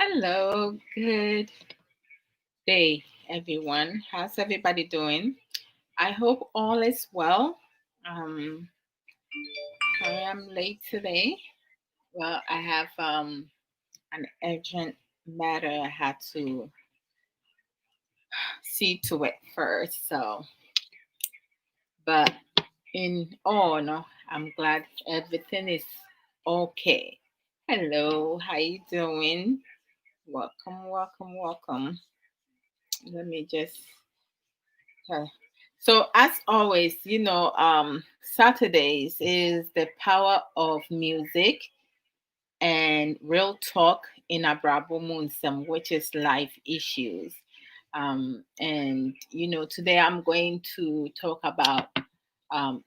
Hello, good day, everyone. How's everybody doing? I hope all is well. Um, I am late today. Well, I have an urgent matter I had to see to it first. But in all, no, I'm glad everything is okay. Hello, how you doing? Welcome, welcome, welcome. Let me just Okay. So as always, Saturdays is the power of music and real talk in Abrabo Nsem, which is life issues. And today I'm going to talk about um,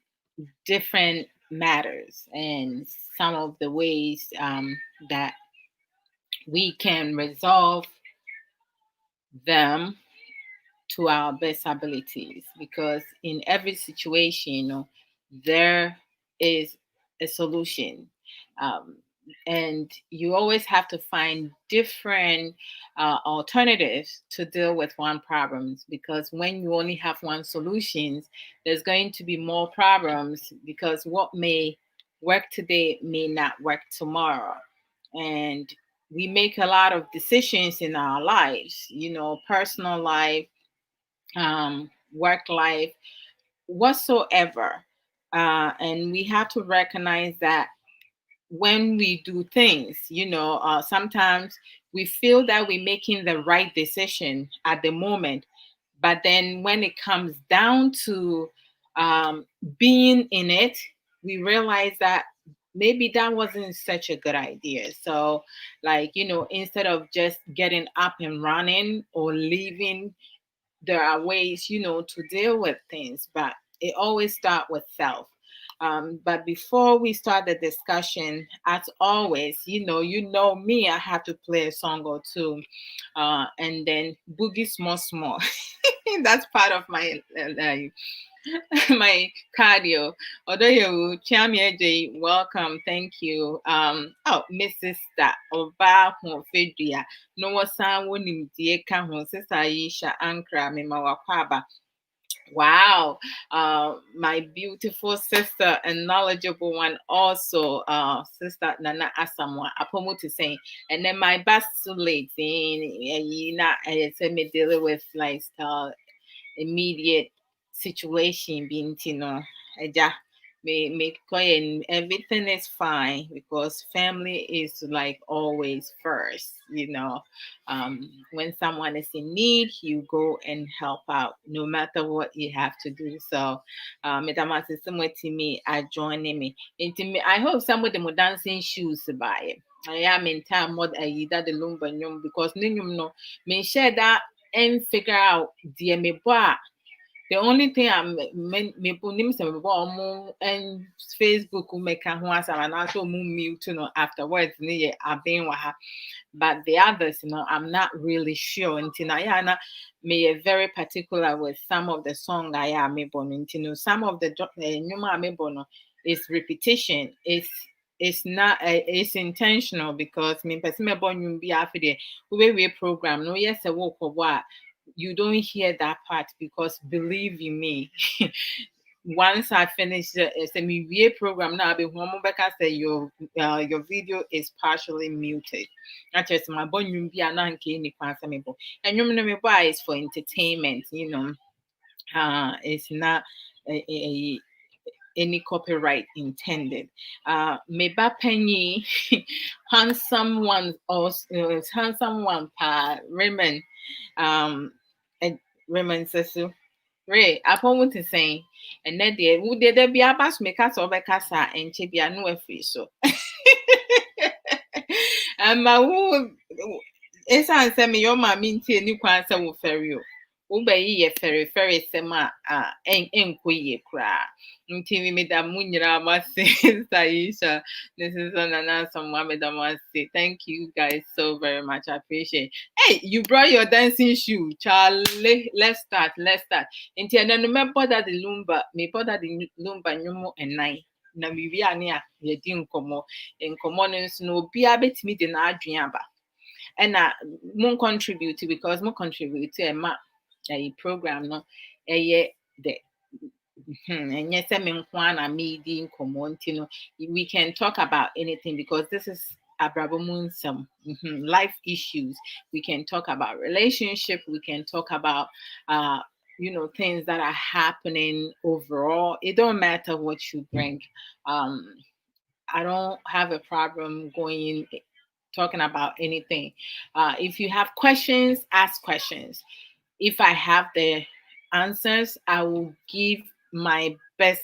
different matters and some of the ways that we can resolve them to our best abilities, because in every situation, there is a solution. um, and you always have to find different alternatives to deal with one problems, because when you only have one solutions, there's going to be more problems, because what may work today may not work tomorrow. And we make a lot of decisions in our lives, personal life, work life, whatsoever. And we have to recognize that when we do things, sometimes we feel that we're making the right decision at the moment. But then when it comes down to um, being in it, we realize that maybe that wasn't such a good idea. So, like, instead of just getting up and running or leaving, there are ways, to deal with things, but it always starts with self. But before we start the discussion, as always, me, I have to play a song or two, and then boogie small, small. That's part of my my cardio. Although you Chiamieje, welcome, thank you. Mrs. Oba Fedria. No one sound winning dear Kahon, Sister Aisha Ankra, Mima Wakwaba. Wow, my beautiful sister and knowledgeable one also, Sister Nana Asamwa, Apomo to say, and then my basulate in me dealing with lifestyle immediate situation being eja may and everything is fine, because family is like always first. When someone is in need, you go and help out no matter what you have to do. So Madam Assistant to me, I join me into me. I hope somebody more dancing shoes by it. I am in time more that the lumber because no may share that and figure out the me the only thing me put him some and Facebook will make a one and also mute afterwards near a being but the others, I'm not really sure. Until Ayana may very particular with some of the song I am able to some of the Numa Mebono is repetition. It's not it's intentional, because me person me born you be after the we program no yes a walk of what you don't hear that part, because believe you me, once I finish the SME program now, I'll be home back. I say your video is partially muted. Not just my bon you be an uncanny passable. And you know why is for entertainment, it's not any copyright intended. Meba Penny, handsome one, or handsome one, pa Raymond, and Raymond says so. Ray, upon what is saying, and that dear, would there be a bus make us over casa and chibia no free so? And my woo, it's answer me your mammy tea new answer will ferry you. Ube ye ferry sema enquy cra. Until me da munira must say, Saisha, this is an some madam must say. Thank you guys so very much. I appreciate. Hey, you brought your dancing shoe, Charlie. Let's start. Until then, remember that the lumba, me put that the lumba nyumo and nine. Na biribi a ne a yɛdi nkɔmmɔ no nso na obiara bɛtumi de n'adwene aba. and mon contribute because mon contribute a program no the and yes, I mean, we can talk about anything because this is Abrabo Nsem, life issues. We can talk about relationship. We can talk about, things that are happening overall. It don't matter what you bring. I don't have a problem talking about anything. If you have questions, ask questions. If I have the answers, I will give my best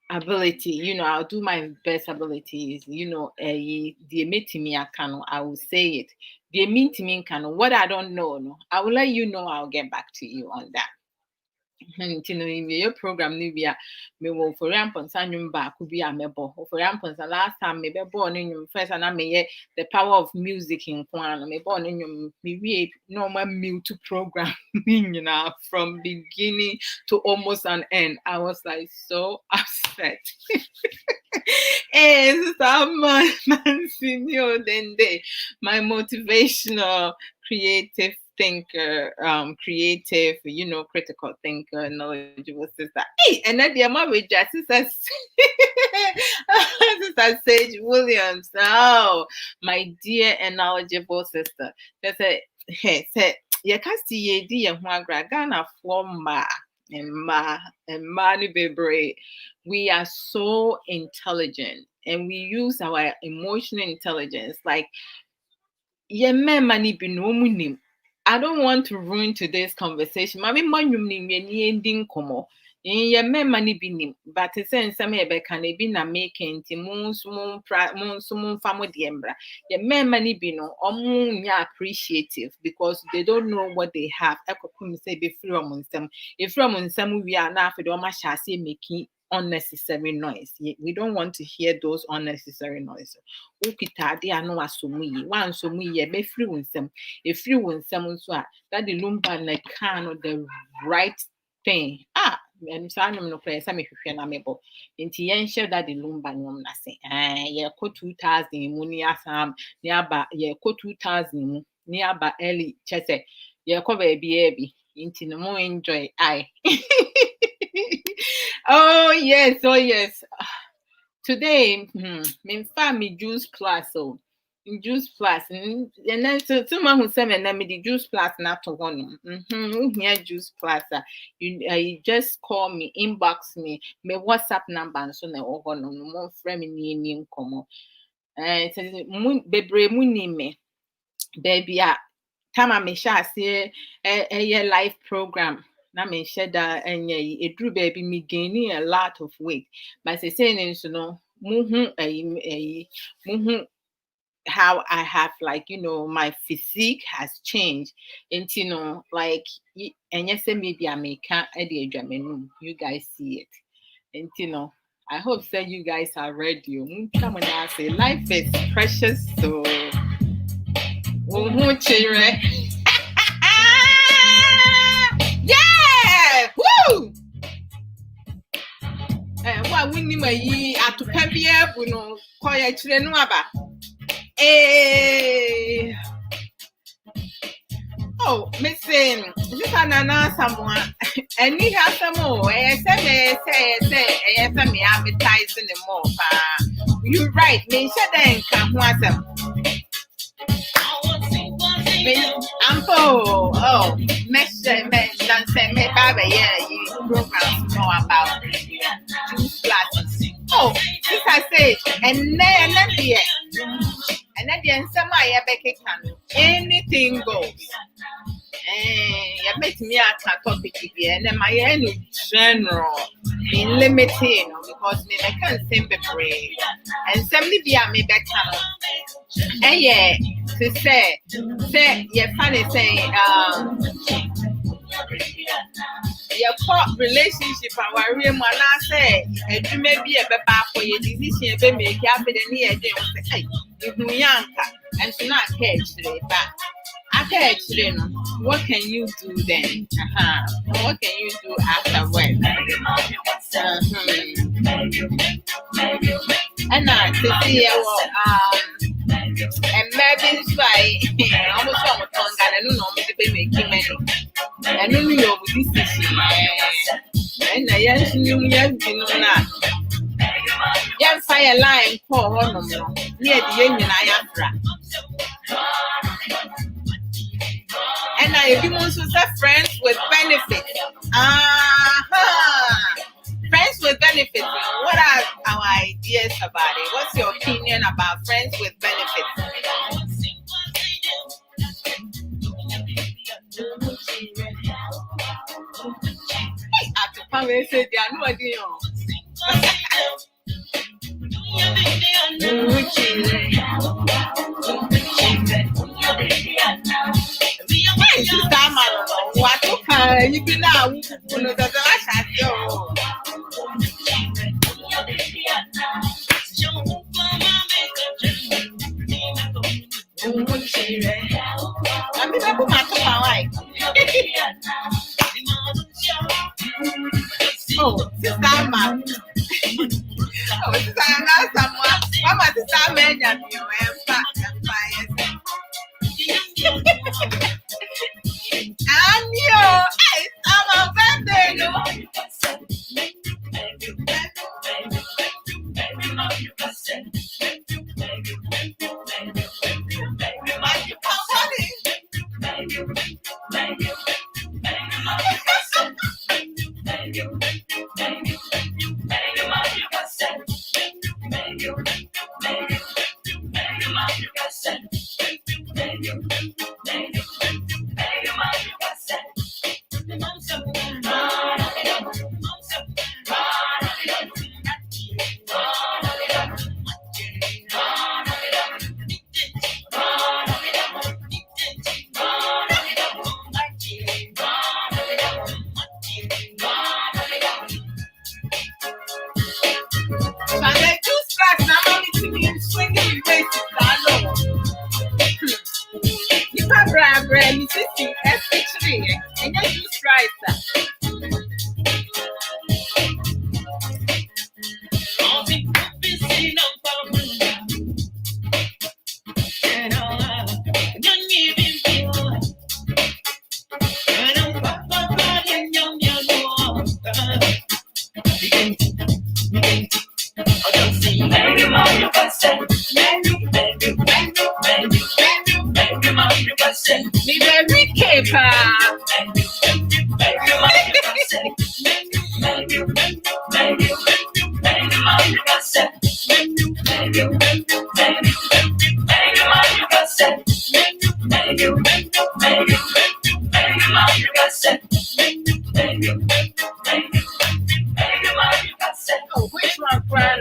ability. I'll do my best abilities. The me I will say it. The me what I don't know, no, I will let you know. I'll get back to you on that. Your program Nubia me will for rampon sanum back could be a mebo for rampons. The last time maybe born in your first and I may the power of music in Kwan, me born in your me normal mute program from beginning to almost an end. I was like so upset. My motivational creative thinker, creative, critical thinker, knowledgeable sister. Hey, and then the marriage, sister Sage Williams. Oh, my dear and knowledgeable sister. That's a said, you can see ye dear Ghana forma and Mani Bebre. We are so intelligent and we use our emotional intelligence like I don't want to ruin today's conversation. Mami manyum ni mweni ending komo. Ye mema ni binim, but it's saying some ebe can be na making moon famo diembra. Ye mema ni bino nya appreciative because they don't know what they have. Ekokum say be free on some. If from some we are now for the shasi making unnecessary noise. We don't want to hear those unnecessary noises. Ukitade ano asomuyi wan somuyi be free winsem if free winsem so that the lumba na can the right thing and sanum no play some hwehwe na mebo nti yen share that the lumba nyom na se ye ko 2000 mu ni asam ni aba ye ko 2000 mu ni aba early chese ye ko ba bi nti no mo enjoy oh yes. Today, me family juice plus juice plus and then to my who said and me the juice plus not to one. Here juice plus you just call me, inbox me WhatsApp number and so no more friend me come and bebre muni me baby time I may share say a life program. Na me share that and a drew baby me gaining a lot of weight. But saying no how I have my physique has changed. And like and yes maybe I may can't you guys see it. And I hope that you guys are ready. Come on, I say life is precious, so yeah! Woo! What we need my at to pebia, no, quiet children, oh, missing this anana someone, and we have some more. Say, me advertising the more. You're right, me said come once. Nsem me baba you program more about juice plus. Oh, this I say, and then some I can anything goes. You make me a topic again, and my end general in limiting because me I can't simply pray. And somebody be a me better. And yeah, to say, you're funny saying, your pop relationship and where real man I say, and you may be a better for your decision, be make happen and near them say, if you young and she not catch today, but actually, what can you do then? What can you do afterwards? And to see And maybe it's like almost on tongue and I don't know if they make him any. I don't know this is and I yes knew now. Young fire line for one near the union I am. And I you want to say friends with benefits. Friends with benefits. What are our ideas about it? What's your opinion about friends with benefits? I said, "They are no idea." What you can now? You know that I oh, this time, man. Oh, this time, now someone. Mama, this time, man, you and you, I'm a birthday, which one, Brian?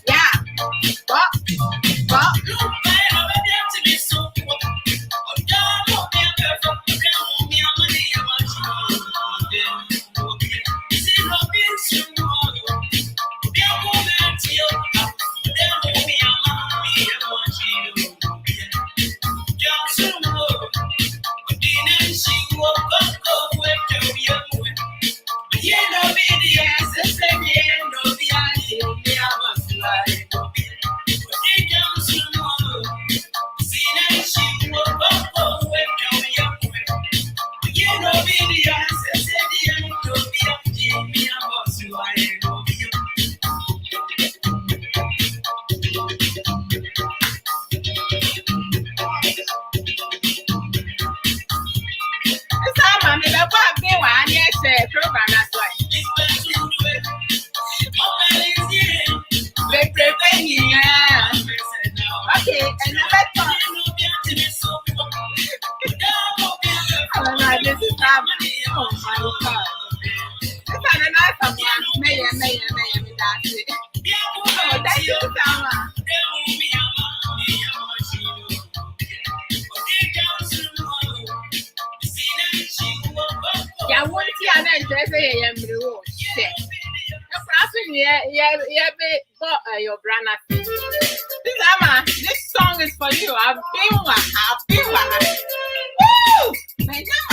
Yeah. But. Your brother. This song is for you. I've been one. Woo! My name is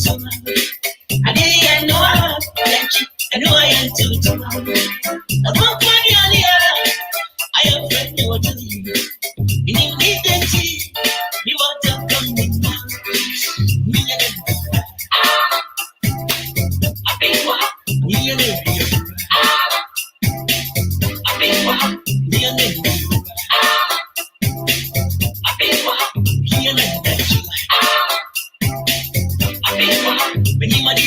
I didn't know I know I am too. I don't want you I am friend you to you. You need to see you want to come in. I think what you need. I think what you need. I think what you need. I think what when you money.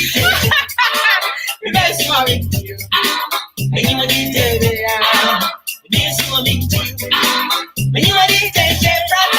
That's funny. When you money. This woman too. When you money take it from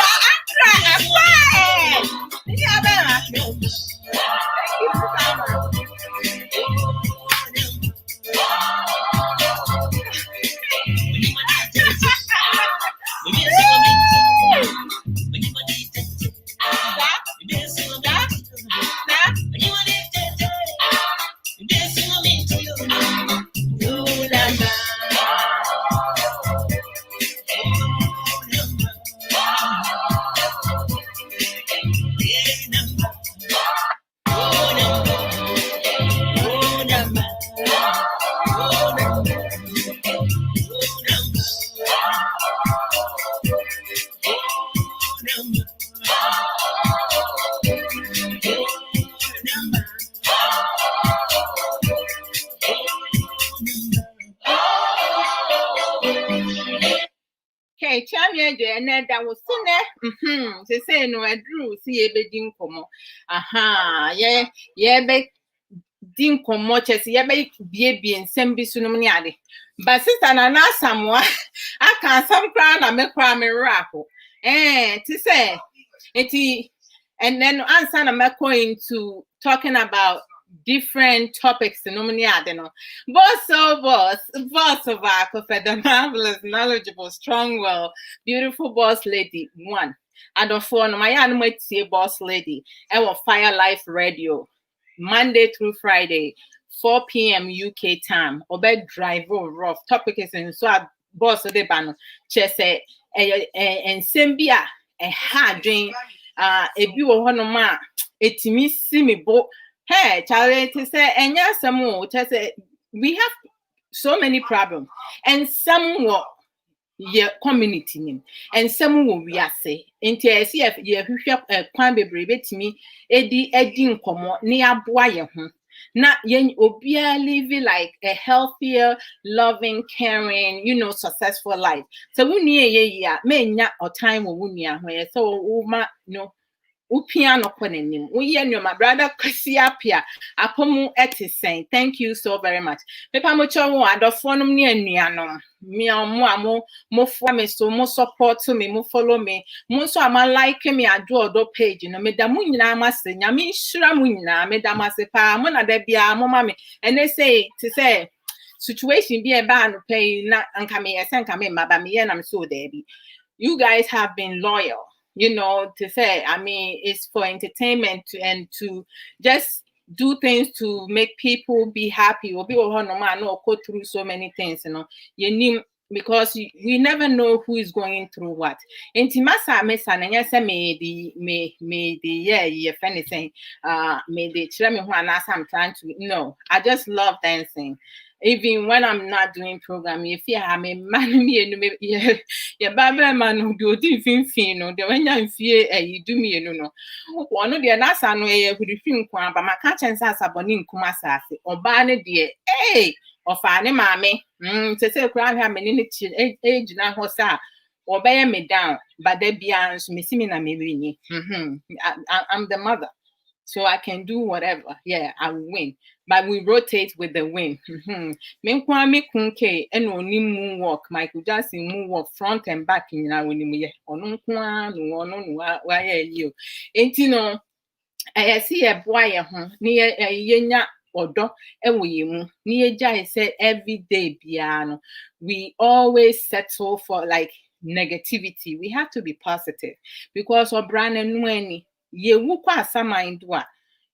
Okay, champion, and that was soon. They say no, I drew see a bedding como. Aha, yeah, be din como chess, yeah, be Nsem be sunomiade. But sister, and ask someone, I can't some crown and make crime a raffle. To say, and then answer I'm going to talking about different topics to nominate. Boss of our the marvelous, knowledgeable, strong, well, beautiful boss lady. One. And of four, my animal say boss lady. Our Fire Life Radio, Monday through Friday, 4 p.m. UK time. Obey drive rough. Topic is in so boss of the banner. Chese and Sembia a hard drink. A bill of honor, it me see me bo. Hey, Charlie, to say, and yes, some more. We have so many problems, and some will your community name, and some will we are say. Into a CF, you have a quite be brave to me, Eddie Como near Boya. Not yen obia living like a healthier, loving, caring, successful life. So we need may or time where so no. Upiano Ponenim. My brother Chrissiapia, Apomu Etis thank you so very much. Pepa Mocho, I don't phone me and Niano. Me more for me, so more support to me, more follow me. Most of my like me, Adwoa Odo page, Medamunina Massing, Yami Shramuna, Medamasepa, Mona Debia, Mommy, and they say to say, situation be a ban pay not and come here, send come in, Mabami, and I'm so Debbie. You guys have been loyal. To say, I mean, it's for entertainment and to just do things to make people be happy or people who go through so many things, because we never know who is going through what. And Timasa Mesa and yes, may the funny saying, may the children who are I'm trying to no, I just love dancing. Even when I'm not doing programming, if you have a man, yeah, Baba man who do different thing, the when you fear, you do me, one of the Nasa no who the film, but my catch and sasa bonin kumasa, or banner dear, hey, or fine, mammy, to say, crime have many age now, hosa, or bear me down, but they be missing me. I'm the mother. So I can do whatever. Yeah, I will win. But we rotate with the win. Menkwame kunke eno ni moonwalk. Michael Jackson moonwalk front and back in na winimu ye. Ono nkwa no wa ye you. Enti no I see a boy ni yenya odo ewo ye mu. Ni eja say every day biano. We always settle for like negativity. We have to be positive because obrane nweni ye wukwa asamind wa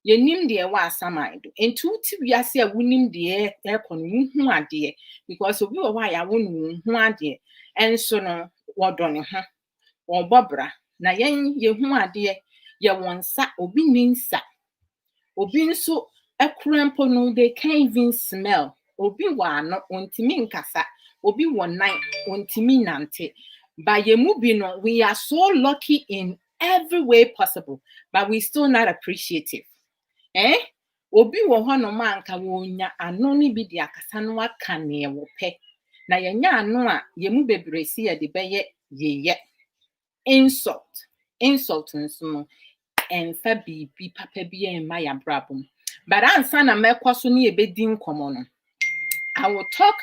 ye nim de wa asamind entu ti wiase a wunim de ekon hu ade because obi wo ya wonu hu ade enso no wodone ho wobobra na yen ye hu ade ye wonsa obi ninsa Obi nso ekrampo no they can't even smell. Obi wano ontimi nkasa. Obi wonai ontimi nante. But yemubi no, we are so lucky in every way possible, but we still not appreciative. Obi wo hono manka wonya ano ni bi di akasa no aka ne wo pe. Na yenya ano a yemu bebresi ye de beye yeye. Insult nso no emfa bibi papa bi emma ya brabum. But ansa na mekoso ne ebedi nkomo no, I will talk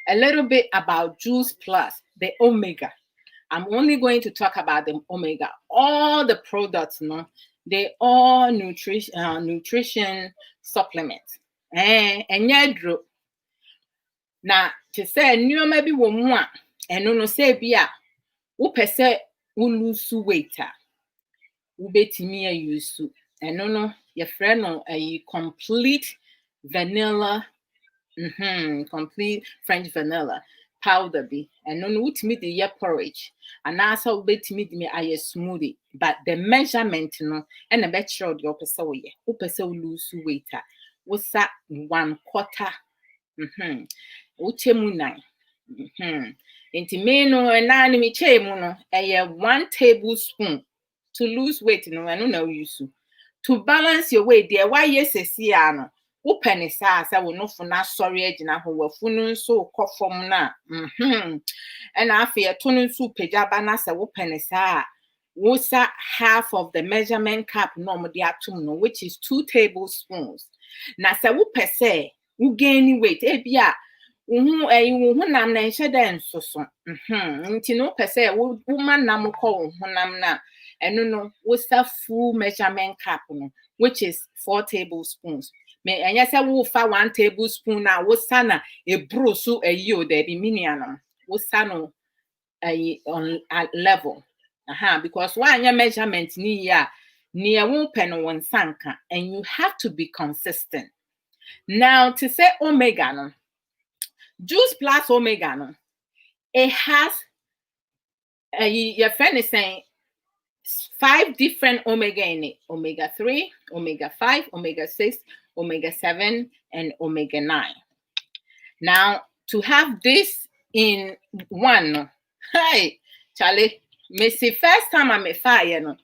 a little bit about Juice Plus, the Omega. I'm only going to talk about the Omega. All the products, no, they all nutrition supplements. And yadro. Now, to say new maybe one, and no say bia, who per se will lose weight. Who bet me a use, and no, your friend no a complete vanilla. Complete French vanilla powder be and no ultimate the year porridge and also bit me a smoothie, but the measurement no and a better of your person lose weight was that 1/4 uchemu 9 intimeno and anime chemuno a 1 tablespoon to lose weight no I no use to balance your weight there why yes no Open is as I will not for now sorry agina who were funun so from na. And I fear tuning soup pejabana sa open is wosa half of the measurement cup normally atum which is 2 tablespoons. Na sa wo pese wo gain weight ebia wo nam na nhye den soso. Nti no pese wo man nam ko honam na eno no wosa full measurement cup no which is 4 tablespoons. Me anya say wo fa 1 tablespoon na wo sana e bro so ayi o there be miniano wo sano on level because one your measurement ni ya near wo pen one sanka and you have to be consistent. Now to say Omega no Juice Plus Omega no it has your friend is saying 5 different omega in it: omega 3, omega 5, omega 6, omega 7, and omega 9. Now, to have this in one, hi, Charlie, Missy, first time I'm a fire, no.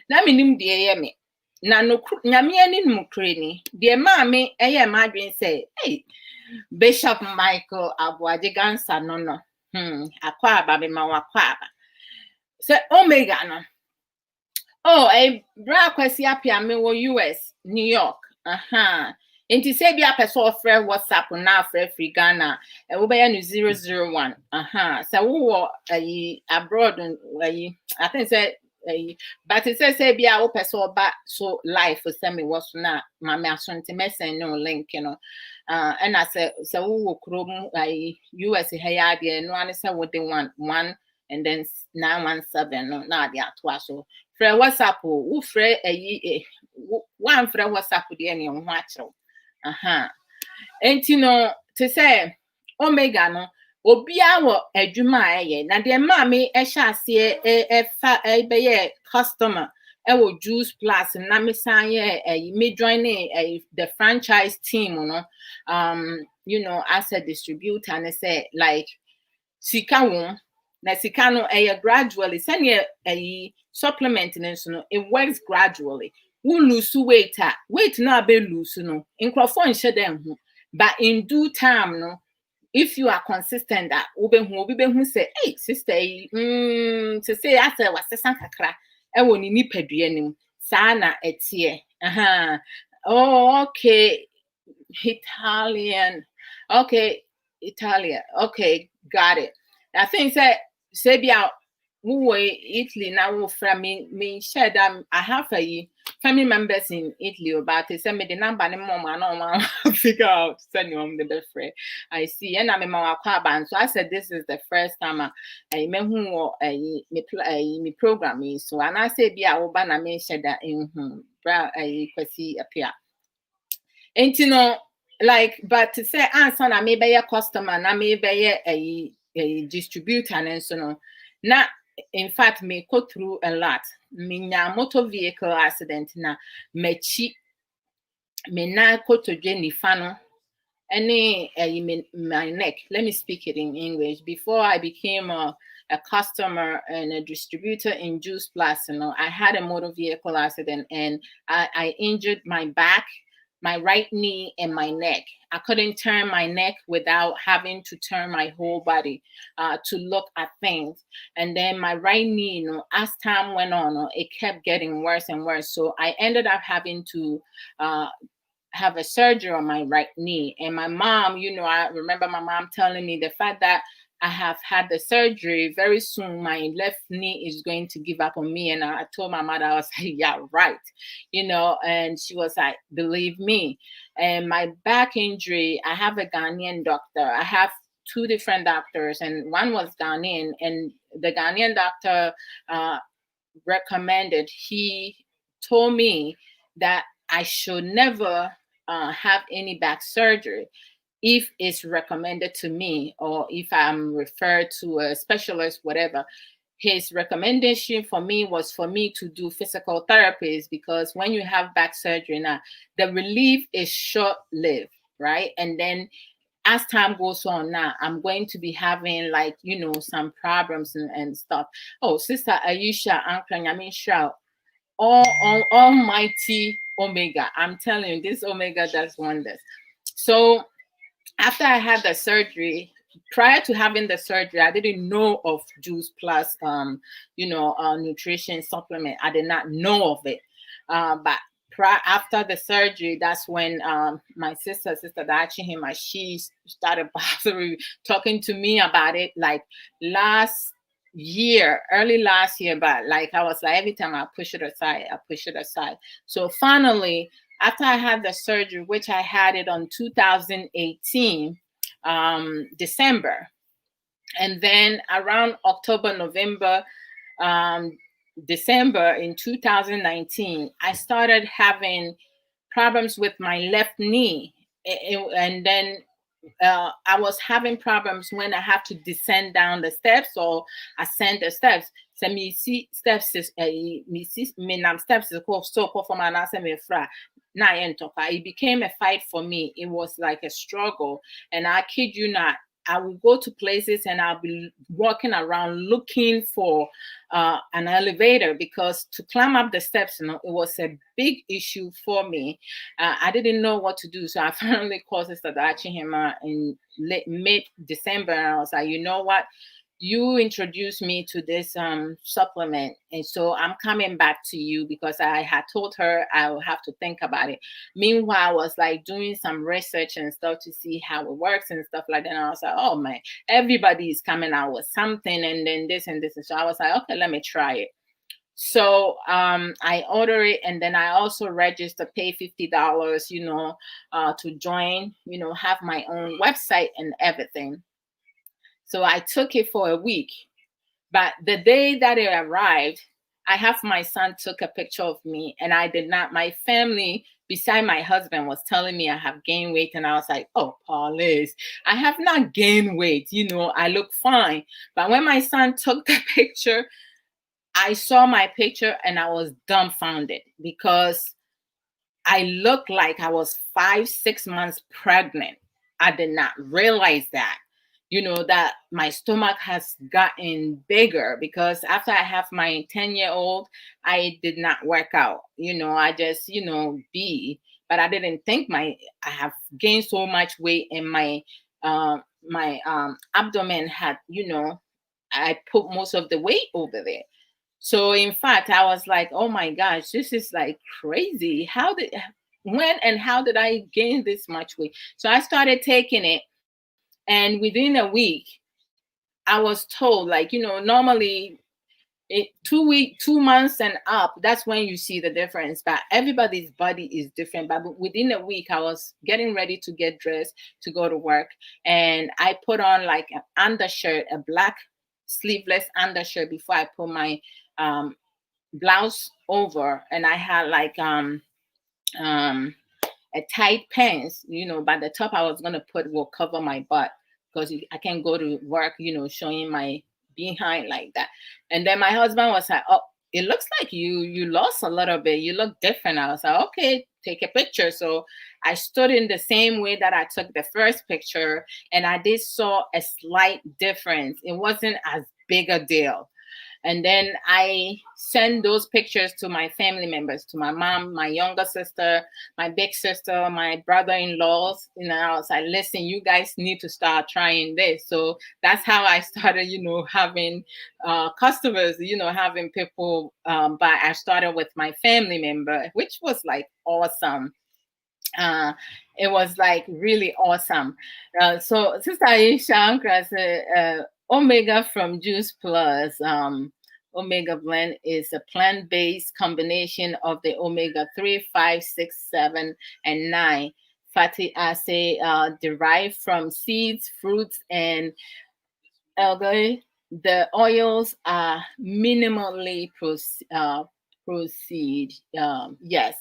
Let me name the me. Na no nyamiani mukreni. The mammy, madrin say, hey, Bishop Michael Adwoa Odo akwaba me mawakwaba. So omega no. Oh, a bra kwesi apia me wo US, New York. Inti say bi apeso ofre WhatsApp na afre free Ghana. E wo be ya no 001. So wo abroad I think say but it says say bi a wo peso ba so live for send me was na mama asonte me send no link and I say so wo krom US here dey no an say what they want 1 and then 917 no na dey atwa so frɛ WhatsApp wo frɛ one frɛ WhatsApp de ne ho akyerɛw enti no to say Omega no obia wo adwuma eye na de ma me ehya ase be customer wo Juice Plus na me san ye me join the franchise team no as a distributor and say like sika won na sika no gradually send supplement no it works gradually. We lose weight na be lose no nkrofo nhye dem ho but in due time no if you are consistent that obi be hu say hey sister to say asa wasesan kakra e wo ni nipadua nim sa na etie oh okay Italian okay got it. I think say bia we Italy now from me share them. I have family members in Italy but they send me the number and mom I know figure out send you the best friend. I see and I'm in so I said this is the first time I met who me program so and I say be oba na me share that in bra kwesi appear. And like but to say answer na me be a customer na me be a distributor and so no na in fact me go through a lot. Minya motor vehicle accident na mechi me na kotodwe nifa no my neck. Let me speak it in English. Before I became a customer and a distributor in Juice Plus, I had a motor vehicle accident, and I injured my back, my right knee, and my neck. I couldn't turn my neck without having to turn my whole body to look at things. And then my right knee, as time went on, it kept getting worse and worse. So I ended up having to uh, have a surgery on my right knee. And my mom, I remember my mom telling me the fact that I have had the surgery, very soon my left knee is going to give up on me. And I told my mother, I was like, yeah, right. And she was like, believe me. And my back injury, I have a Ghanaian doctor. I have two different doctors, and one was Ghanaian. And the Ghanaian doctor recommended, he told me that I should never have any back surgery if it's recommended to me, or if I'm referred to a specialist, whatever. His recommendation for me was for me to do physical therapies, because when you have back surgery now, the relief is short lived, right? And then as time goes on now, I'm going to be having some problems and stuff. Oh, Sister Aisha, Uncle Yamisha, almighty Omega. I'm telling you, this Omega does wonders. So after I had the surgery, prior to having the surgery, I didn't know of Juice Plus, nutrition supplement. I did not know of it. But after the surgery, that's when my sister Dachihima, she started talking to me about it, like early last year. But like I was like, every time I push it aside. So finally, after I had the surgery, which I had it on 2018, December, and then around October, November, December in 2019, I started having problems with my left knee. And then I was having problems when I have to descend down the steps or ascend the steps. So me see steps is me see me nam steps is called so for my nasa me fra. It became a fight for me. It was like a struggle, and I kid you not, I will go to places and I'll be walking around looking for an elevator, because to climb up the steps, it was a big issue for me. I didn't know what to do. So I finally called Sister Dachihima in mid-December, and I was like, you know what? You introduced me to this supplement, and so I'm coming back to you, because I had told her I will have to think about it. Meanwhile, I was like doing some research and stuff to see how it works and stuff like that. And I was like, oh man, everybody is coming out with something, and then this and this. And so I was like, okay, let me try it. So I order it, and then I also register, pay $50, to join, have my own website and everything. So I took it for a week. But the day that it arrived, I have my son took a picture of me, and I did not. My family, beside my husband, was telling me I have gained weight, and I was like, "Oh, Pauline, I have not gained weight. I look fine." But when my son took the picture, I saw my picture and I was dumbfounded, because I looked like I was 5, 6 months pregnant. I did not realize that, that my stomach has gotten bigger, because after I have my 10-year-old, I did not work out. I just, but I didn't think I have gained so much weight, and my abdomen had, I put most of the weight over there. So in fact, I was like, oh my gosh, this is like crazy. When and how did I gain this much weight? So I started taking it, and within a week, I was told, like, normally 2 months and up, that's when you see the difference. But everybody's body is different. But within a week, I was getting ready to get dressed to go to work, and I put on like an undershirt, a black sleeveless undershirt, before I put my blouse over, and I had like a tight pants, but the top I was gonna put will cover my butt, because I can't go to work, showing my behind like that. And then my husband was like, "Oh, it looks like you lost a little bit. You look different." I was like, "Okay, take a picture. So I stood in the same way that I took the first picture, and I did saw a slight difference. It wasn't as big a deal. And then I send those pictures to my family members, to my mom, my younger sister, my big sister, my brother-in-laws. I was like, listen, you guys need to start trying this. So that's how I started, having customers, having people buy. I started with my family member, which was like awesome. uh, it was like really awesome. So Sister Aisha Ankra said, Omega from Juice Plus. Omega blend is a plant-based combination of the omega 3, 5, 6, 7, and 9 fatty acid derived from seeds, fruits, and algae. The oils are minimally proceed. Yes.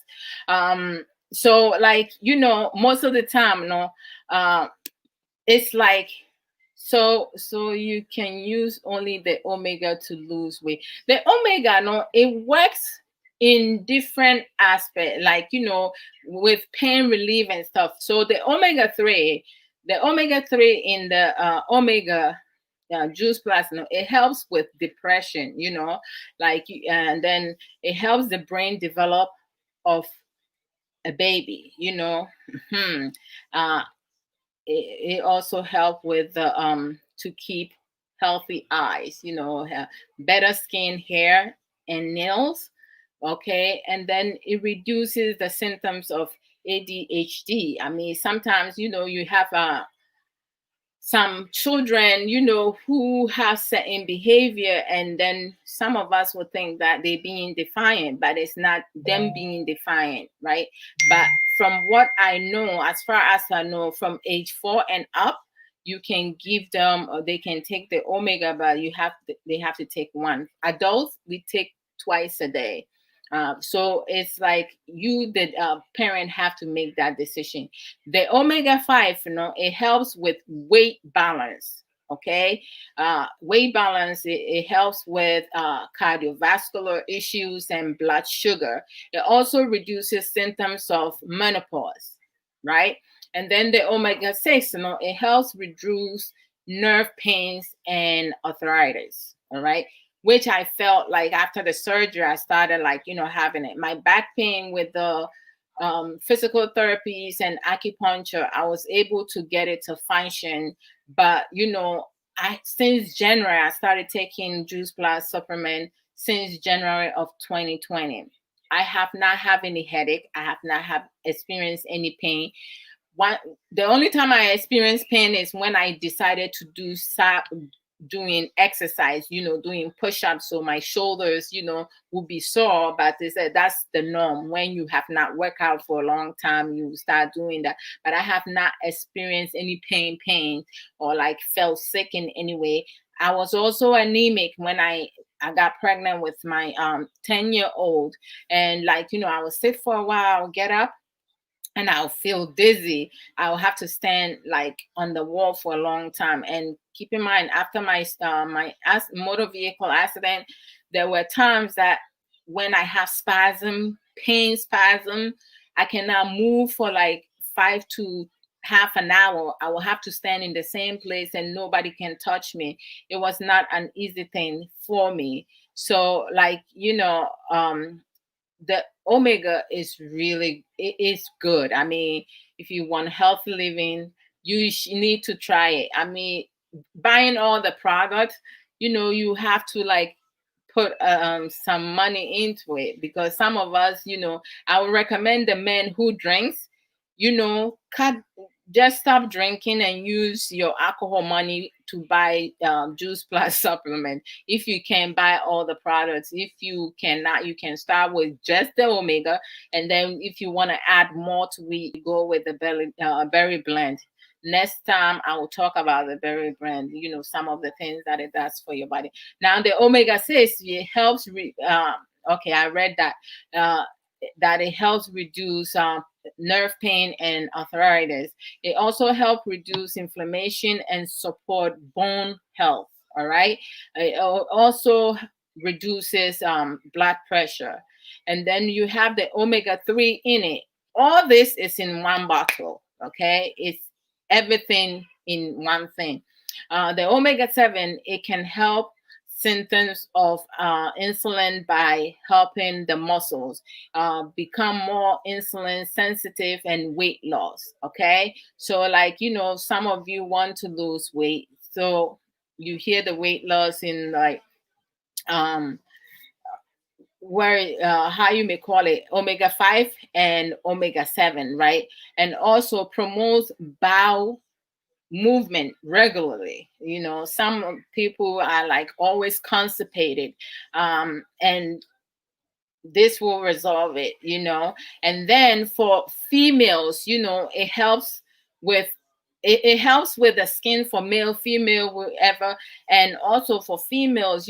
So like most of the time, uh, it's like so you can use only the omega to lose weight. The omega, no, it works in different aspects, like with pain relief and stuff. So the omega 3 in the omega juice plus, it helps with depression, and then it helps the brain develop of a baby. Mhm. uh it also help with the to keep healthy eyes, better skin, hair, and nails. Okay, and then it reduces the symptoms of ADHD. I mean, sometimes you have some children, who have certain behavior, and then some of us would think that they're being defiant, but it's not them being defiant, right? But from what I know, as far as I know, from age 4 and up, you can give them, or they can take the omega, but they have to take one. Adults, we take twice a day. So it's like the parent, have to make that decision. The omega 5, it helps with weight balance. Okay, weight balance. It helps with cardiovascular issues and blood sugar. It also reduces symptoms of menopause, right? And then the omega 6, it helps reduce nerve pains and arthritis. All right, which I felt like after the surgery, I started like having it. My back pain with the physical therapies and acupuncture, I was able to get it to function. But I since January, I started taking Juice Plus supplement since January of 2020. I have not have any headache. I have not have experienced any pain. One The only time I experience pain is when I decided to doing exercise, doing push-ups. So my shoulders, will be sore. But they said that's the norm. When you have not worked out for a long time, you start doing that. But I have not experienced any pain, or like felt sick in any way. I was also anemic when I got pregnant with my 10-year-old. And like, I would sit for a while, get up, and I'll feel dizzy. I'll have to stand like on the wall for a long time. And keep in mind, after my motor vehicle accident, there were times that when I have pain spasm, I cannot move for like 5 to half an hour. I will have to stand in the same place and nobody can touch me. It was not an easy thing for me. So like, the omega is really, it is good. I mean, if you want healthy living, you need to try it. I mean, buying all the products, you have to like put some money into it, because some of us, I would recommend the men who drinks, cut, just stop drinking and use your alcohol money to buy juice plus supplement. If you can buy all the products, if you cannot, you can start with just the omega, and then if you want to add more to it, go with the berry blend. Next time I will talk about the berry blend, some of the things that it does for your body. Now the omega 6, it helps okay, I read that that it helps reduce nerve pain and arthritis. It also helps reduce inflammation and support bone health. All right. It also reduces blood pressure. And then you have the omega 3 in it. All this is in one bottle. Okay, it's everything in one thing. The omega-7, it can help symptoms of insulin by helping the muscles become more insulin sensitive and weight loss. Okay, so like some of you want to lose weight, so you hear the weight loss in like um where how you may call it omega-5 and omega-7, right? And also promotes bowel movement regularly. Some people are like always constipated, and this will resolve it. And then for females, it helps with it helps with the skin for male, female, whatever. And also for females,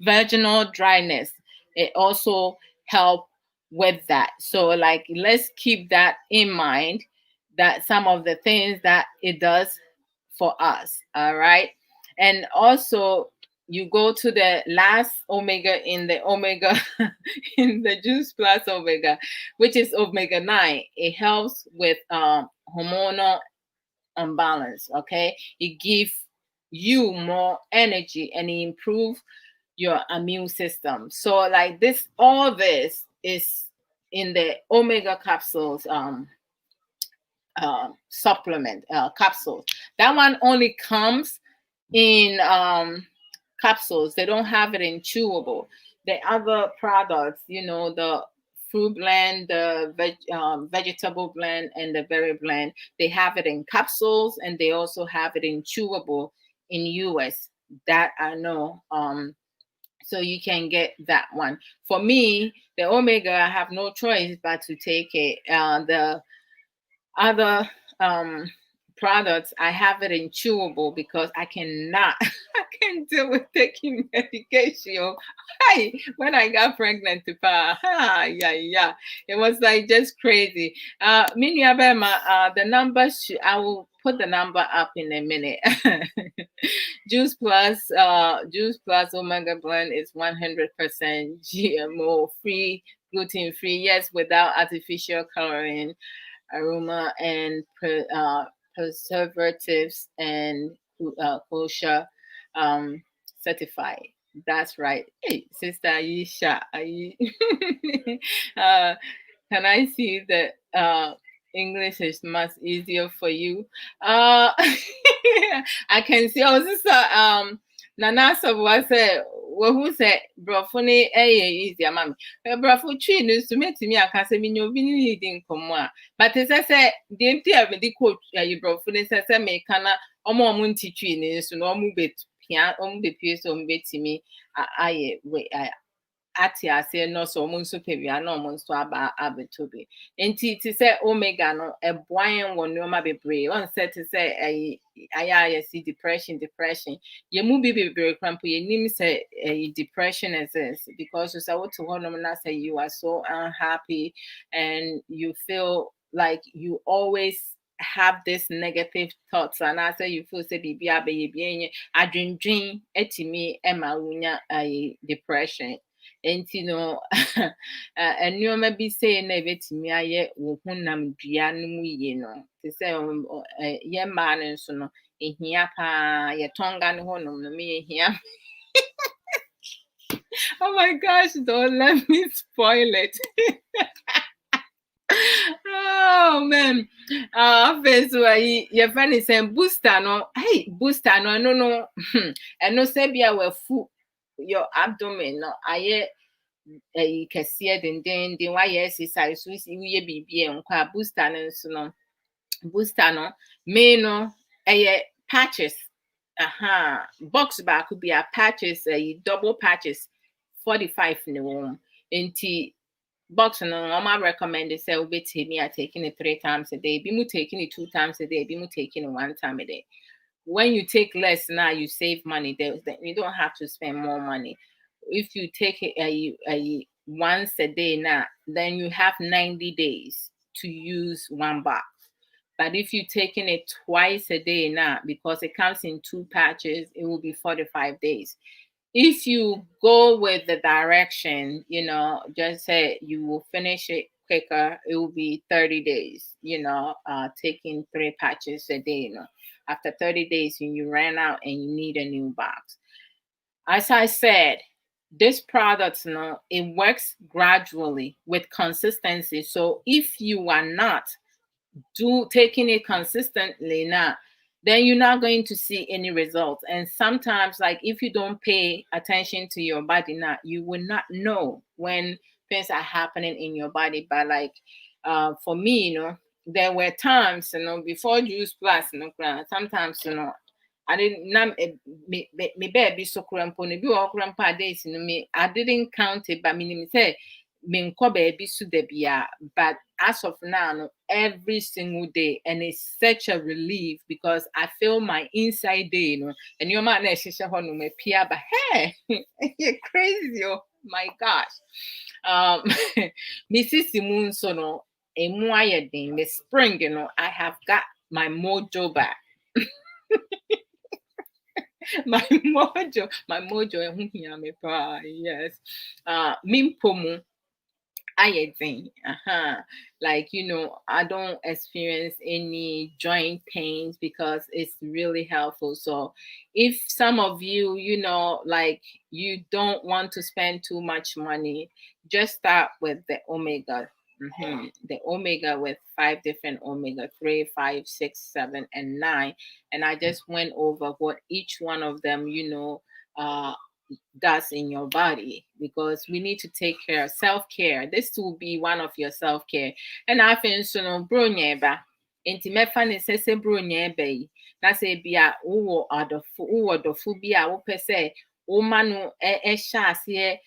vaginal dryness, it also help with that. So like let's keep that in mind, that some of the things that it does for us. All right. And also you go to the last omega in the omega in the juice plus omega, which is omega-9. It helps with hormonal imbalance. Okay, it gives you more energy and it improve your immune system. So like this, all this is in the omega capsules supplement capsules. That one only comes in capsules. They don't have it in chewable. The other products, the fruit blend, the vegetable blend, and the berry blend, they have it in capsules, and they also have it in chewable in US. That I know. So you can get that one. For me, the omega, I have no choice but to take it. The other products, I have it in chewable because I cannot I can't deal with taking medication. Hi, when I got pregnant, yeah, it was like just crazy. Mini Abema, the number I will put the number up in a minute. Juice plus omega blend is 100% GMO free, gluten free, yes, without artificial coloring, aroma, and preservatives, and kosher certified. That's right. Hey, Sister Aisha, are you uh, can I see that English is much easier for you? I can see. Oh, Sister Nana Sabuwa said, well, who said, Brofone, easy, mammy. Brofo tree news to me aka sɛ menya obi ne ne di nkɔmmɔ a, but ɛsɛ sɛ deɛ nti a mede kɔ Brɔfo ne sɛ meka na ɔmo nti twii ne so na ɔmo bepie sɛ ɔmo betumi ayɛ ate aseɛ no sɛ ɔmo nso pɛ bia na ɔmo nso aba abɛtɔ bi. Nti te sɛ omega no ɛboa yɛn wɔ nneɛma bebree. Ɔn sɛ te sɛ ayɛ a yɛsi depression. Yɛn mu bi bebree kora mpo yɛnim sɛ depression exists, because sɛ wote hɔnom na sɛ you are so unhappy and you feel like you always have this negative thoughts, and I say you feel say bibi abɛyɛ bi enye adwendwen etimi ɛma wonya depression. Nti no nneɛma bi sei na ebetumi ayɛ wo honam dua no mu yie no, te sɛ yɛ mmaa no nso no ehia paa, yɛ tɔnga no hɔnom no me ehia. Oh my gosh, don't let me spoil it. Oh man. First your friend is saying booster no. Hey, booster no, no. And no say be our food your abdomen no. Aye kɛseɛ denden wayɛ exercise so woyɛ biribi nkɔ booster no nso no. Booster no me no patches. Box baako bi a patches double patches 45 ne wɔm. Nti box no normal recommended say me are taking it 3 times a day. Be mu taking it 2 times a day. Be mu taking it 1 time a day. When you take less now, you save money. You don't have to spend more money. If you take it once a day now, then you have 90 days to use 1 box. But if you're taking it twice a day now, because it comes in 2 patches, it will be 45 days. if you go with the direction, just say you will finish it quicker, it will be 30 days, taking 3 patches a day. After 30 days, when you ran out and you need a new box. As I said, this product, it works gradually with consistency. So if you are not taking it consistently now, then you're not going to see any results. And sometimes, like, if you don't pay attention to your body now, you will not know when things are happening in your body. But like, for me, there were times, before Juice Plus, sometimes, I didn't me baby so crampo ne bi o crampa days me I didn't count it, but meaning say me nko baby so da bia. But as of now, every single day, and it's such a relief because I feel my inside day, and your man na shisha ho no me pia, but hey, you're crazy, oh my gosh. Mrs. Moon so no emu ayedin me spring, I have got my mojo back. My mojo ɛho hia me paa, yes. Mimpo mu ayɛ den. Like, I don't experience any joint pains because it's really helpful. So if some of you, like, you don't want to spend too much money, just start with the omega. The omega, with 5 different omega 3, 5, 6, 7, and 9. And I just went over what each one of them, uh does in your body, because we need to take care of self-care. This will be one of your self-care. And I think so no bronya ba. Enti mefa ne sese bronya ba yi. Na se bia wo adofo bi a wo pese wo ma no hye ase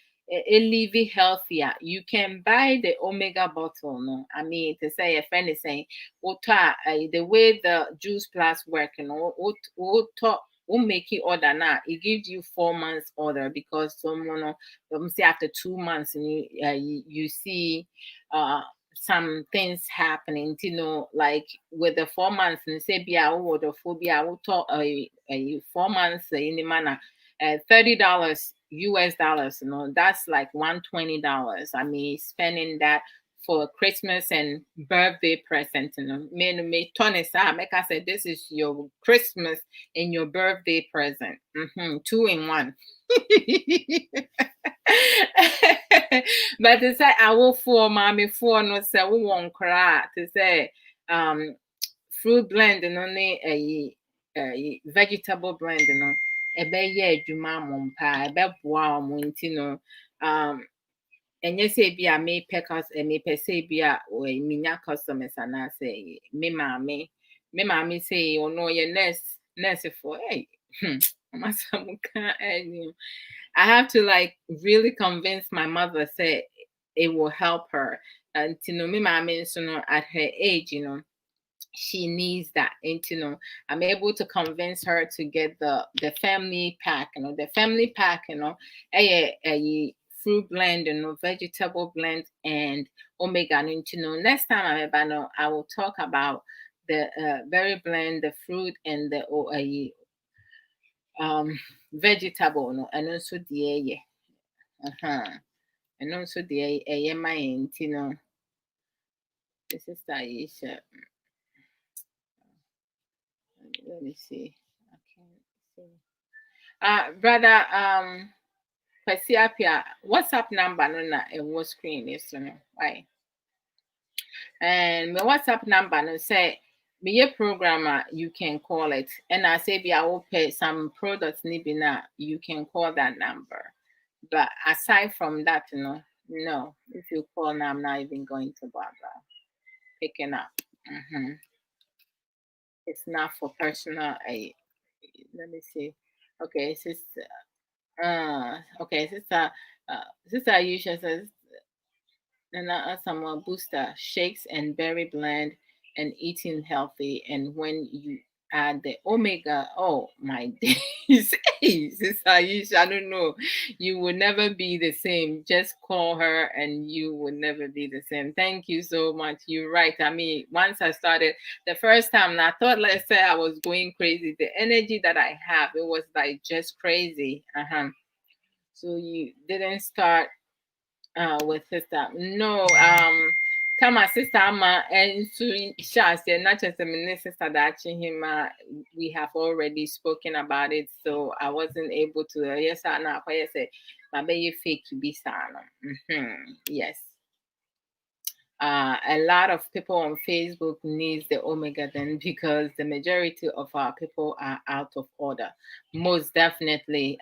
live healthier. You can buy the omega bottle, no. I mean, to say a friend is saying, the way the Juice Plus work, we'll make it order now. It gives you 4 months order, because someone, say after 2 months, and you see some things happening, like with the 4 months, and say be or the phobia will talk 4 months in the manner. $30 US dollars, that's like $120. I mean, spending that for Christmas and birthday present, me Tony make I said this is your Christmas and your birthday present. 2 in 1. But to say I will for mommy for no say we won't cry to say fruit blend and only a vegetable blend, ɛbɛyɛ adwuma mo mpa, ɛbɛboa ɔmo nti no, ɛnyɛ sɛ bi a mepɛ sɛ bi a menya customers anaasɛ me maame sɛ ɔno ɔyɛ nurse for I have to like really convince my mother say it will help her. And me maame nso no, at her age, she needs that. And I'm able to convince her to get the family pack. The family pack, a fruit blend, vegetable blend, and omega. And next time I will talk about the berry blend, the fruit, and the vegetable, and also the and also the my this is Aisha. Let me see. I can't see. Brother, Pasiapia, WhatsApp number no na was screen is why. And my WhatsApp number no say be a programmer, you can call it. And I say be I will pay some products nibina, you can call that number. But aside from that, no. If you call now, I'm not even going to bother picking up. It's not for personal. Let me see. Okay, sister. Okay, sister Aisha says, and some booster shakes and berry blend and eating healthy. And when you add the omega, oh my days, hey, sister Aisha, I don't know, you will never be the same. Just call her and you will never be the same. Thank you so much. You're right. I mean, once I started the first time, and I thought, let's say I was going crazy. The energy that I have, it was like just crazy. So you didn't start with sister. No, come on, sister Ama and so Shas, not just a minute sister that him we have already spoken about it, so I wasn't able to yes I know I say my baby fake to be sana. Yes. A lot of people on Facebook needs the omega then because the majority of our people are out of order. Most definitely.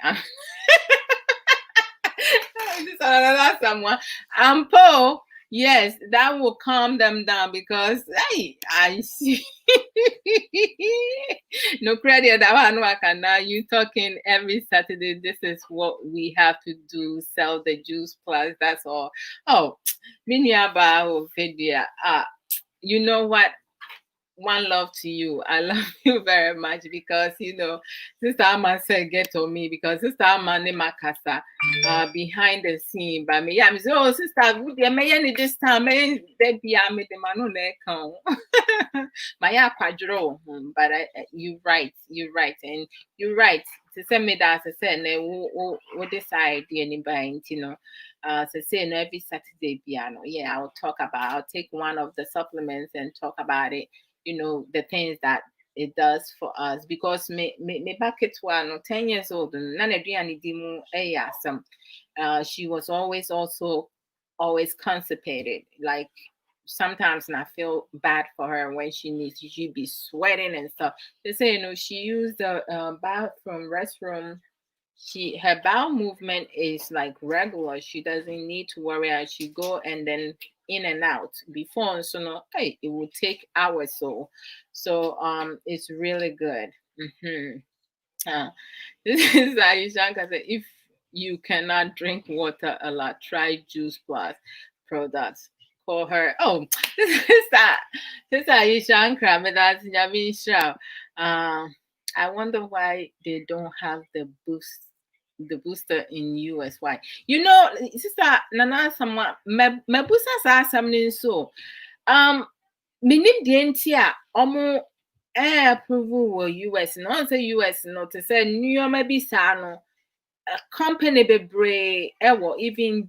This is another someone. Paul, yes, that will calm them down because hey, I see. No credit that one can now you talking every Saturday. This is what we have to do, sell the juice plus that's all. Oh, Minyaba video. You know what? One love to you. I love you very much because Sister Amma said get on me because Sister Amma ne makasa behind the scene by me. Yeah, I'm so sister, would you may any this time may they be a me the manu ne count. My quadro, but you're right, and you're right. To send me that I said ne what decide anybody, so say no every Saturday piano. Yeah, I'll take one of the supplements and talk about it, the things that it does for us because me back at 10 years old and none of some she was always constipated, like sometimes and I feel bad for her when she'd be sweating and stuff. They say she used the bathroom restroom. Her bowel movement is like regular. She doesn't need to worry as she go and then in and out before, so no, hey, it will take hours. So it's really good. This is Aisha said, if you cannot drink water a lot, try juice plus products. Call her. Oh, this is that. This is Aisha Ankra, that's Yamisha. I wonder why they don't have the booster in US. Why? Sister Nana someone me booster sa something so. Minim the ntia omo approval wɔ US no say US no to say nneɛma bi saa no company bebree ɛwɔ even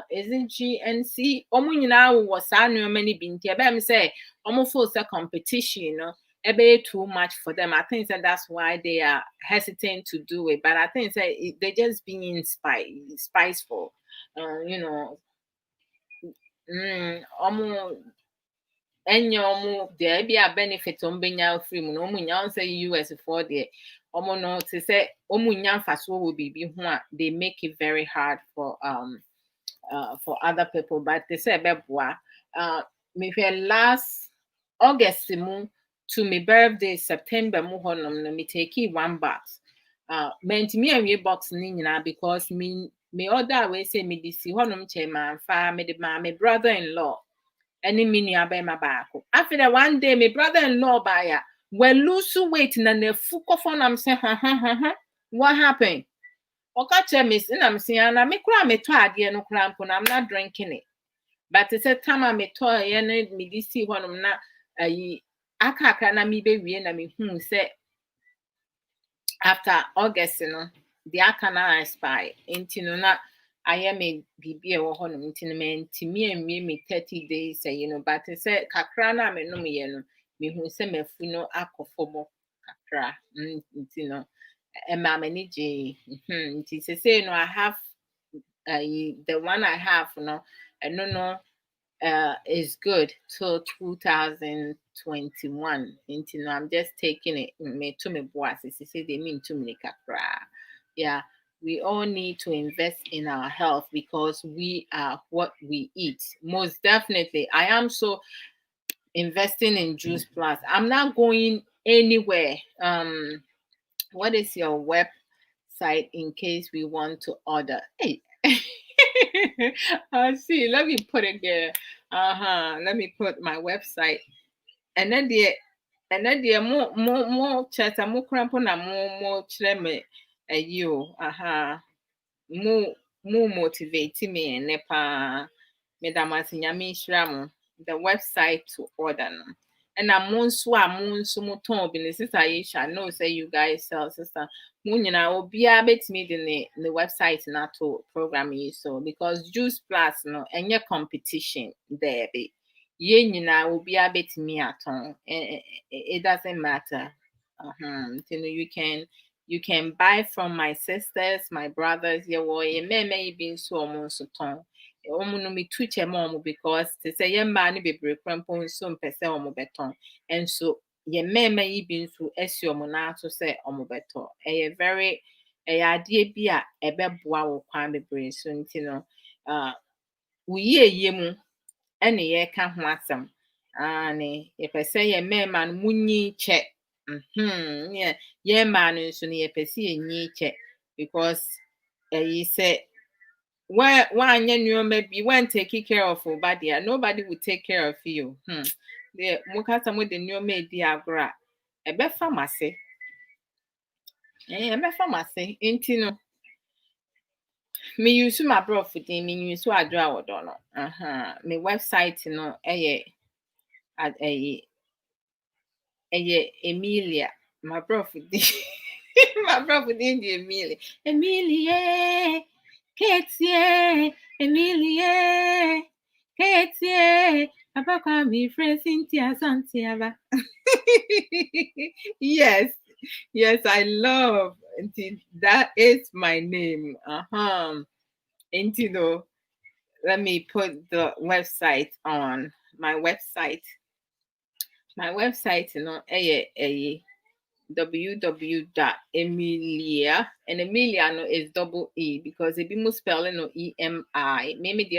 is it GNC ɔmo nyinaa wɔ saa nneɛma no bi nti ɛbɛn sɛ ɔmo feel sɛ competition no ɛbɛyɛ too much for them. I think that that's why they are hesitant to do it, but I think that they just being spiteful, ɔmo ɛnyɛ ɔmo deɛ ebi a benefit ɔmo benya free mu na ɔmo nya sɛ US for deɛ ɔmo no te sɛ ɔmo nya mfasoɔ wɔ biribi ho a they make it very hard for other people, but they say ɛbɛboa. Mehwɛ last August mu to my birthday September mu hɔnom no me take one box. Mentimi anwie box ne nyinaa because me order a wei sɛ mede si hɔnom kyɛ mamfa mede ma me brother-in-law any mini abema baako. After one day, my brother-in-law buyer will lose weight na ne fuko phone. I'm saying, what happened? Okache miss, and I'm saying, I make cry me to idea no cramp, and I'm not drinking it. But it's a time I me to me this see one of na aka na me be na me say after August, the aka na expire. Into na I am a BB or honor intimate to me and me 30 days, but I said Kakrana me no me who say me funo akofobo kakra, and mamma J. Say I have the one I have, I don't know, is good till 2021. I'm just taking it me to me boss. Say they mean to me kakra. Yeah. We all need to invest in our health because we are what we eat. Most definitely. I am so investing in Juice Plus. I'm not going anywhere. What is your website in case we want to order? Hey. I see. Let me put it there. Let me put my website. And then the more chat more cramp on more chleme you. More motivating me and nepa medamasinyami shram the website to order. And I'm so a moon so muton bin sister Aisha know say you guys sell sister moon will be a bit me in the website na to program you so because Juice Plus no any competition there be ye will be a bit me at home. It doesn't matter. You know you can buy from my sisters, my brothers, yeah, well, you may be so almost so ton. Omu no metu kyɛ ma ɔmo because te sɛ yɛn mmaa no bebree kora mpo nso mpɛ sɛ ɔmo bɛtɔn nso yɛn mmarima yi bi nso asi ɔmo nan so sɛ ɔmo bɛtɔ ɛyɛ adeɛ bi a ɛbɛboa wɔ kwan bebree so nti no wo yie mu ɛna yɛreka ho asɛm ne yɛpɛ sɛ yɛn mmarima no munyi kyɛ yɛn mmaa no nso no yɛpɛ sɛ yɛnyi kyɛ because ɛyi sɛ when you maybe when taking care of your body, nobody will take care of you. The mukasa with the new made diagra. A be pharmacy. A be pharmacy. Intino. Me use my bro for the me use what I draw or don't know. Me website no at a Emilia. My bro for the my bro for the Emilia. Emilia. Katie, Emilia, Katie, Papa, me friend Cynthia Santiago. Yes, I love that is my name. Intido. Let me put the website on my website. My website, www.emilia and Emilia no is double E because it be most spelling no EMI. Maybe the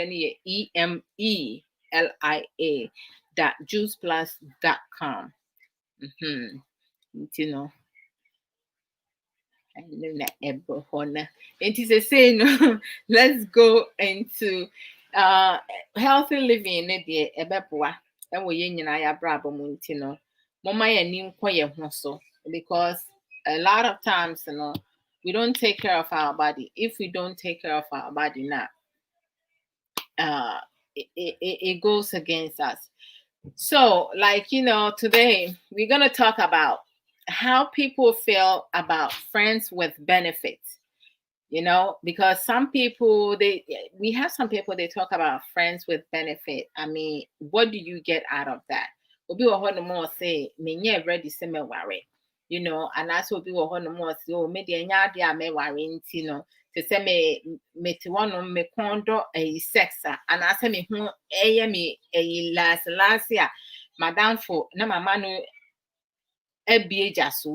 EMELIA.juiceplus.com. You know. It is a saying. Let's go into healthy living. Ebeboa. And we yin Abrabo Muntino. Mama nim so because a lot of times, we don't take care of our body. If we don't take care of our body now, it goes against us. So, like, today we're going to talk about how people feel about friends with benefits. Because some people we have some people they talk about friends with benefit. I mean, what do you get out of that? Obi wo no more say me nye ready say me worry. And that's what people wo no more say oh me de nya ade a me worry nti no te say me te wono me kondo sex and I say me hu me last year madam for na mama no be just I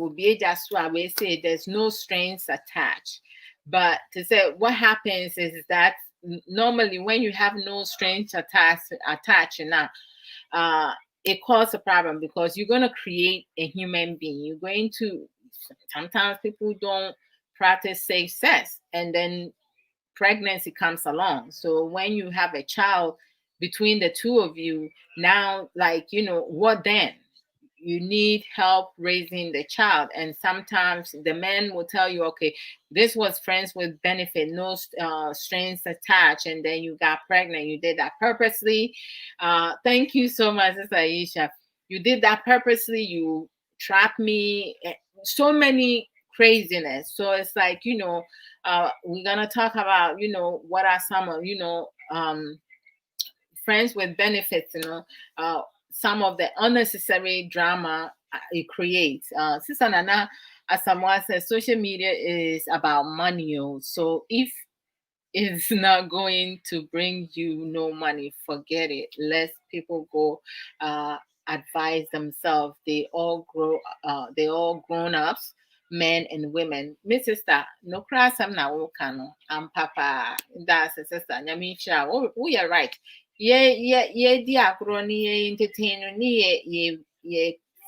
will say there's no strings attached. But to say what happens is that normally when you have no strings attached now, it causes a problem because you're going to create a human being. You're going to sometimes people don't practice safe sex and then pregnancy comes along. So when you have a child between the two of you, now what then? You need help raising the child, and sometimes the man will tell you, okay, this was friends with benefit, no strings attached, and then you got pregnant. You did that purposely. Thank you so much, Sister Aisha. You did that purposely. You trapped me. So many craziness. So it's like, we're gonna talk about, what are some of, friends with benefits, some of the unnecessary drama it creates. Sister Nana, as someone says, social media is about money. So if it's not going to bring you no money, forget it. Let people go advise themselves. They all grown ups, men and women. Miss sister, no cry some na wokano. Papa, that's a sister. Nyamisha, we are right. Yeah, diagroni entertainer ye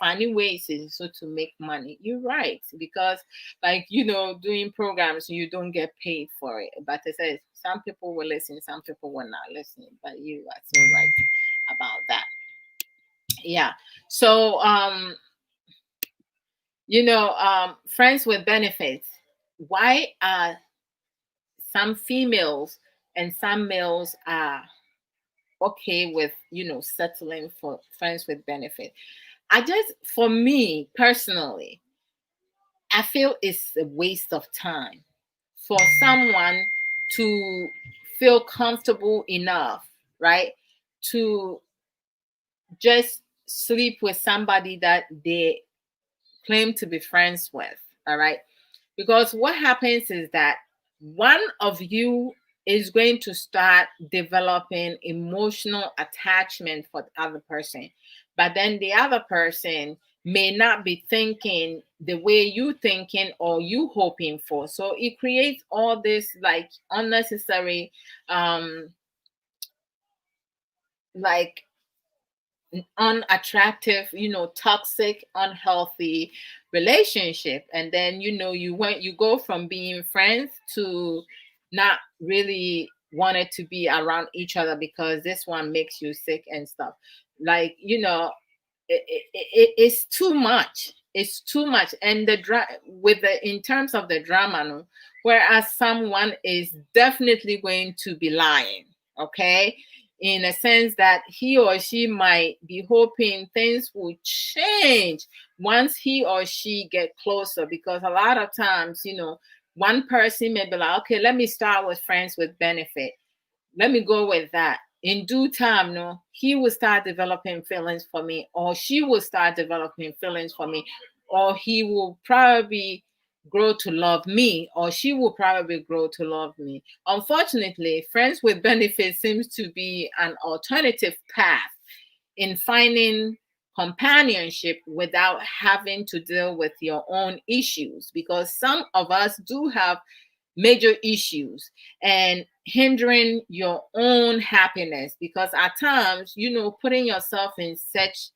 finding ways so to make money. You're right, because like doing programs you don't get paid for it. But I said some people will listen, some people will not listen. But you are so right about that. Yeah. So friends with benefits. Why are some females and some males are okay with settling for friends with benefit? For me personally, I feel it's a waste of time for someone to feel comfortable enough, right, to just sleep with somebody that they claim to be friends with. All right. Because what happens is that one of you is going to start developing emotional attachment for the other person. But then the other person may not be thinking the way you thinking or you hoping for. So it creates all this like unnecessary like unattractive, toxic, unhealthy relationship. And then, you go from being friends to not really wanted to be around each other because this one makes you sick and stuff. Like, it's too much. It's too much. And in terms of the drama, no, whereas someone is definitely going to be lying, okay, in a sense that he or she might be hoping things will change once he or she get closer, because a lot of times, one person may be like, okay, let me start with friends with benefit, let me go with that. In due time, no, he will start developing feelings for me, or she will start developing feelings for me, or he will probably grow to love me, or she will probably grow to love me. Unfortunately, friends with benefits seems to be an alternative path in finding companionship without having to deal with your own issues, because some of us do have major issues and hindering your own happiness, because at times, putting yourself in such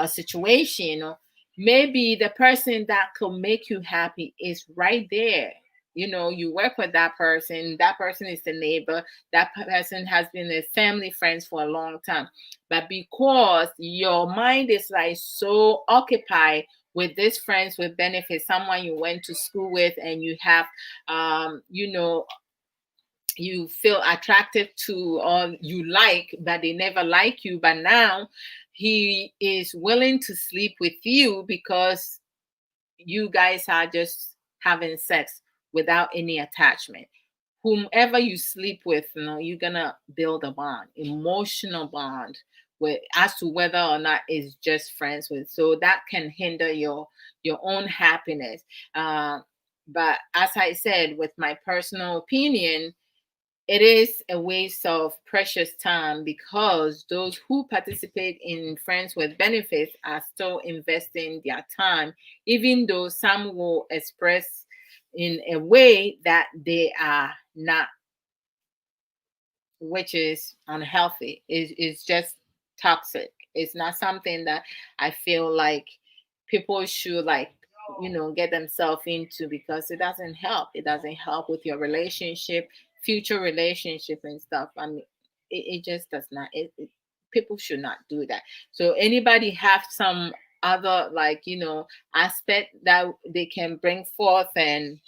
situation, maybe the person that could make you happy is right there. You work with that person is a neighbor, that person has been a family friends for a long time, but because your mind is like so occupied with this friends with benefits, someone you went to school with and you have you feel attractive to or you like, but they never like you, but now he is willing to sleep with you because you guys are just having sex without any attachment. Whomever you sleep with, you're gonna build a bond, emotional bond, with as to whether or not it's just friends with. So that can hinder your own happiness. But as I said, with my personal opinion, it is a waste of precious time, because those who participate in Friends with Benefits are still investing their time, even though some will express in a way that they are not, which is unhealthy. It's just toxic. It's not something that I feel like people should get themselves into, because it doesn't help. It doesn't help with your relationship, future relationship and stuff. I mean, it just does not. People should not do that. So anybody have some other aspect that they can bring forth and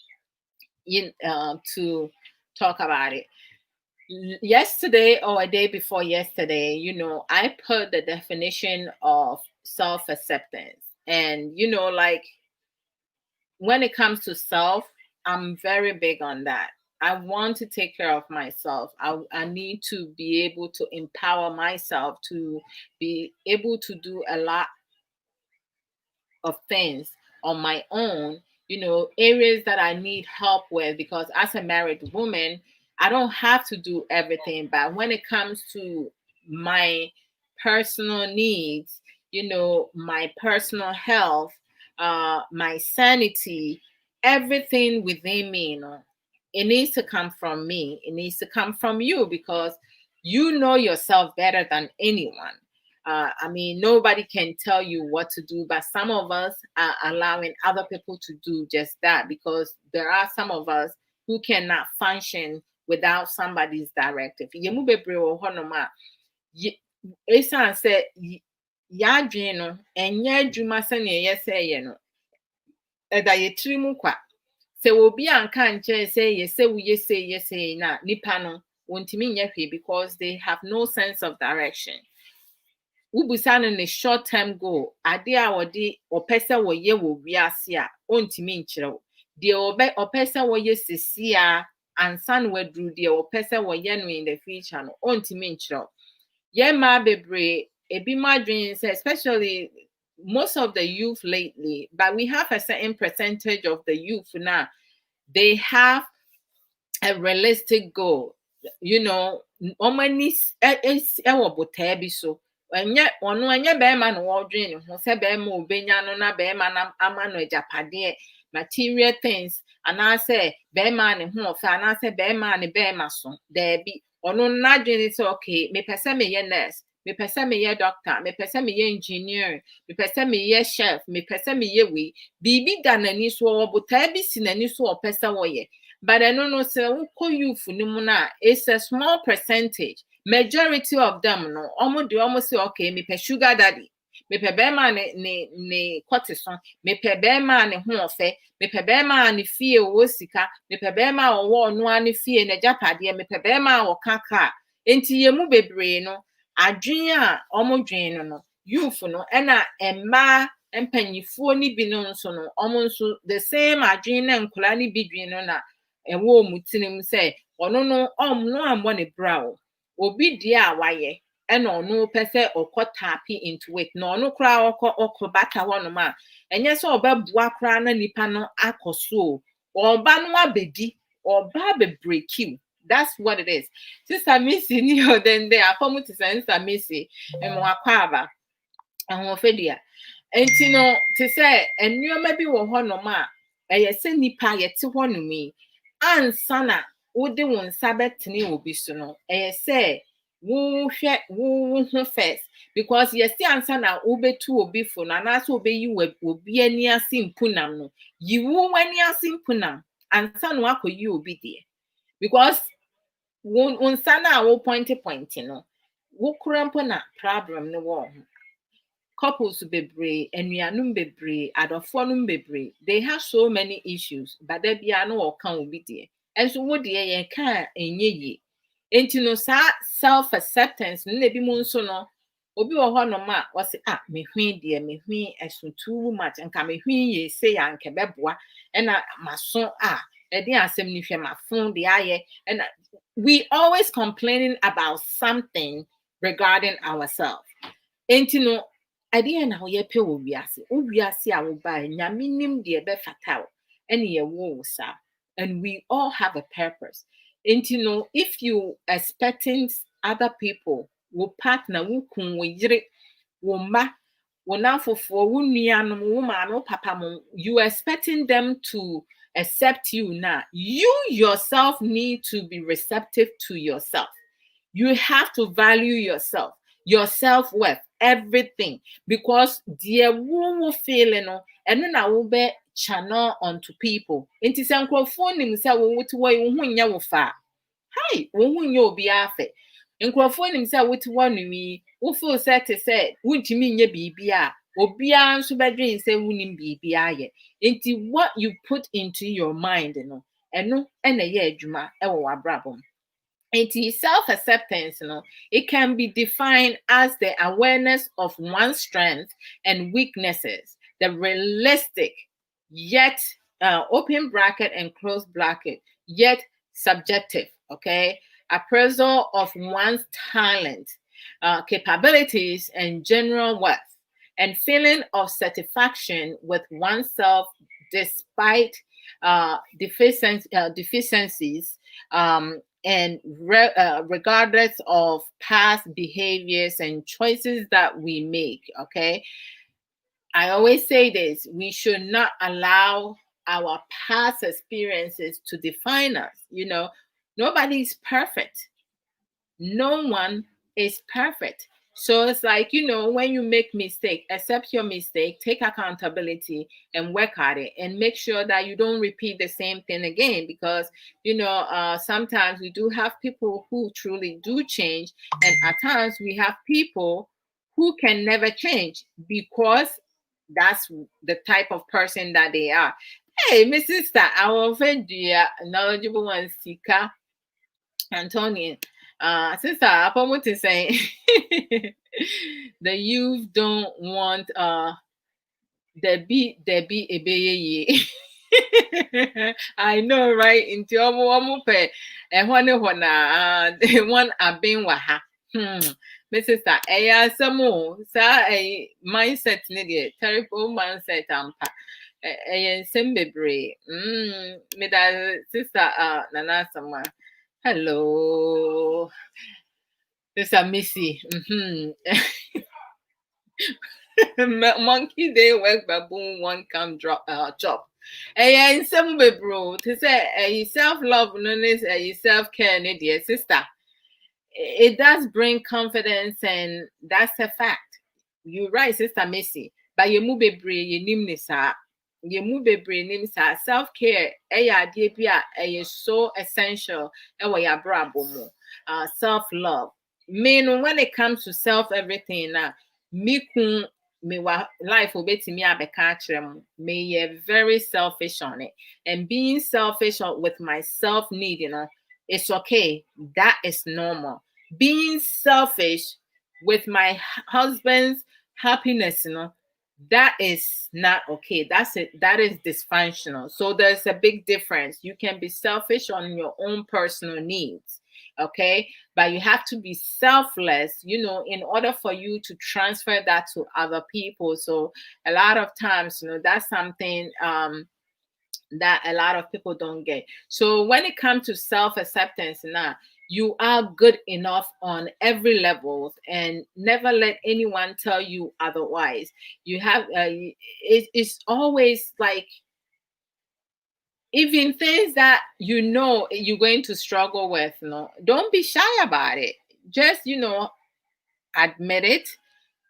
to talk about it? Yesterday or a day before yesterday, I put the definition of self acceptance. And, when it comes to self, I'm very big on that. I want to take care of myself. I need to be able to empower myself to be able to do a lot of things on my own, areas that I need help with, because as a married woman, I don't have to do everything. But when it comes to my personal needs, my personal health, my sanity, everything within me, it needs to come from me. It needs to come from you, because you know yourself better than anyone. I mean, nobody can tell you what to do, but some of us are allowing other people to do just that, because there are some of us who cannot function without somebody's directive. Yɛmu bebree wɔ hɔnom a, ɛsiane sɛ yɛadwene no ɛnyɛ adwuma sɛnea yɛsɛ yɛ no, ɛda yɛ tiri mu kwa. Sɛ obi anka nkyerɛ sɛ yɛsɛ woyɛ yɛsɛ na nipa no wontumi nyɛ hwee, because they have no sense of direction. Ubusano ne short term goal. Ade a wode opese wo ye wo wiase a ontimi nkyerɛw. De opese wo ye sesi a ansa na waduru de opese wo ye no in the future no ontimi nkyerɛw. Ye ma bebre ebi madwen say especially most of the youth lately, but we have a certain percentage of the youth now. They have a realistic goal. You know, omani ewo botaa bi so. Enye ono enye bema no wodwen ne ho se bema obenya no na bema na ama no ajapade material things anase bema ne ho ofa anase bema ne bema so there be ono na dwen say okay me pese me ye nurse, me pese me ye doctor, me pese me ye engineer, me pese me ye chef, me pese me ye we bibi da nani so obotaa bi si nani so opese wo ye. But I don't know, say, youth, it's a small percentage. Majority of them, no, almost say, okay, me pe sugar daddy, me pe bema ne cortisone, me pe bema ne hofe, me pe bema ne fie wosika, me pe bema o no ani fie ne japade, me pe bema o kaka. Enti ye mu bebre no, adwen a dwen no, youth no, ena emma empanyifuo ni bi no nso no, nso the same adwen na nkola ni bi dwen no na ewo mutinim say ono no ambo ne brow obi die a waye ena ono pese okotapi into it no ono kra okobata hono ma enye se obabua kra na nipa no akoso oba no abedi oba be break you. That's what it is. Sister Missy ni then there apomu to Sister Missy emo akwaba ahofedia enti no to say enwoma bi wo hono ma eye se nipa ye te hono mi ansa na wode won nsa betene obi so no say wo hwe wo ho first because yes ansa na wo betu obi fo na na so obeyi obi ani ase mpunam no yi wo wani ase mpunam ansa na akoyi obi de because won nsa na wo point no wo krampo na problem no wo couples bebre enuanum bebre adofo num bebre they have so many issues but there be no or kan obi de enso wo de ye kan enye yi enti no sa self acceptance no bi mu nso no obi wo ho no ma wo se me hwen de me hwen eso too much nka me hwen ye say ya nke beboa na maso e de asem ni hwe mafon de aye and we always complaining about something regarding ourselves enti no idea na ye pe wo wiase a wo ba nyame nim de be fatal ene ye wo sa and we all have a purpose and you know if you expecting other people wo partner wo kun wo yire wo ma wo nafofo wo nuanom wo ma no papa mo you expecting them to accept you now you yourself need to be receptive to yourself. You have to value yourself, your self-worth, everything. Because the wo feeling no, and na wo be channel onto people. Inti se nkrofo nim se wo wuti wo nya wo fa. Hi, wo nya obi afa. Nkrofo nim se wuti wo numi, wo feel set to say, wuntimi nya bibia. Obi a nso bedwen se wunim bibia ye. Inti what you put into your mind no, eno na ye adwuma e wo abrabom. Self-acceptance, it can be defined as the awareness of one's strengths and weaknesses, the realistic, yet open bracket and close bracket, yet subjective, okay, appraisal of one's talent, capabilities, and general worth, and feeling of satisfaction with oneself despite deficiencies, and regardless of past behaviors and choices that we make, okay? I always say this, we should not allow our past experiences to define us. You know, nobody is perfect. No one is perfect. So it's like, you know, when you make mistake, accept your mistake, take accountability and work at it and make sure that you don't repeat the same thing again. Because, you know, sometimes we do have people who truly do change. And at times we have people who can never change because that's the type of person that they are. Hey, Mrs. Star, our friend, knowledgeable one, Sika Antonia. Sister, Apomo is saying the youth don't want Debbie Ebeye. I know, right? Into omo pe they want a bin waha. Mrs. Eya Samo, sa a mindset needed, terrible mindset ampa. Nsem bebree. Me da sister Nana Sama. Hello. Sister Missy. Monkey day work baboon one come drop chop. Nsem bebree. To say self-love no is self-care need dear sister. It does bring confidence, and that's a fact. You're right, Sister Missy. But you move you nim nisa. You move nim sa. Self-care, is so essential. Ya Abrabo mo. Self-love. Mean when it comes to self everything now, me kun me wa life will be to me me very selfish on it. And being selfish with my self need, it's okay. That is normal. Being selfish with my husband's happiness, that is not okay. That's it. That is dysfunctional. So there's a big difference. You can be selfish on your own personal needs, okay? But you have to be selfless, in order for you to transfer that to other people. So a lot of times, that's something that a lot of people don't get. So when it comes to self-acceptance now, you are good enough on every level, and never let anyone tell you otherwise. You have it's always like, even things that you're going to struggle with, don't be shy about it. Just admit it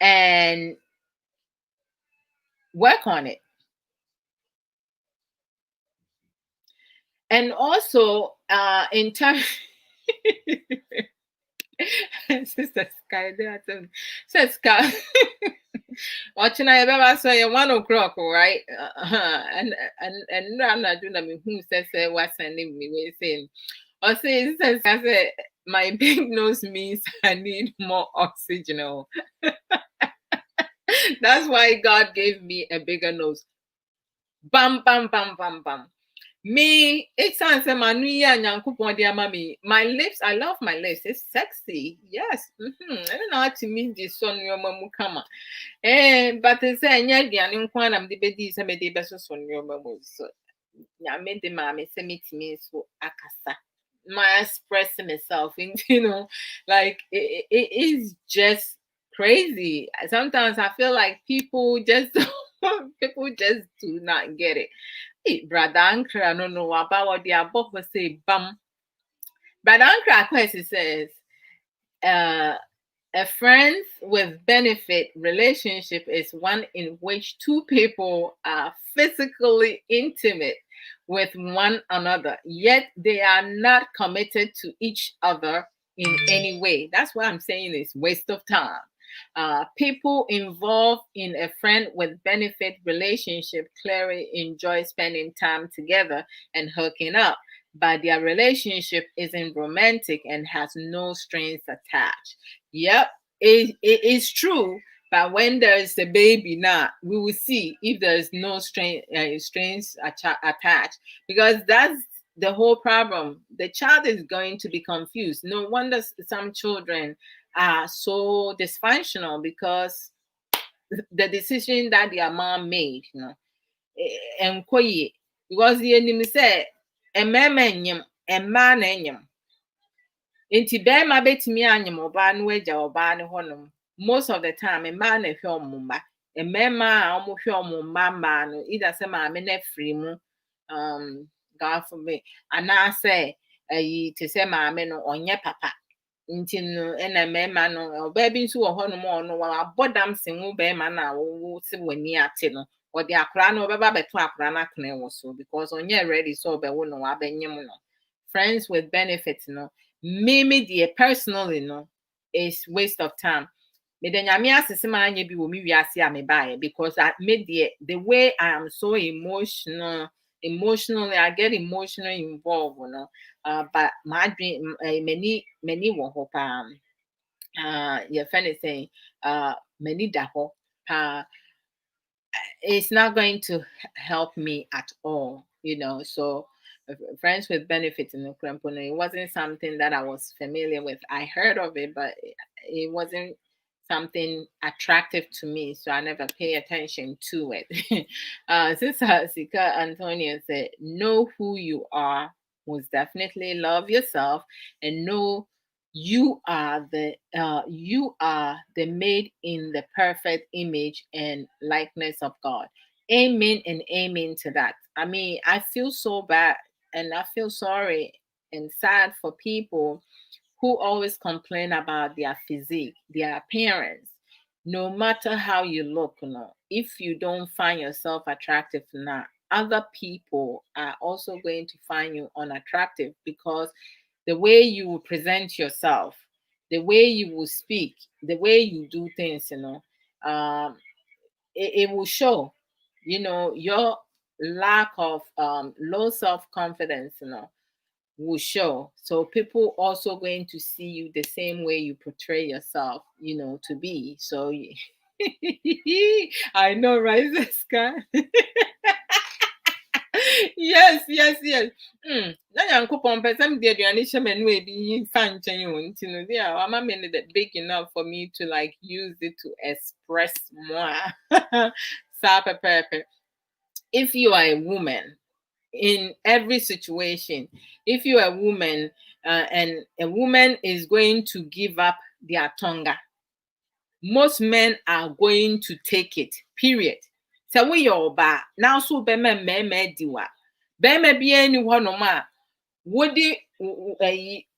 and work on it. And also, in terms, Sister Sky, says Sky, watching I ever saw you 1 o'clock, right? And I'm not doing that. Who says what's sending me? We're saying, or say, says, I said, my big nose means I need more oxygen. That's why God gave me a bigger nose. Bam, bam, bam, bam, bam. Me, it sounds like my lips, I love my lips. It's sexy. Yes. I don't know how to mean this son your mamu kama. But it's a I'm the bedi some de besos on your mamu. So I made the mammy send me to me so akasa. My expressing myself in, like it is just crazy. Sometimes I feel like people just do not get it. Brother Ankra, I don't know about what the above will say. Bam. Brother Ankra question says, a friends with benefit relationship is one in which two people are physically intimate with one another, yet they are not committed to each other in any way. That's what I'm saying is waste of time. People involved in a friend with benefit relationship clearly enjoy spending time together and hooking up, but their relationship isn't romantic and has no strings attached. Yep, it is true. But when there's a baby now, we will see if there's no strings attached, because that's the whole problem. The child is going to be confused. No wonder some children are so dysfunctional, because the decision that their mom made, and because the enemy said, a man enyim. Nti bɛrima betumi anyim ɔbaa no agya ɔbaa no hɔnom. Most of the time, mmaa na ɛhwɛ ɔmo mma. Mmarima a ɔmo hwɛ ɔmo mmaa no, either sɛ maame no afiri mu, God forbid, anaasɛ ɛyi te sɛ maame no ɔnyɛ papa. Nti no ɛna mmarima no, ɔbaa bi nso wɔ hɔnom a ɔno wabɔ dam sen wo bɛrima no a wɔwɔ si w'ani ate no. Ɔde akwaraa no ɔbɛba bɛto akwaraa no akene wɔ so, because ɔnyɛ ready sɛ ɔbɛwo no wabɛnyim no. Friends with benefits, me dear personally, is waste of time. Me the nyame asese ma anya bi wo mi wiase a me bae, because I made the way I am so emotional emotionally, I get emotionally involved, you know. But my dream, many wo ho pa. Your friend is saying, many da ho pa. It's not going to help me at all, you know. So, friends with benefits in the Krempono, it wasn't something that I was familiar with. I heard of it, but it wasn't something attractive to me, so I never pay attention to it. Sister Sika Antonio said, "Know who you are. Most definitely love yourself, and know you are the made in the perfect image and likeness of God." Amen and amen to that. I mean, I feel so bad and I feel sorry and sad for people who always complain about their physique, their appearance. No matter how you look, you know, if you don't find yourself attractive now, other people are also going to find you unattractive, because the way you will present yourself, the way you will speak, the way you do things, you know, it will show, you know, your lack of low self-confidence, you know, will show. So people also going to see you the same way you portray yourself, you know, to be. So I know, right, Ziska? Yes, yes, yes. Na nyankopɔn pɛ sɛ mede aduane hyɛ m'ani ebi mfa nkyɛn o, nti no deɛ wama me no that big enough for me to like use it to express more. Saa pɛpɛɛpɛ. If you are a woman, in every situation, if you're a woman, and a woman is going to give up their tonga, most men are going to take it, period. So we yoba now so bema me diwa bema bia ni hɔnom a wodi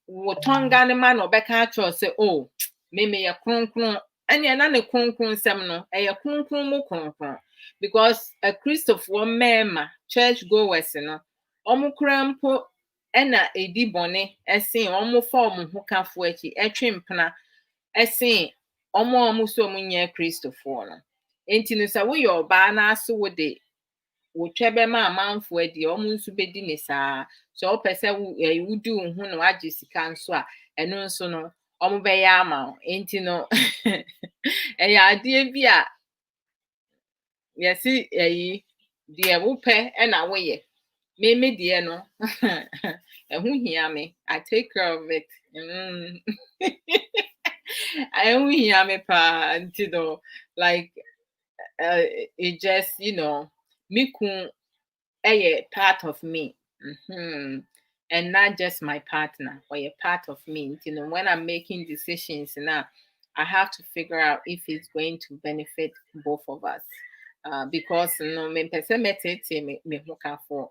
wo tonga ne ma no bɛka atwɔ sɛ oh me yɛ kronkron ɛne na ne kronkron sɛm no ɛyɛ kronkron mu kronkron, because a Christopher mema church goers no ɔmo kura mpo ɛna edi bɔne ɛsen ɔmo fa ɔmo ho kafo akyi ɛtwe mpena ɛsen ɔmo so ɔmo nyɛ Christopher no. Enti no sɛ woyɛ ɔbaa na ase wode wotwa bɛma amanfo adi ɔmo nso bedi ne saa. So wopɛ sɛ wodi wo ho na wagye sika nso a ɛno nso no ɔmo bɛyɛ ama wo. Enti no ɛyɛ adeɛ bi a yɛsi deɛ wopɛ ɛna woyɛ. Me deɛ no ɛho hia me. I take care of it. Ɛho hia me paa nti no like it just, you know, me kun a part of me. And not just my partner, or a part of me. You know, when I'm making decisions now, I have to figure out if it's going to benefit both of us. Because you know, me person me hoka for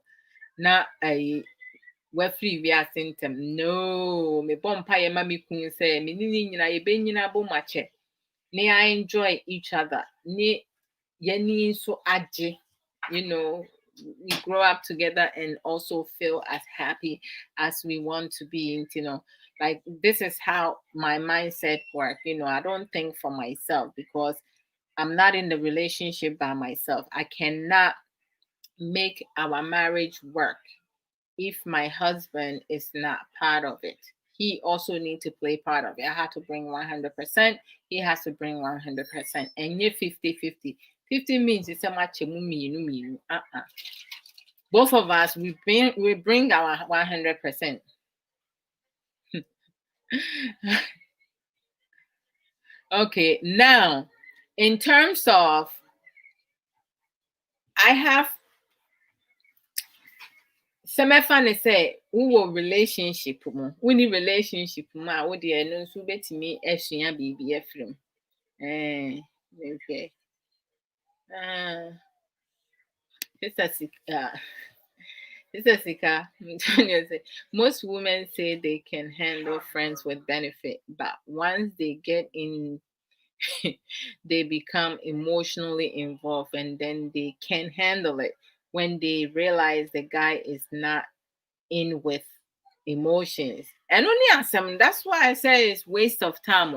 na free we are symptom. No, me bompa ye mami kun say me ni nyina ye be nyina bo mache. Ne I enjoy each other. Ne yeni so aje, you know, we grow up together and also feel as happy as we want to be. You know, like this is how my mindset works. You know, I don't think for myself because I'm not in the relationship by myself. I cannot make our marriage work if my husband is not part of it. He also needs to play part of it. I have to bring 100%. He has to bring 100%. And you're 50-50. 50 means it's a much me. Both of us, we bring our 100%. Okay, now, in terms of, I have Semefa say we will relationship we need relationship ma we dey no so betimi asua bibi afrim okay Sister Sika, most women say they can handle friends with benefit, but once they get in, they become emotionally involved and then they can't handle it when they realize the guy is not in with emotions. And only asem, that's why I say it's waste of time.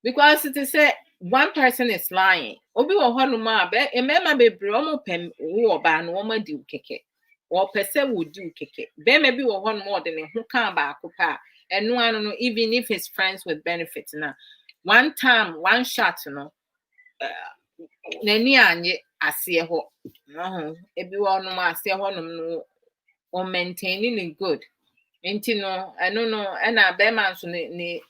Because it is say one person is lying. Obi wo hɔ no ma be e mema bebre omo pem wo ba no omo di ukeke. or per se would do keke. There may be one more than who can't back up. And no, I don't know, even if it's friends with benefits now. One time, one shot, n'ani anye aseɛ hɔ ebi wɔ nom aseɛ hɔ nom no o maintaining it good nti no ɛno no ɛna bɛrima nso ne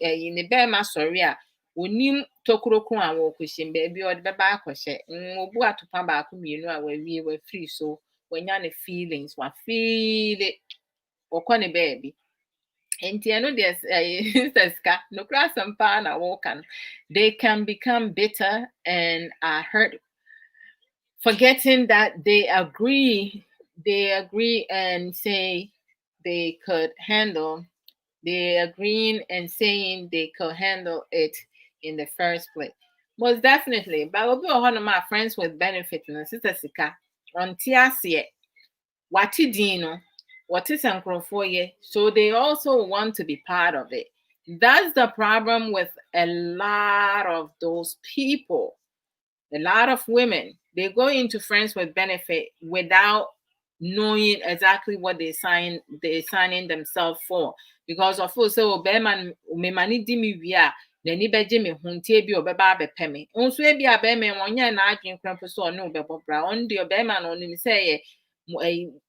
bɛrima sɔre a onim tokuroko a wɔkɔhyɛ baabi ɔde bɛba akɔhyɛ obu atopa baako mmienu a wawie wafiri so wanya ne feelings wafeele wɔkɔ ne baabi nti ɛno deɛ sɛ sika nokora asɛm paa na wɔka no they can become bitter and are hurt, forgetting that they agree and say they could handle, they agreeing and saying they could handle it in the first place. Most definitely. But we'll be one of my friends with benefit and sister Sika on Tiasie. What dino, what is uncle for ye? So they also want to be part of it. That's the problem with a lot of those people. A lot of women, they go into friends with benefit without knowing exactly what they're signing themselves for. Because of course, so beman me mani di mi via, then beje me huntie bi obeba bepe me. Unso e bi abeme wonya na adwen krampo so no bebo bra. On the beman on ni say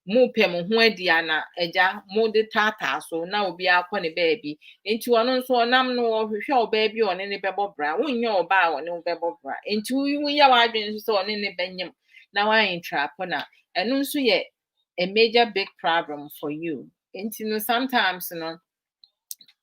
mo pe mo ho adi ana eja mo de tata so na obi akọ ne baby enti ono nso onam no ohwehwe oba bi one ne bebo bra wonye oba one ne bebo bra enti wuya wadwen so one ne benyem na wa intrap na eno nso ye a major big problem for you enti no sometimes no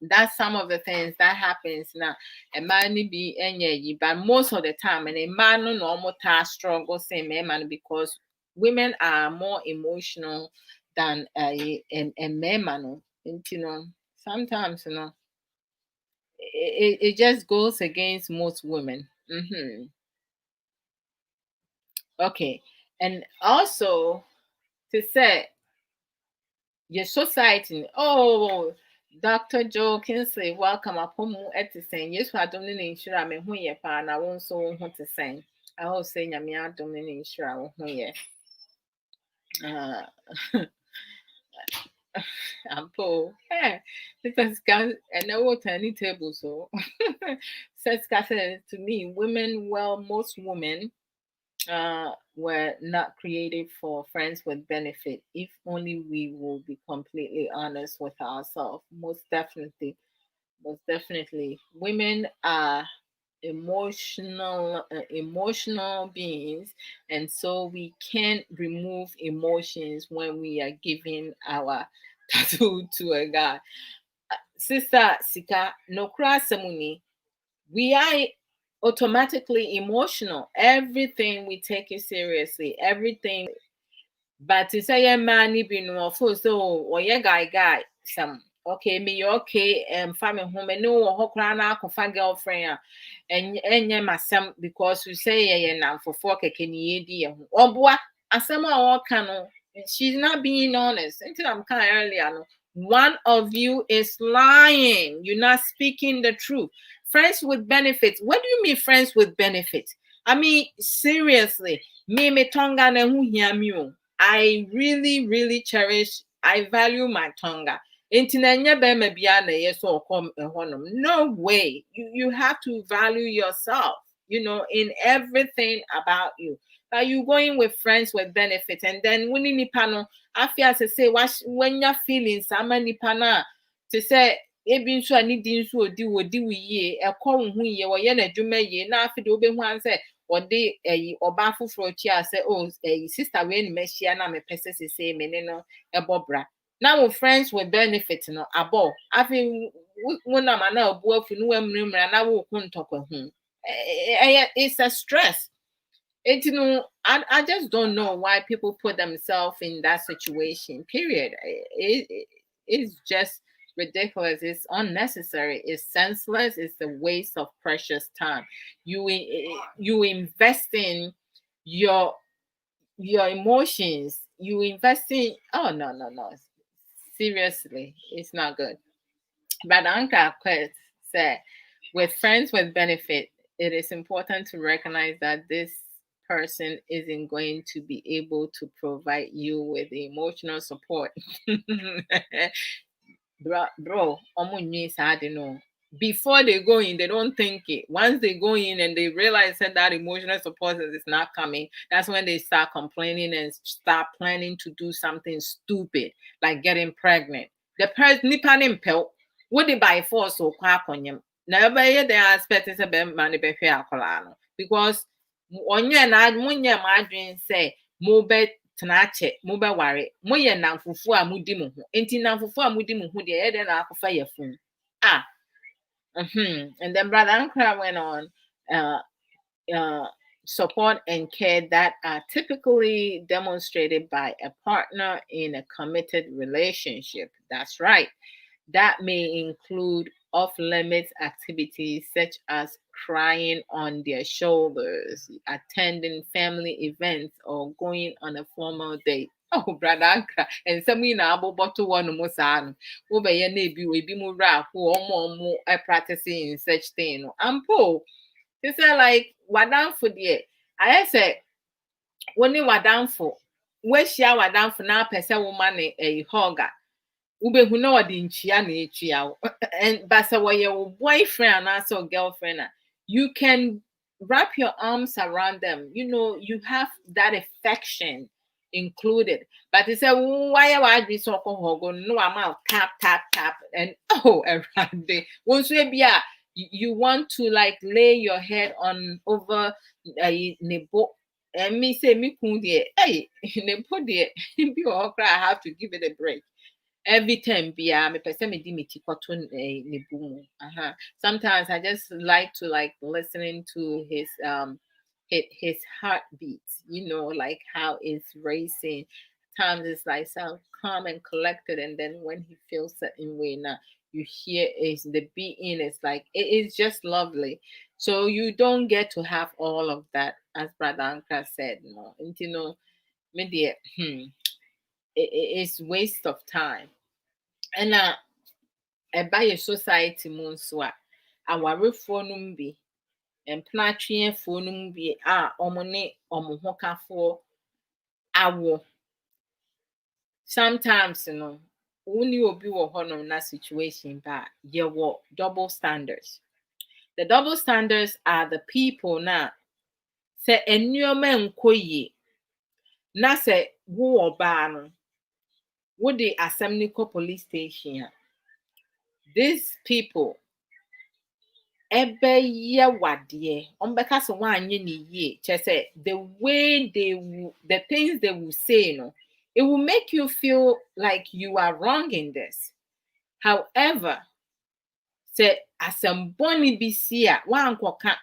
that's some of the things that happens now. A man be any, but most of the time, and a man no normal task struggle same man because women are more emotional than a man. And you know, sometimes it just goes against most women. Okay, and also to say your society. Oh, Dr. Joe Kinsley, welcome. Apomu etiseng. Yes, I don't need insure. I'm who ye pa na won't so want to sing. I hope saying I'm ya don't need insure. Who ye. Ampo. Eh, this guy and I will turn table so. Says says to me, women, well, most women were not created for friends with benefit. If only we will be completely honest with ourselves. Most definitely, women are emotional beings, and so we can't remove emotions when we are giving our tattoo to a guy. Sister Sika, no krasamuni, we are automatically emotional. Everything we take it seriously. Everything. But to say a man be no so or yeah guy some okay me okay family home and no ho kra na akọfa girlfriend and enye masam because we say yeah na for keke ni edi ye ho oboa asem a o ka no she's not being honest until I'm kind earlier no one of you is lying. You're not speaking the truth. Friends with benefits. What do you mean friends with benefits? I mean seriously, me tonga na hu hia mi o. I really, really cherish, I value my tongue. No way. You have to value yourself, in everything about you. But you going with friends with benefits, and then when you I feel to say when you're feeling some nipana to say ebi nso ani di nso odi wi yie ekọ wo hu yie wo ye na adwuma yie na afi de obehu an say ode oba foforo chi ase oh sister we ni mehia na me pese say me ne no ebobra now we friends with benefit no abo afi wona ma na obu afi no wamremra na wo ku ntokwa hu it's a stress. I just don't know why people put themselves in that situation. Period. It's just ridiculous. It's unnecessary. It's senseless. It's a waste of precious time. You invest in your emotions. You invest in no. Seriously, it's not good. But Uncle Quest said, with friends with benefit, it is important to recognize that this person isn't going to be able to provide you with emotional support. Bro, before they go in, they don't think it. Once they go in and they realize that emotional support is not coming, that's when they start complaining and start planning to do something stupid, like getting pregnant. The person nipa ne mpel, what they by force or kwa konyem. Now, they are expecting to be money be fair because onye na munye madwin say mo be tenache mo be ware mo ye namfufu a mudi mo ho enti namfufu a mudi mo ho de ye de na akofa ye fun ah and then brother Ankara went on uh support and care that are typically demonstrated by a partner in a committed relationship. That's right. That may include off limits activities such as crying on their shoulders, attending family events, or going on a formal date. Oh, brother, Ankara, and some in abo bottle one mosan. Over your neighbor, we be more rap who more practicing such thing. Ampo, they say like, what down for the I say, when you were down for, where she are down for now, per se woman a hogger. Ubehu na odi nchia na echia and but so your boyfriend and also girlfriend you can wrap your arms around them, you have that affection included, but it's a why I be so go no amount tap tap tap and around day once you want to like lay your head on over a nebo and me say me kun hey nebo de be I have to give it a break every time me person me di me tikoto ne boom. Sometimes I just like to like listening to his heartbeat, like how it's racing. Times it's like so calm and collected, and then when he feels certain way now you hear is the beating, it's like it is just lovely. So you don't get to have all of that, as Brother Anka said, and me dear, it's waste of time. And ɛba yɛ society mu nso a awarefoɔ no mu bi mpenatweefoɔ no mu bi a ɔmo ne ɔmo ho kafoɔ awo sometimes woni obi wɔ hɔnom na situation ba yɛwɔ double standards. The double standards are the people na sɛ nneɛma nkɔ yie na sɛ wowɔ baa no wode asɛm ne kɔ police station a these people ɛbɛyɛ wadeɛ ɔmbɛka sɛ woanyɛ ne yie kyerɛ sɛ the way the things they will say it will make you feel like you are wrong in this. However, sɛ asɛmbɔne bi si a woankɔka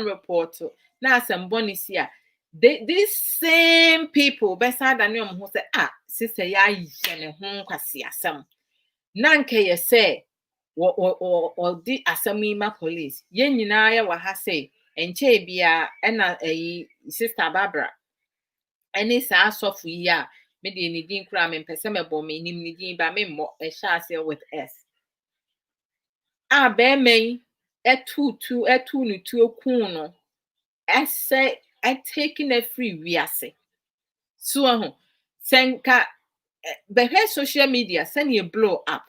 report na asɛmbɔne si a these same people bɛsa da ne ɔmo ho sɛ sister yɛayɛ ne ho nkwasi asɛm na nka yɛ sɛ or the asamima police yen nyinaa yɛ wɔ ha sɛ nkyɛn bia ɛna sister Barbara ɛne saa asɔfo yi a me de ne din kura me mpɛ sɛ mɛbɔ me nim ne din ba me mmɔ ɛhyɛ ase with S bɛrima yi ɛtu ne tuo kun no ɛsɛ taking a free wiase so sɛ nka bɛhwɛ social media sɛnea blow up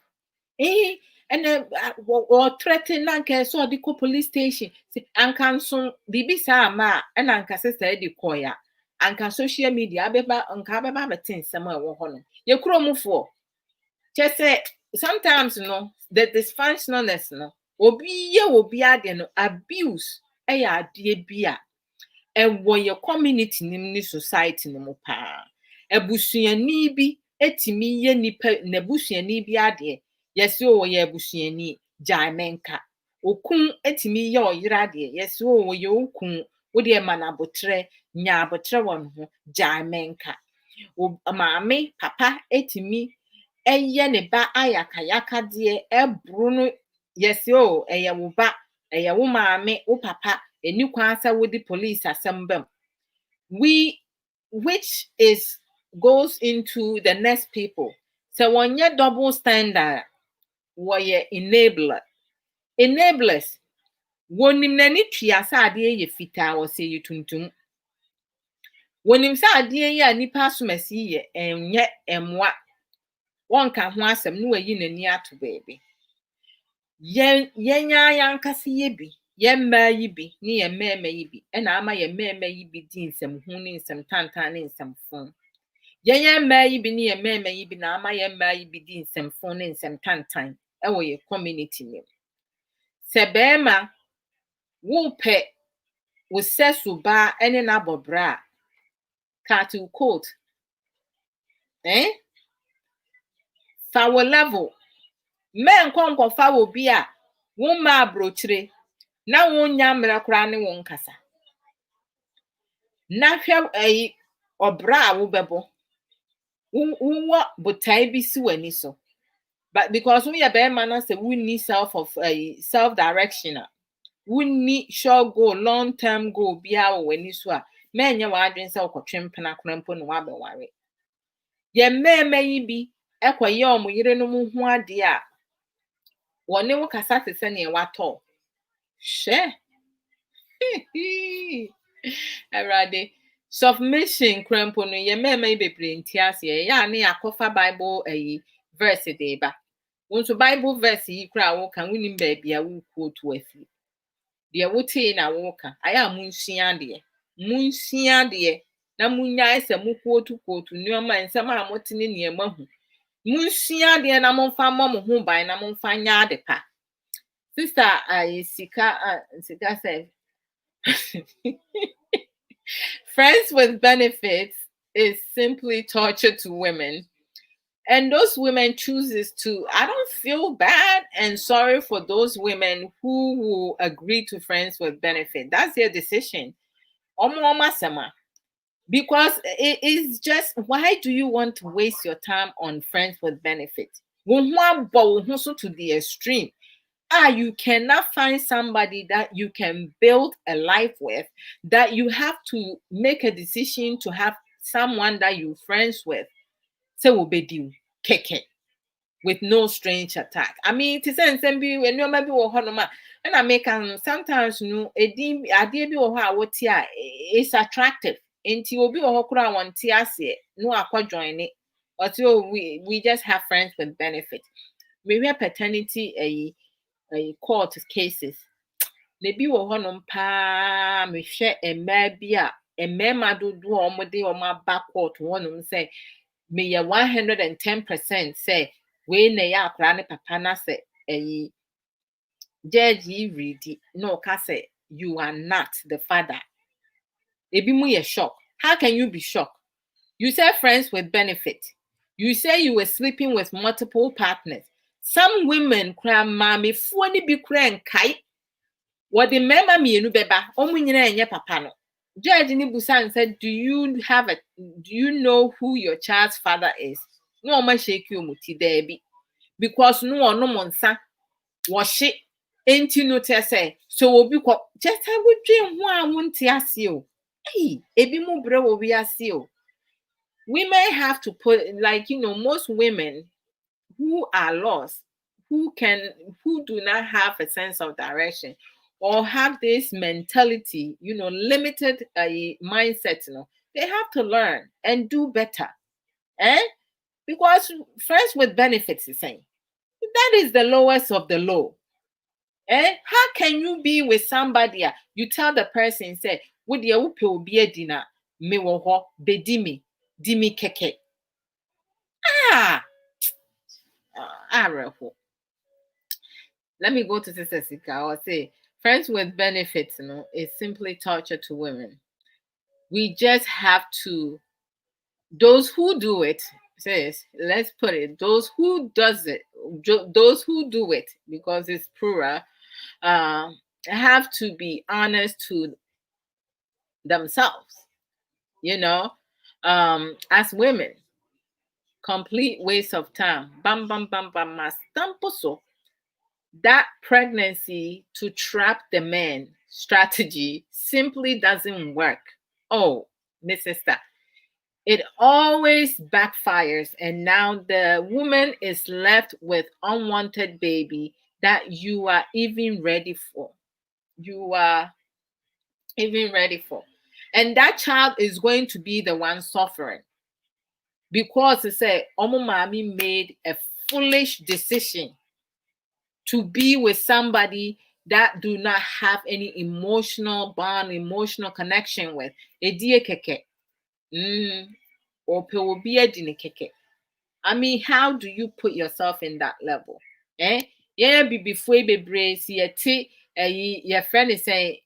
and or threaten nanka so the police station anka nso bibi saa ma and anka sister di koya anka social media abeba anka abeba betin nsɛm a ɛwɔ hɔ no ye kuro mufo kyɛ sɛ sometimes the dysfunctionalness obi ade no abuse ɛyɛ adeɛ bi a ɛwɔ yɛ community nim ne society no mu paa ebusuani bi etimi yɛ nipa na ebusuani bi adeɛ yesi yɛ abusuani jaimenka okun etimi yɛ ɔyera deɛ yesi yɛ okun wode ma na abotre nya abotre wɔ ho jaimenka maame papa etimi ɛyɛ ne ba ayakayaka deɛ ɛbro no yesi ɛyɛ wo ba ɛyɛ wo maame wo papa eni kwan sɛ wo di police asɛm bam which is goes into the next people so wɔnyɛ double standard wɔyɛ enablers wonim n'ani tua sɛ adeɛ yɛ fitaa wɔ sɛ yɛ tuntum Wonim sa ade yi a nipa asomasi ye enye emwa wonka ho asem no wayi nani ato baabi. Yenya yankase ye bi, ye mma yi bi, ne ye mmema yi bi, e na ama ye mmema yi bi di nsem hu ne nsem tantan ne nsem fon. Yenya mma yi bi ne ye mmema yi bi na ama ye mma yi bi di nsem fon ne nsem tantan e wo ye community nim. Se bema wo pe wo sesu ba ene na bobra cut coat fa wo level men konko fa wo bi a wo ma brochire na wo nya mra kra ne wo nkasa na hwe obra a wo bebo wo botai bi si wani so but because we be man na say we need self direction we need sure goal long term goal bia wani so a men nya wa adwen se okotwempena krampo no wa be ware ye mmema yi bi ekoye omuyire no mu hu ade a woni wo kasa tese ne wato hwe Erade submission krampo no ye mmema yi bebre ntiase ye ya ne akofa bible verse de ba wonso bible verse yi kra wo kan wonim ba bia wo quote afi de wote na wo ka aya munsua de na munya ese mu quote nneoma nsem a motene ne emahu munsua de na momfa mo ho ban na momfa nya ade pa sister sika say friends with benefits is simply torture to women. And those women chooses to, I don't feel bad and sorry for those women who will agree to friends with benefit. That's their decision. Because it is just, why do you want to waste your time on friends with benefit? To the extreme. You cannot find somebody that you can build a life with, that you have to make a decision to have someone that you're friends with. So will be due keke with no strange attack. I mean, to say Nsem bi when you maybe wo honoma and I make sometimes edim ade bi wo ha woti a is attractive. Enti obi wo hokura wonti ase no akwa join it. But we just have friends with benefit. Maybe a paternity court cases. Maybe wo honom pa me hwe emma bi a emma dodo omode omaba court wonom say me 110% say we na ya akra ne papa na say judge ready no ka say you are not the father. Ebi mu ye shock. How can you be shocked? You say friends with benefit. You say you were sleeping with multiple partners. Some women cry mommy fo ni bi kra nkai. What the member mienu beba omu nyina enye papa no. Judge ni busan said, do you know who your child's father is? No ma shake you muti there be. Because no monsa wash it enti no te say so obi ko just I would dream ho a wonti ase o. Ebi mu bre wo wi ase o. Women have to put most women who are lost, who do not have a sense of direction or have this mentality, limited mindset, they have to learn and do better. Because friends with benefits is saying that is the lowest of the low. How can you be with somebody? You tell the person, say, would you be a dinner? Me wo ho bedimi, dimi keke. Let me go to Sister Sika or say, friends with benefits, is simply torture to women. We just have to, those who do it, let's put it, those who do it, because it's plural, have to be honest to themselves, as women. Complete waste of time. Bam, bam, bam, bam, so that pregnancy to trap the man strategy simply doesn't work. Oh, Miss Sister, it always backfires, and now the woman is left with unwanted baby that you are even ready for. And that child is going to be the one suffering because it said Omo Mami made a foolish decision to be with somebody that do not have any emotional bond, emotional connection with. Edie keke. Ope obi edine keke. I mean, how do you put yourself in that level? Yeah, before bebre si yeti your friend is saying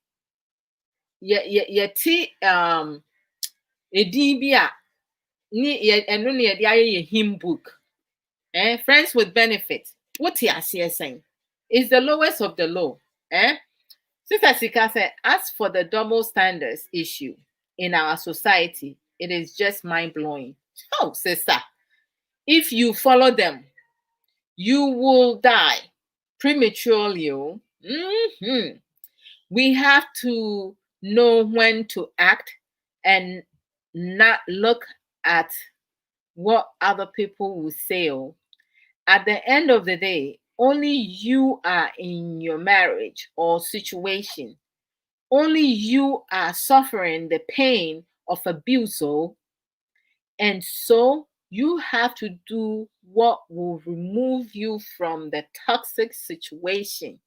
yeti edin bi a ni eno ne yedi aye hymn book. Friends with benefits. What he is saying is the lowest of the low. Sister Sika said, as for the double standards issue in our society, it is just mind blowing. Oh, sister, if you follow them, you will die prematurely. We have to know when to act and not look at what other people will say. At the end of the day, only you are in your marriage or situation. Only you are suffering the pain of abuse. And so you have to do what will remove you from the toxic situation.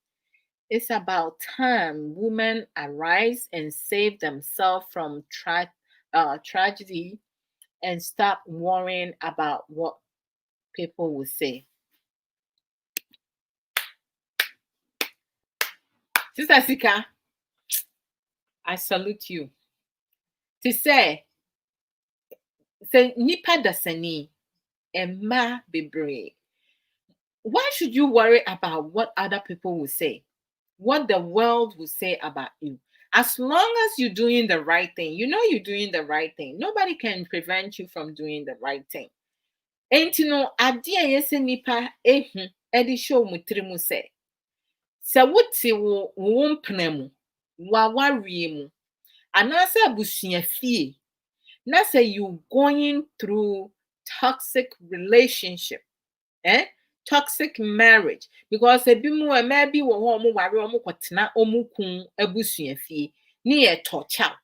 It's about time women arise and save themselves from tragedy and stop worrying about what people will say. Sister Sika, I salute you. To say nipa dasani emma bebre. Why should you worry about what other people will say? What the world will say about you? As long as you're doing the right thing, you know you're doing the right thing. Nobody can prevent you from doing the right thing. Ain't you know, adia yese nipa edi show mutrimu se. Se wuti wo mpnemu, wa wariemu. Anasa abusua fie. Na say you going through toxic relationship, toxic marriage, because ebi mu maybe wo ho mo ware omo kwotena omukun abusua fie ni e torture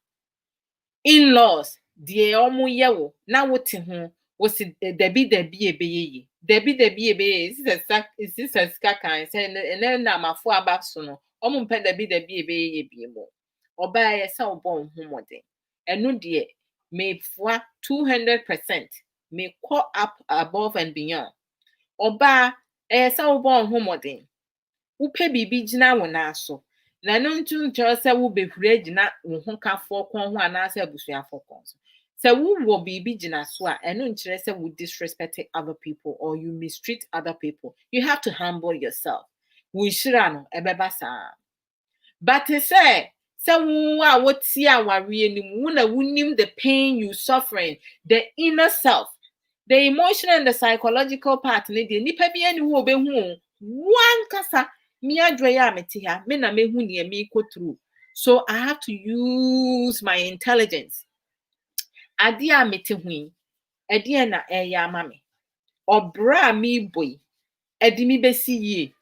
in-laws die omo ye wo na wote ho wo si debi ebeye is this a ska kan say na mafo abaso no omo mpe debi ebeye bi mo oba ye sa obo ho modern enu die may 200% may call up above and beyond. Oba sa wo bon homodin. Wo pe bibi gina wo na so. Na no ntu ncho se wo behura gina wo ho kafo kon ho anase abusuafo kon so. Se wo wo bibi gina so a eno nkire se wo disrespect other people or you mistreat other people. You have to humble yourself. Wo shira no ebeba sa. But say what the pain you suffering, the inner self, the emotional and the psychological part, one kasa me na me go through. So I have to use my intelligence. Adia mete adia na eya mame. Obra mi boy, edi mi besi ye.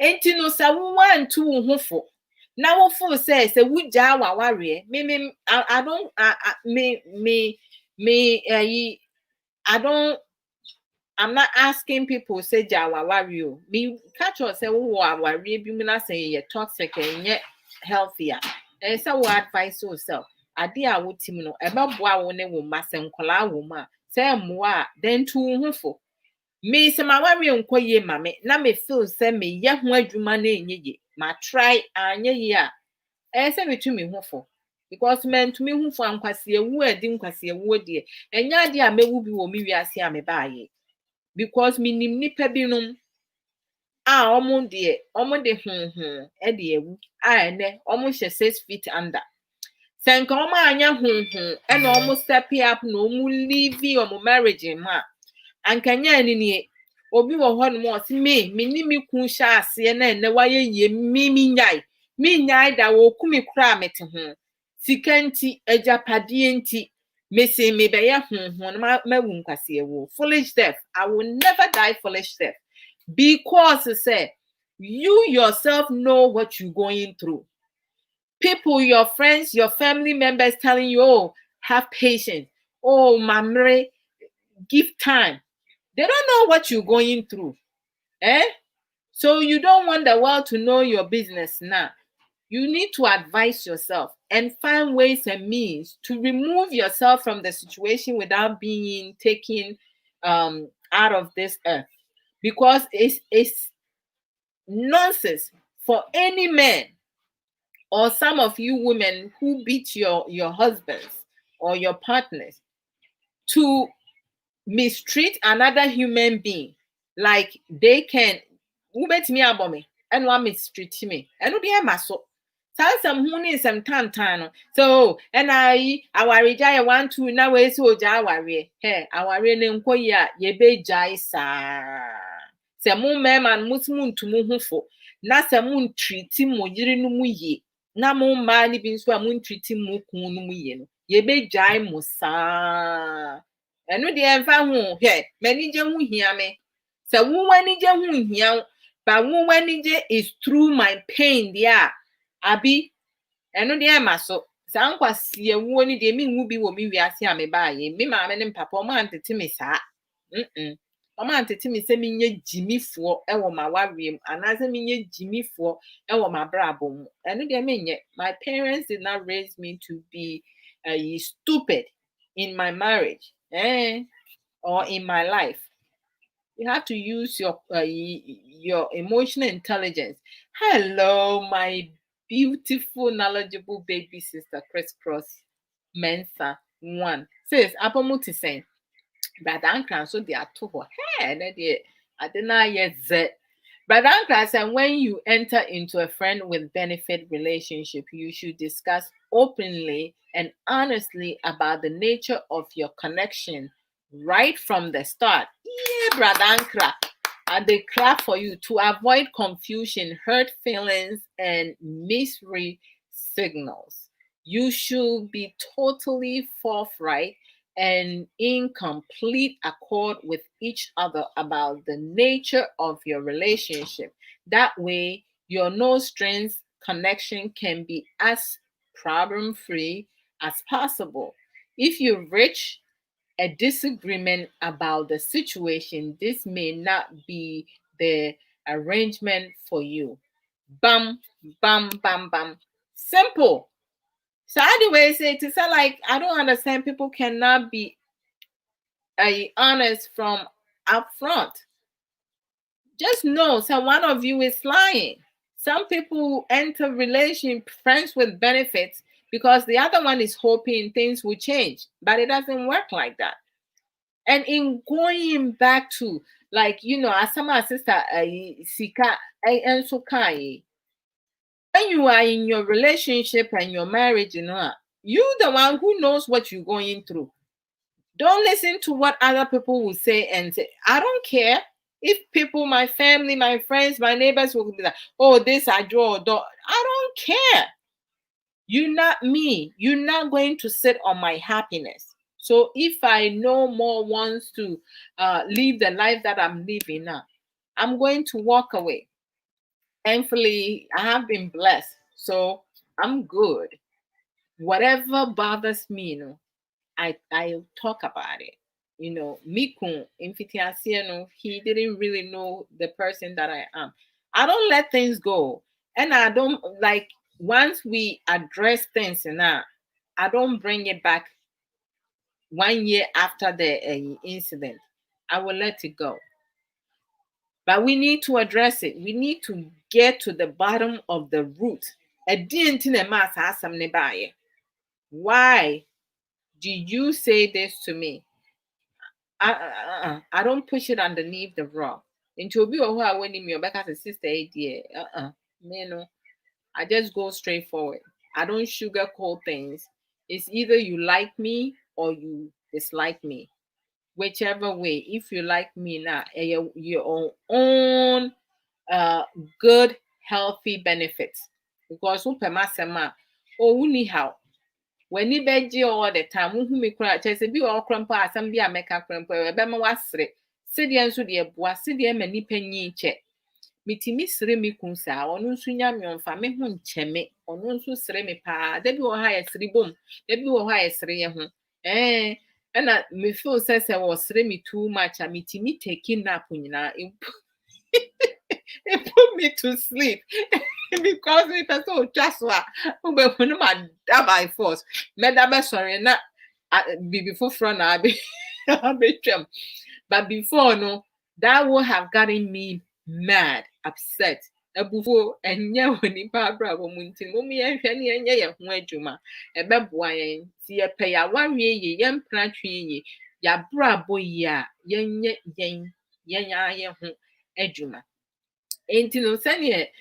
Enti no sa one two hofo. Now what for say we ja wa worry me I don't I don't I'm not asking people say ja wa worry me catch us say wo worry bi me na say you toxic and yet healthier and say we advise yourself ade a wo tim no e ba boa wo ne wo ma se nkola wo ma say moa then two hofo me se ma worry nkoye ma me na me feel say me ye ho adwuma na enye ma try anye ye a say me to me ho fo because men to me ho fo ankwase ewu adi nkwase ewu de enya ade a mewu bi wo me wiase a me baaye because me nim nipa binom a omo de e de ewu a ene omo hye 6 feet under senka omo anya e na omo step up na omo leave omo marriage ma ankanya ni ni obi wo ho no mo si me ni me kun sha ase na ene waye ye mi nyai da wo kumi kura mete ho sikanti ejapade enti mese me be ye na mawu nkwase ewo foolish death. I will never die foolish death because say you yourself know what you're going through. People, your friends, your family members telling you, oh, have patience. Oh, mamre, give time. They don't know what you're going through. So you don't want the world to know your business now. You need to advise yourself and find ways and means to remove yourself from the situation without being taken out of this earth. Because it's nonsense for any man, or some of you women who beat your husbands or your partners, to mistreat another human being like they can. Wobetumi abɔ me ɛna wa mistreat me ɛno deɛ ɛma so. Saa nsɛm ho ne nsɛm tantan no. So ɛna yi awaregya yɛ 1 2 na wei sɛ ogya awareɛ. Awareɛ ne nkɔ yi a yɛbɛgyae saa. Sɛ mo mmarima no mo ntu mo ho fo na sɛ mo ntreat mo yere no mu yie na mo mmaa no bi nso a mo ntreat mo kun no mu yie no yɛbɛgyae mo saa. Ɛno deɛ ɛmfa ho. M'anigye ho hia me. Sɛ wo w'anigye ho hia wo, but wo w'anigye is through my pain deɛ a abi ɛno deɛ ɛma so. Saa nkwaseɛ wuo ni deɛ menwu bi wɔ me wiase a mebaayɛ. Me maame ne mpapa ɔmo antete me saa. Ɔmo antete me sɛ menyɛ gyimifoɔ ɛwɔ m'awareɛ mu anaasɛ menyɛ gyimifoɔ ɛwɔ m'abrabɔ mu. Ɛno deɛ menyɛ. My parents did not raise me to be stupid in my marriage or in my life. You have to use your emotional intelligence. Hello, my beautiful, knowledgeable baby sister, Crisscross Mensa 1. Sis, apomuti saying, but Ankran so they are to her. I did not yet say. But Ankran said, when you enter into a friend with benefit relationship, you should discuss openly and honestly about the nature of your connection right from the start. Yeah, brother Ankra. And they clap for you to avoid confusion, hurt feelings, and misread signals. You should be totally forthright and in complete accord with each other about the nature of your relationship. That way, your no strings connection can be as problem free as possible. If you reach a disagreement about the situation, this may not be the arrangement for you. Bam, bam, bam, bam. Simple. So anyway, say to say like I don't understand. People cannot be honest from up front. Just know, so one of you is lying. Some people enter relation friends with benefits because the other one is hoping things will change, but it doesn't work like that. And in going back to, like, as my sister Sika and so kai, when you are in your relationship and your marriage, you the one who knows what you're going through. Don't listen to what other people will say and say, I don't care if people, my family, my friends, my neighbors will be like, oh, this Adwoa Odo. I don't care. You're not me. You're not going to sit on my happiness. So if I no more wants to live the life that I'm living now, I'm going to walk away. Thankfully, I have been blessed. So I'm good. Whatever bothers me, I'll talk about it. Mikun Infitiasiano, he didn't really know the person that I am. I don't let things go. And I don't like once we address things I don't bring it back 1 year after the incident. I will let it go. But we need to address it. We need to get to the bottom of the root. Why did you say this to me? I don't push it underneath the rug. Into be who I went in your back as a sister idea. I just go straight forward. I don't sugarcoat things. It's either you like me or you dislike me. Whichever way. If you like me now, your own good, healthy benefits. Because how when you beg all the time, who me cry, chase be all crumple, some be a make a crumple, a bema was sre. Sidian so dear bois, Sidian many penny check. mitimi sere me kun saa ono nso nya me onfa me ho nkyeme ono nso sere me pa da bi wo ha ye sere bom da bi wo ha ye sere ye ho na me feel say wo sere me too much a mitimi take nap nyina it put me to sleep because me person just wa ube hunu ma da by force me da be sorry na before front na be twem. But before no, that would have gotten me mad, upset. Ebufu enye woni pa Abrabo mu nti mo mi ehwe ne enye ye ho adwuma ebeboa yen ti ye pe ya wawie ye ye mpra twe ye ya Brabo yi a yenye yen yenya ye ho adwuma enti no sane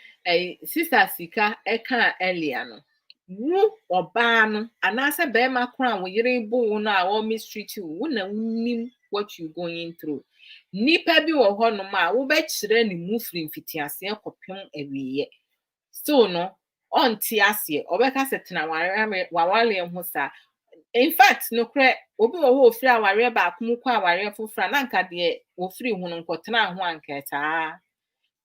sister Sika eka earlier no wu oba no anase be ma kra wo yire bu no a wo mistreat you wo na unim what you going through nipa bi wo ho no ma wo be kire ni mu firi mfitiase ekopem awiye so no onti ase obeka setena wawale ho sa in fact no kre obi wo ho ofiri aware ba akomu kwa aware fofra na nka de ofiri hu no nkotena ho anketa.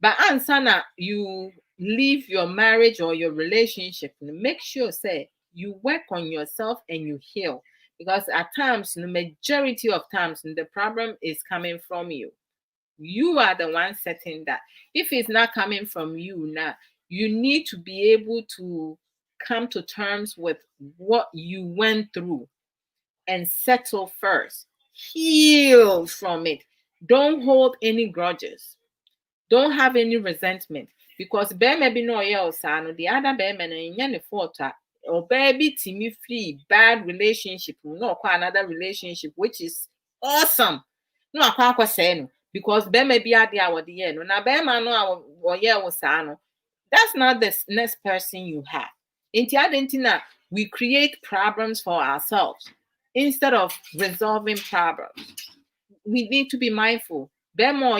But ansana you leave your marriage or your relationship, make sure say you work on yourself and you heal. Because at times, the majority of times, the problem is coming from you. You are the one setting that. If it's not coming from you now, you need to be able to come to terms with what you went through and settle first. Heal from it. Don't hold any grudges. Don't have any resentment because bear be no else and the other bear man in any fault or baby timmy free bad relationship no another relationship which is awesome. No akwa say no because bear be at the end na bear man no or that's not the next person you have. Inti we create problems for ourselves instead of resolving problems. We need to be mindful. Bemo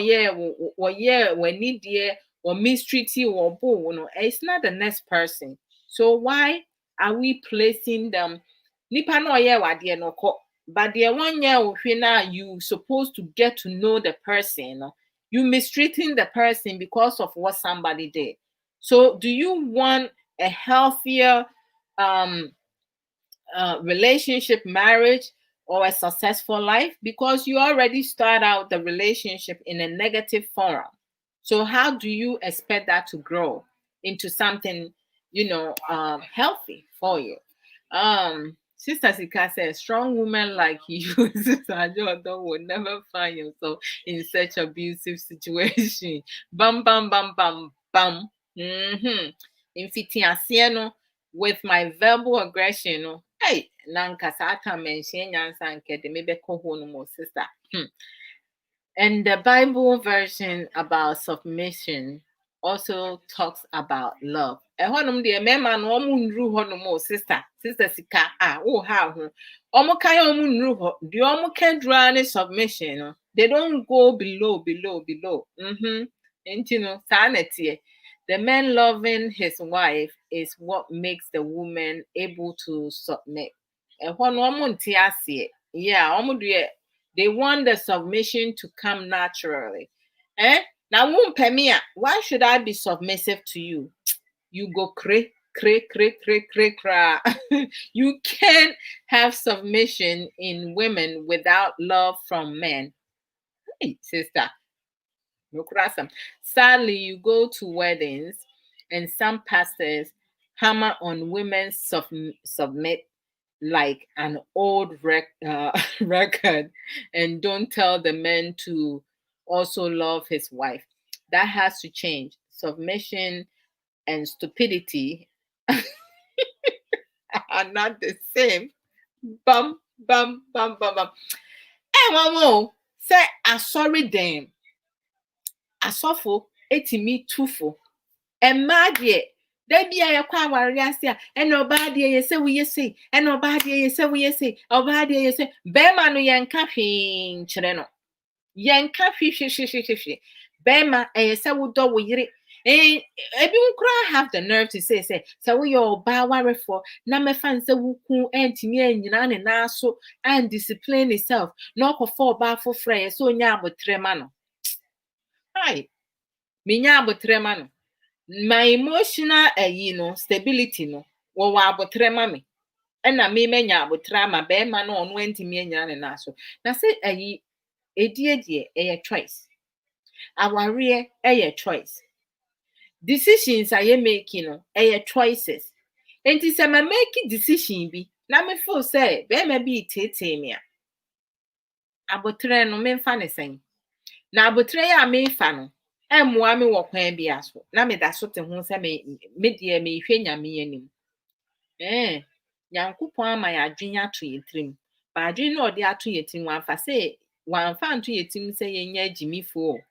when need dear or mistreat you or boo, no, it's not the next person. So why are we placing them? Nipa no what dear no ko, but the 1 year now you supposed to get to know the person. No? You mistreating the person because of what somebody did. So do you want a healthier relationship, marriage, or a successful life? Because you already start out the relationship in a negative form. So how do you expect that to grow into something, healthy for you? Sister Sika says, strong women like you, Sister Adwoa will never find yourself in such abusive situation. Bam, bam, bam, bam, bam. Infitiasieno with my verbal aggression. Hey, nanka sata mention yansa nke de mebe koho no mo sister. And the Bible version about submission also talks about love. Ehonum de mema no omu nru honum o sister Sika oh ha ho. Omu kan omu nru ho. De omu kan dra ne submission no. They don't go below. Enti no sa na tie. The man loving his wife is what makes the woman able to submit. Yeah, they want the submission to come naturally. Now, why should I be submissive to you? You go cray. You can't have submission in women without love from men. Hey, sister. Sadly, you go to weddings and some pastors hammer on women submit like an old record and don't tell the man to also love his wife. That has to change. Submission and stupidity are not the same. Bum, bum, bum, bum, bum. Hey, mamo, say, I'm sorry, damn. Asofo etimi tufo emma de bia ye kwa aware ase a ena oba de ye se wo ye se ena oba de ye se wo ye se oba de ye se be ma no ye nka hwe nkire no ye nka hwe be ma ye se wo do wo yire ebi nkura have the nerve to say so wo your oba warefo na mefa nse wuku entimi anyina ne na so and discipline itself no okofo oba fofra ye so nya abotre ma no. Hi. Minya abotrema no. My emotional stability no. Wo abotrema me. Ena me menya abotrema be ma no ono antimi anya ne na so. Na se edie choice. Aware choice. Decisions I am making no choices. Enti se ma make decision bi na me feel say be ma bi tete me a. Abotre no me mfa ne sen. Na abotre ya me fa no emmoa me wo kwan bi aso. Na me da so te ho se me de me hwe nyame anim. Nyankopon ama ya adwenya to yetrim. Ba adwen no ode ato yetrim wanfa se wanfa anto yetrim se yenya agimifo.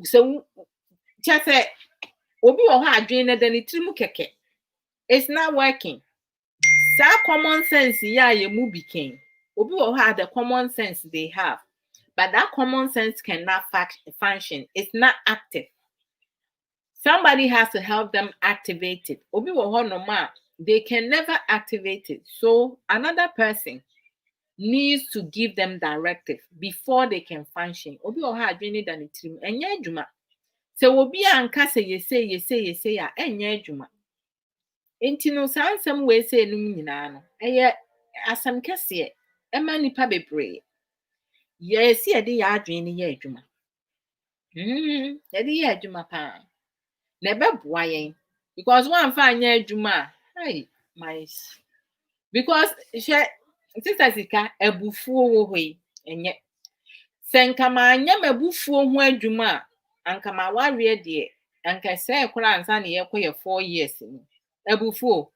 So chese obi wo ha adwen na da ne trim keke. It's not working. Sa common sense ya ye mu biken. Obi wo ha the common sense they have. But that common sense cannot function. It's not active. Somebody has to help them activate it. Obi wo ho no ma, they can never activate it. So another person needs to give them directive before they can function. Obi wo ha adwene da ne trim enye adwuma. Se obi anka se yese ya enye adwuma. Enti no sansem we say num nyina no. Eye asam kese e ma nipa bebre. Yes, ye de ya adwene ye adwuma. Ye de ye adwuma pa. Na be boa yen because one fa anya adwuma hey my because she sister sika ebufuo wo hoi enye senka ma anya mabufuo ho adwuma anka ma ware de anka se ekora ansa na ye koye 4 years ni ebufuo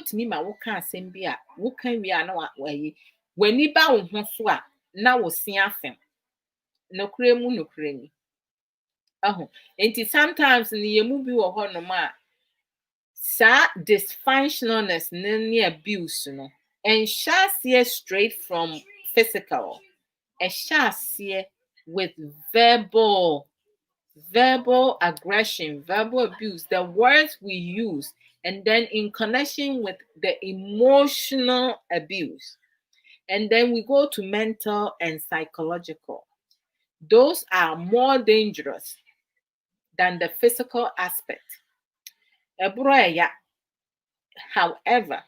timi ma wo ka asem bi a wo ka wi a na wayi wani ba wo ho so a na wo se afem nokure mu nokure ni enti sometimes ni ye mu bi wo ho no ma sa dysfunctionalness ne abuse no and share straight from physical share with verbal aggression, verbal abuse, the words we use, and then in connection with the emotional abuse. And then we go to mental and psychological. Those are more dangerous than the physical aspect. However,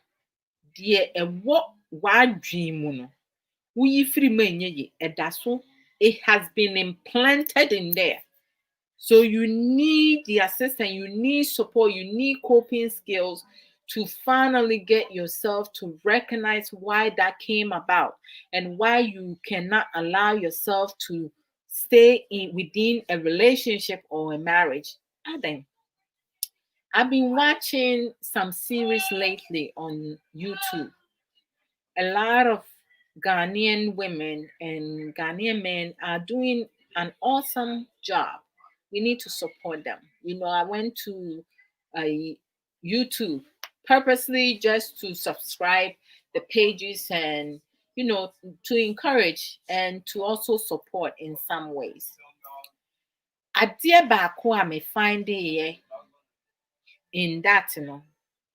it has been implanted in there. So you need the assistance, you need support, you need coping skills to finally get yourself to recognize why that came about and why you cannot allow yourself to stay within a relationship or a marriage. I've been watching some series lately on YouTube. A lot of Ghanaian women and Ghanaian men are doing an awesome job. We need to support them. I went to YouTube purposely just to subscribe the pages and to encourage and to also support in some ways. Adeɛ baako a me find in that,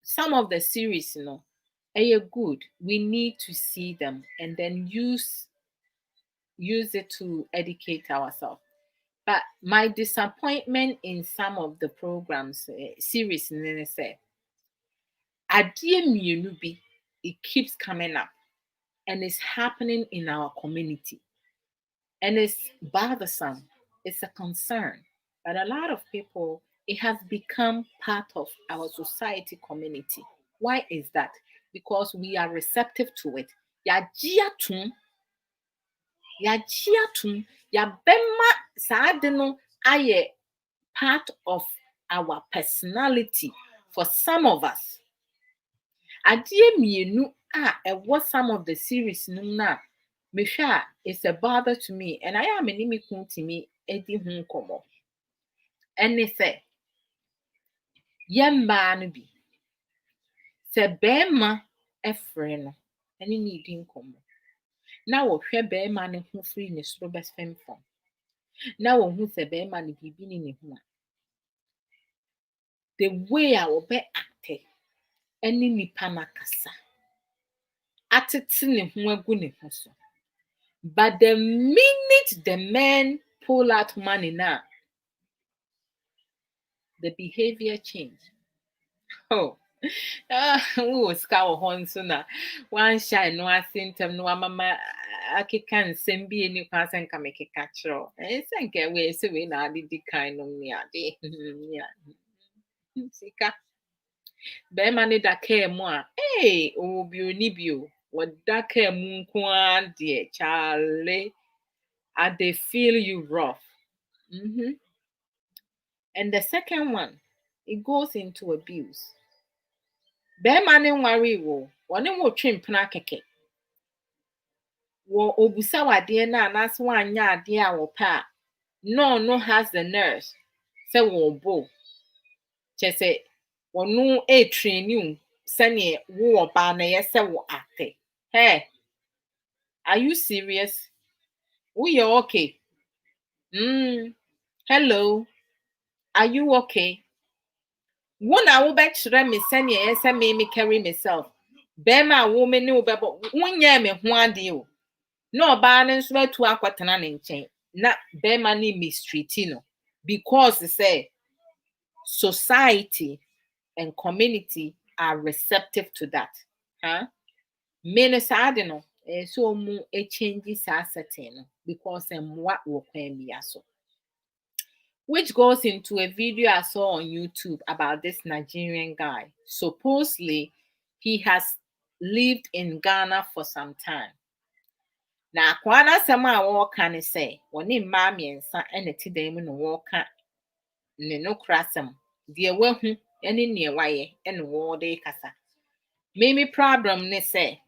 some of the series, are good. We need to see them and then use it to educate ourselves. But my disappointment in some of the programs, series, it keeps coming up and it's happening in our community. And it's bothersome. It's a concern. But a lot of people, it has become part of our society community. Why is that? Because we are receptive to it. Yabema saadeno aye part of our personality for some of us. Adie mienu what some of the series na mehwa is a bother to me and I am enimi kuntimi edi hu komo. And they say yemba no bi se bema efre no eni ni di nkomo. Na wo hwe bema ne ho free ne soro best fem fom. Na wo hu se bema ne bibi ni ne ho. The way I will be acted any nipa na kasa atete ne ho agu ne ho so. But the minute the men pull out money now, the behavior change. Oh, we scour horn sooner. One shine no symptom no mama akeka nsɛm bi ani kwan sɛ nka mekeka kyerɛw. Sɛ nka wei sɛ wei na ade di kan nom ne ade. Sika. Bɛrima ne da kaa mu a, ɔwɔ bi oni bi o. Wɔda kaa mu nko ara deɛ, Charlie, they feel you rough. And the second one, it goes into abuse. Bɛrima ne nware wo, wɔne wo twe mpena kɛkɛ. Obusa wadeɛ no anaasɛ wanyɛ adeɛ a wɔpɛ a, no has the nerves sɛ wɔbo. Kyerɛ sɛ wɔno train you sɛnea wo ɔbaa no yɛ sɛ wo ate. Hey, are you serious? We are okay. Hello, are you okay? Wo na wo bɛkyerɛ me sɛnea yɛ sɛ me carry myself. Bɛrima a wo me ne wo bɛbɔ, wonyɛ me ho ade o. Na ɔbaa no nso bɛtu akɔtena ne nkyɛn. Na bɛrima ne mistreat no because say society and community are receptive to that. Me no saa ade no, so mu change saa setting no because mmoa wɔ kwan bi so. Which goes into a video I saw on YouTube about this Nigerian guy. Supposedly, he has lived in Ghana for some time. Na kwana sama a wɔka ne sɛ, wɔne mmaa mmiɛnsa na ti dan mu na wɔka ne no krasɛm, deɛ wahu ne nea wayɛ na wɔde kasa. Me problem ne sɛ,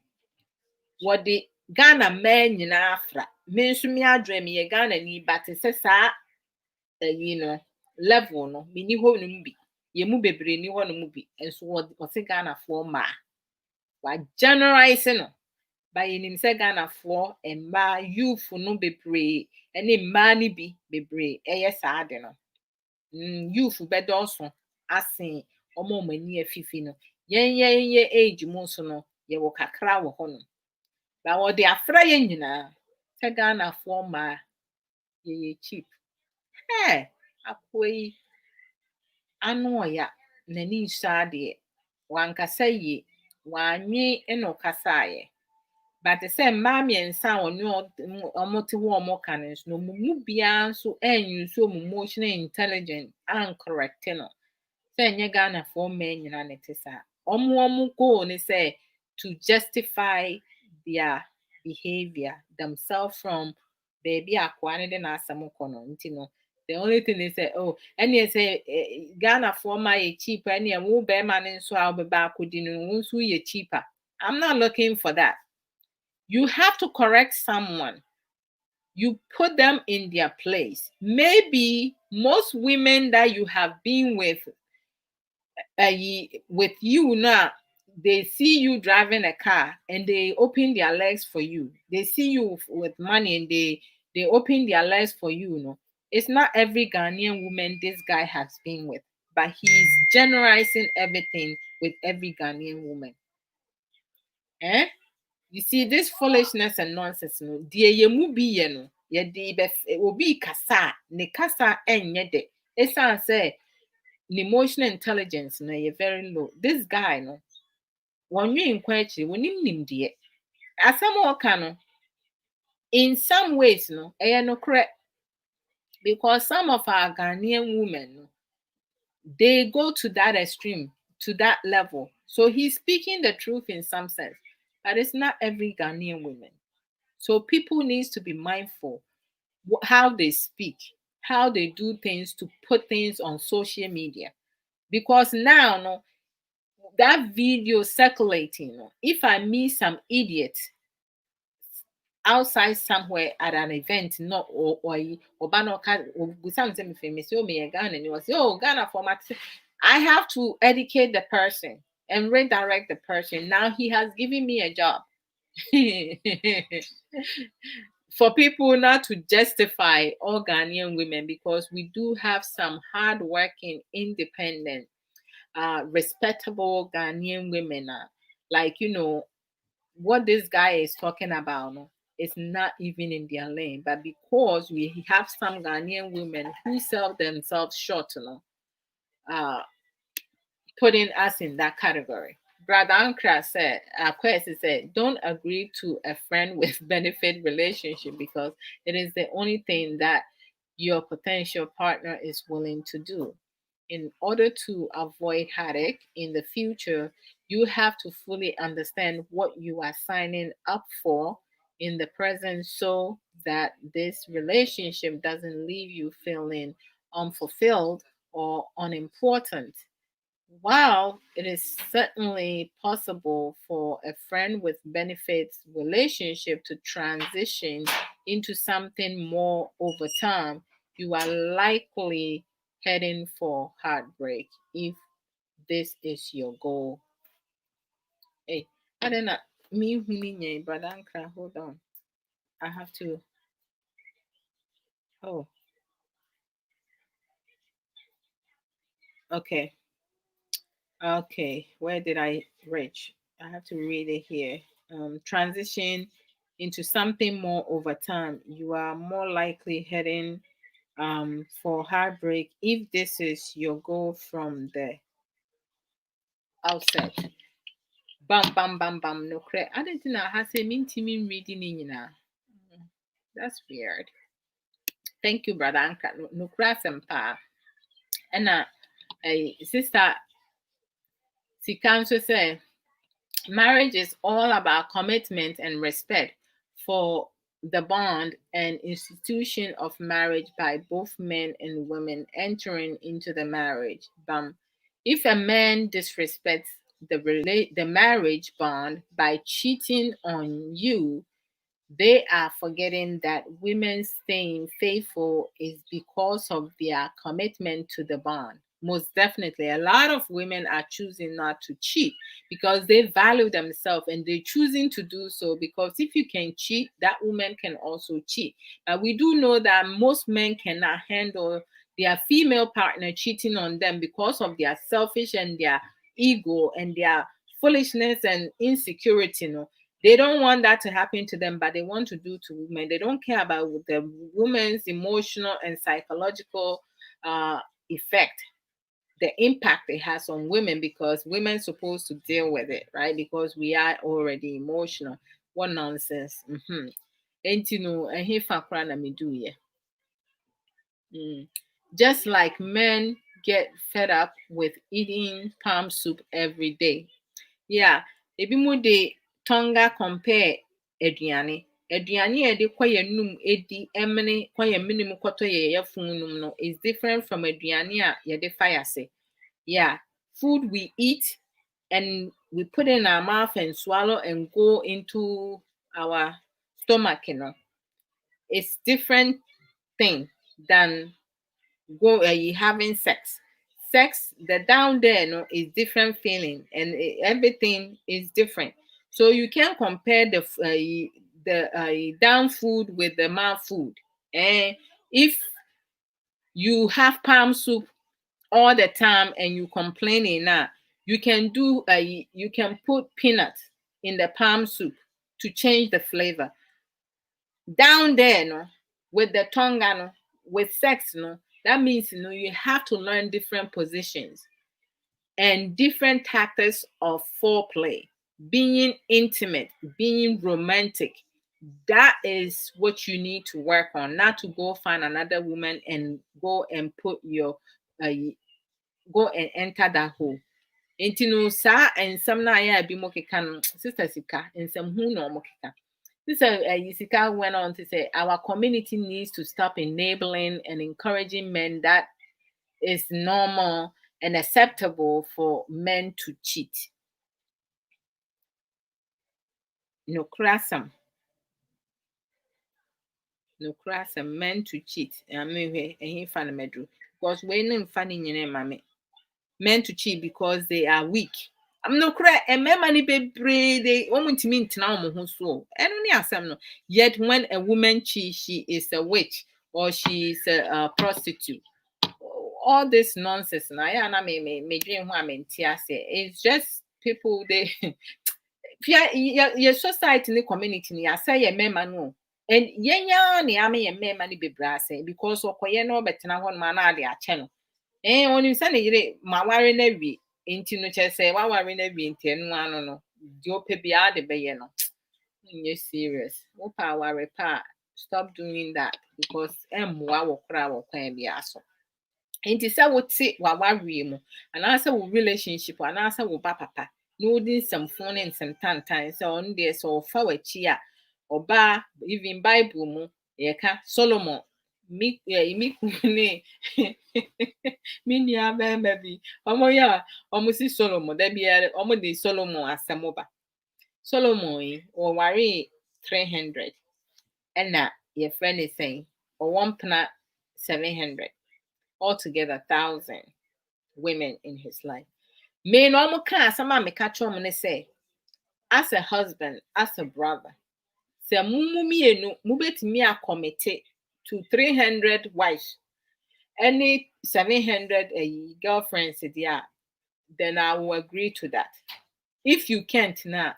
wɔde Ghana mmaa nyinaa afra. Me nso me adwene me yɛ Ghana ni ba te sɛ saa level no me ni hɔ no mu bi. Ye mu bebree ni hɔ no mu bi. Nso wɔse Ghana for mmaa. Wa generalize no. Ba yenim sɛ Ghana for mmaa youth no bebree ne mmaa ni bi bebree ɛyɛ saa de no. Youth bɛdɔɔso asen ɔmo mani afifi no. Yɛn age mu nso no yɛ wɔ kakra wɔ hɔ no. Ba wɔde afra yɛn nyinaa sɛ Ghana for mmaa yɛ cheap. Akoi ano ya n'ani nso adeɛ wankasa yie wanwe no kasaeɛ but sɛ mmaa mmiɛnsa a ɔmo te hɔ ɔmo ka no nso no mu biara nso ɛnyusu emotional intelligent and correct no sɛ nyɛ Ghana for mmaa nyinaa ne te saa ɔmo goal ne sɛ to justify their behavior themselves from baby akwa ne de na asɛm kɔ no nti no. The only thing is that any say Ghana for my cheaper, any wo bear man and so I'll be back with you cheaper. I'm not looking for that. You have to correct someone. You put them in their place. Maybe most women that you have been with you now, they see you driving a car and they open their legs for you. They see you with money and they open their legs for you, It's not every Ghanaian woman this guy has been with, but he's generalizing everything with every Ghanaian woman. You see, this foolishness and nonsense, deɛ yɛmu bi yɛ no, yɛde obi kasa, ne kasa ɛnyɛ de. Esan sɛ, ne emotional intelligence no yɛ very low. This guy no, wɔnwe nkwa akyiri, wɔnim nimdeɛ. Asɛm a ɔka no, in some ways no, ɛyɛ nokorɛ. Because some of our Ghanaian women, they go to that extreme, to that level. So he's speaking the truth in some sense, but it's not every Ghanaian woman. So people need to be mindful how they speak, how they do things to put things on social media. Because now, that video circulating, if I meet some idiot outside somewhere at an event, not or something famous, Ghana, and you was Ghana format. I have to educate the person and redirect the person. Now he has given me a job. For people not to justify all Ghanaian women, because we do have some hardworking, independent, respectable Ghanaian women. Like what this guy is talking about. It's not even in their lane, but because we have some Ghanaian women who sell themselves short, uh, putting us in that category. Brother Ankra said, Kwesi said, don't agree to a friend with benefit relationship because it is the only thing that your potential partner is willing to do. In order to avoid headache in the future, you have to fully understand what you are signing up for in the present so that this relationship doesn't leave you feeling unfulfilled or unimportant. While it is certainly possible for a friend with benefits relationship to transition into something more over time, you are likely heading for heartbreak if this is your goal. Hey, I don't know. Me, but Ankara, hold on. I have to. Oh, okay. Okay, where did I reach? I have to read it here. Transition into something more over time. You are more likely heading for heartbreak if this is your goal from the outset. Bam, bam, bam, bam. No credit. I didn't know how to mean to mean reading in now. That's weird. Thank you, brother Anka. No crass and pa. And sister, she can say. Marriage is all about commitment and respect for the bond and institution of marriage by both men and women entering into the marriage. If a man disrespects the marriage bond by cheating on you, they are forgetting that women staying faithful is because of their commitment to the bond. Most definitely, a lot of women are choosing not to cheat because they value themselves and they're choosing to do so because if you can cheat, that woman can also cheat. But we do know that most men cannot handle their female partner cheating on them because of their selfish and their ego and their foolishness and insecurity. They don't want that to happen to them, but they want to do to women. They don't care about the woman's emotional and psychological uh, effect, the impact it has on women because women supposed to deal with it, right? Because we are already emotional. What nonsense. Ain't you know, and he na me do yeah. Just like men get fed up with eating palm soup every day. Yeah, ebi mu de tonga compare aduane. Aduane a yɛde kɔ yɛn num edi emene kɔ yɛn menem kɔtɔ yɛn yɛfun num no is different from aduane a yɛde fa yɛase. Yeah, food we eat and we put in our mouth and swallow and go into our stomach, it's different thing than having sex. Sex, the down there, is different feeling, and everything is different. So you can't compare the down food with the mouth food. And if you have palm soup all the time and you complaining now, you can put peanuts in the palm soup to change the flavor. Down there, with the tongue, with sex, that means you have to learn different positions and different tactics of foreplay, being intimate, being romantic. That is what you need to work on, not to go find another woman and go and put your go and enter that hole. Nti no saa nsɛm no ayɛ a bi mo keka no sister sika nsɛm hu na ɔmo keka. Sister Sika went on to say our community needs to stop enabling and encouraging men that is normal and acceptable for men to cheat. No crasam. No crasam men to cheat. I mean he fan medru. Because we no funny mame. Men to cheat because they are weak. I'm no cry and men money bebree they want to mean now mo so. And only asem no. Yet when a woman cheats, she is a witch or she is a prostitute. All this nonsense now. Yeah, na me dream who I'm in it's just people they your society the community ni say your member no. And yenya ni ame your member ni bebree say because okoye no betena ho ma na ade ache no. When you send a my worry nevi into no chess say, why worry nevi in 10 no. Do be out the bay no. You're serious. Opa worry pa. Stop doing that because wa wo kra wo kwan bi aso. Enti sɛ wote w'awareɛ mu anaasɛ wo relationship anaasɛ wo ba papa na wodi nsɛmfo ne nsɛmtantan sɛ ɔno deɛ sɛ ɔfa w'akyi a ɔbaa even Bible mu yɛka Solomon me kunu ne me nua bɛrima bi ɔmo yɛ a ɔmo si Solomon da biara ɔmo de Solomon asɛm ba Solomon yi ɔwaree 300 ɛna yɛfrɛ ne sɛn ɔwɔ mpena 700 altogether 1,000 women in his life. Me no mo ka asama me catch on say as a husband, as a brother. Se mumu mienu mubetimi commit to 300 wives. Any 700 girlfriends there, then I will agree to that. If you can't now,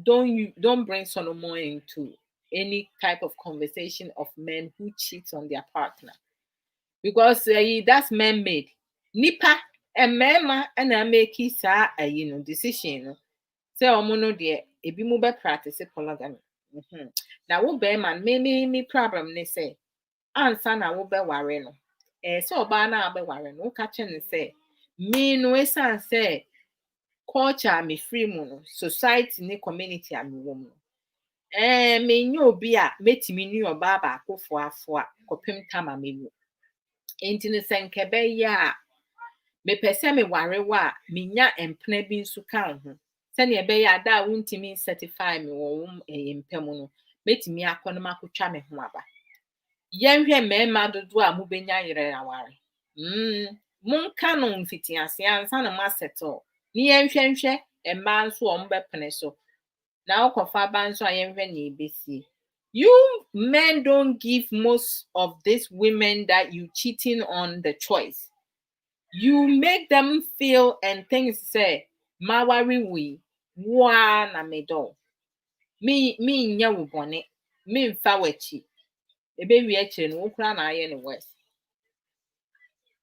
don't bring Solomon into any type of conversation of men who cheat on their partner. Because that's man-made. Nipa mmarima na make saa decision no. Sɛ ɔmo no deɛ ebi mo bɛ practice polygamy. Na wo bɛrima me problem ne sɛ ansa na wo bɛware no. Sɛ ɔbaa na abɛware no, woka kyɛ ne sɛ me no esan sɛ culture a me free mu no, society ne community a me wɔ mu no. Me nye obi a metimi ni ɔbaa baako foafoa kɔpem tam a me mu. Enti ne sɛ nke bɛyɛ a mepɛ sɛ me ware wa a menya mpena bi nso ka ho sɛnea ɛbɛyɛ a da a wontimi certify me wɔ wo mpɛ mu no metimi akɔ no makotwa me ho aba yɛnhwɛ mmarima dodo a mobɛnya yere aware monka no mfitiase ansa na masettle ne yɛnhwɛ mmaa nso a ɔmbɛpene so na wokɔfa aba nso a yɛnhwɛ ne ɛbɛsie. You men don't give most of these women that you cheating on the choice. You make them feel and think say, "Mawari we wa na me do. Me nya wo bone. Me mfa wachi. Ebe wi achi no kura na aye ne west."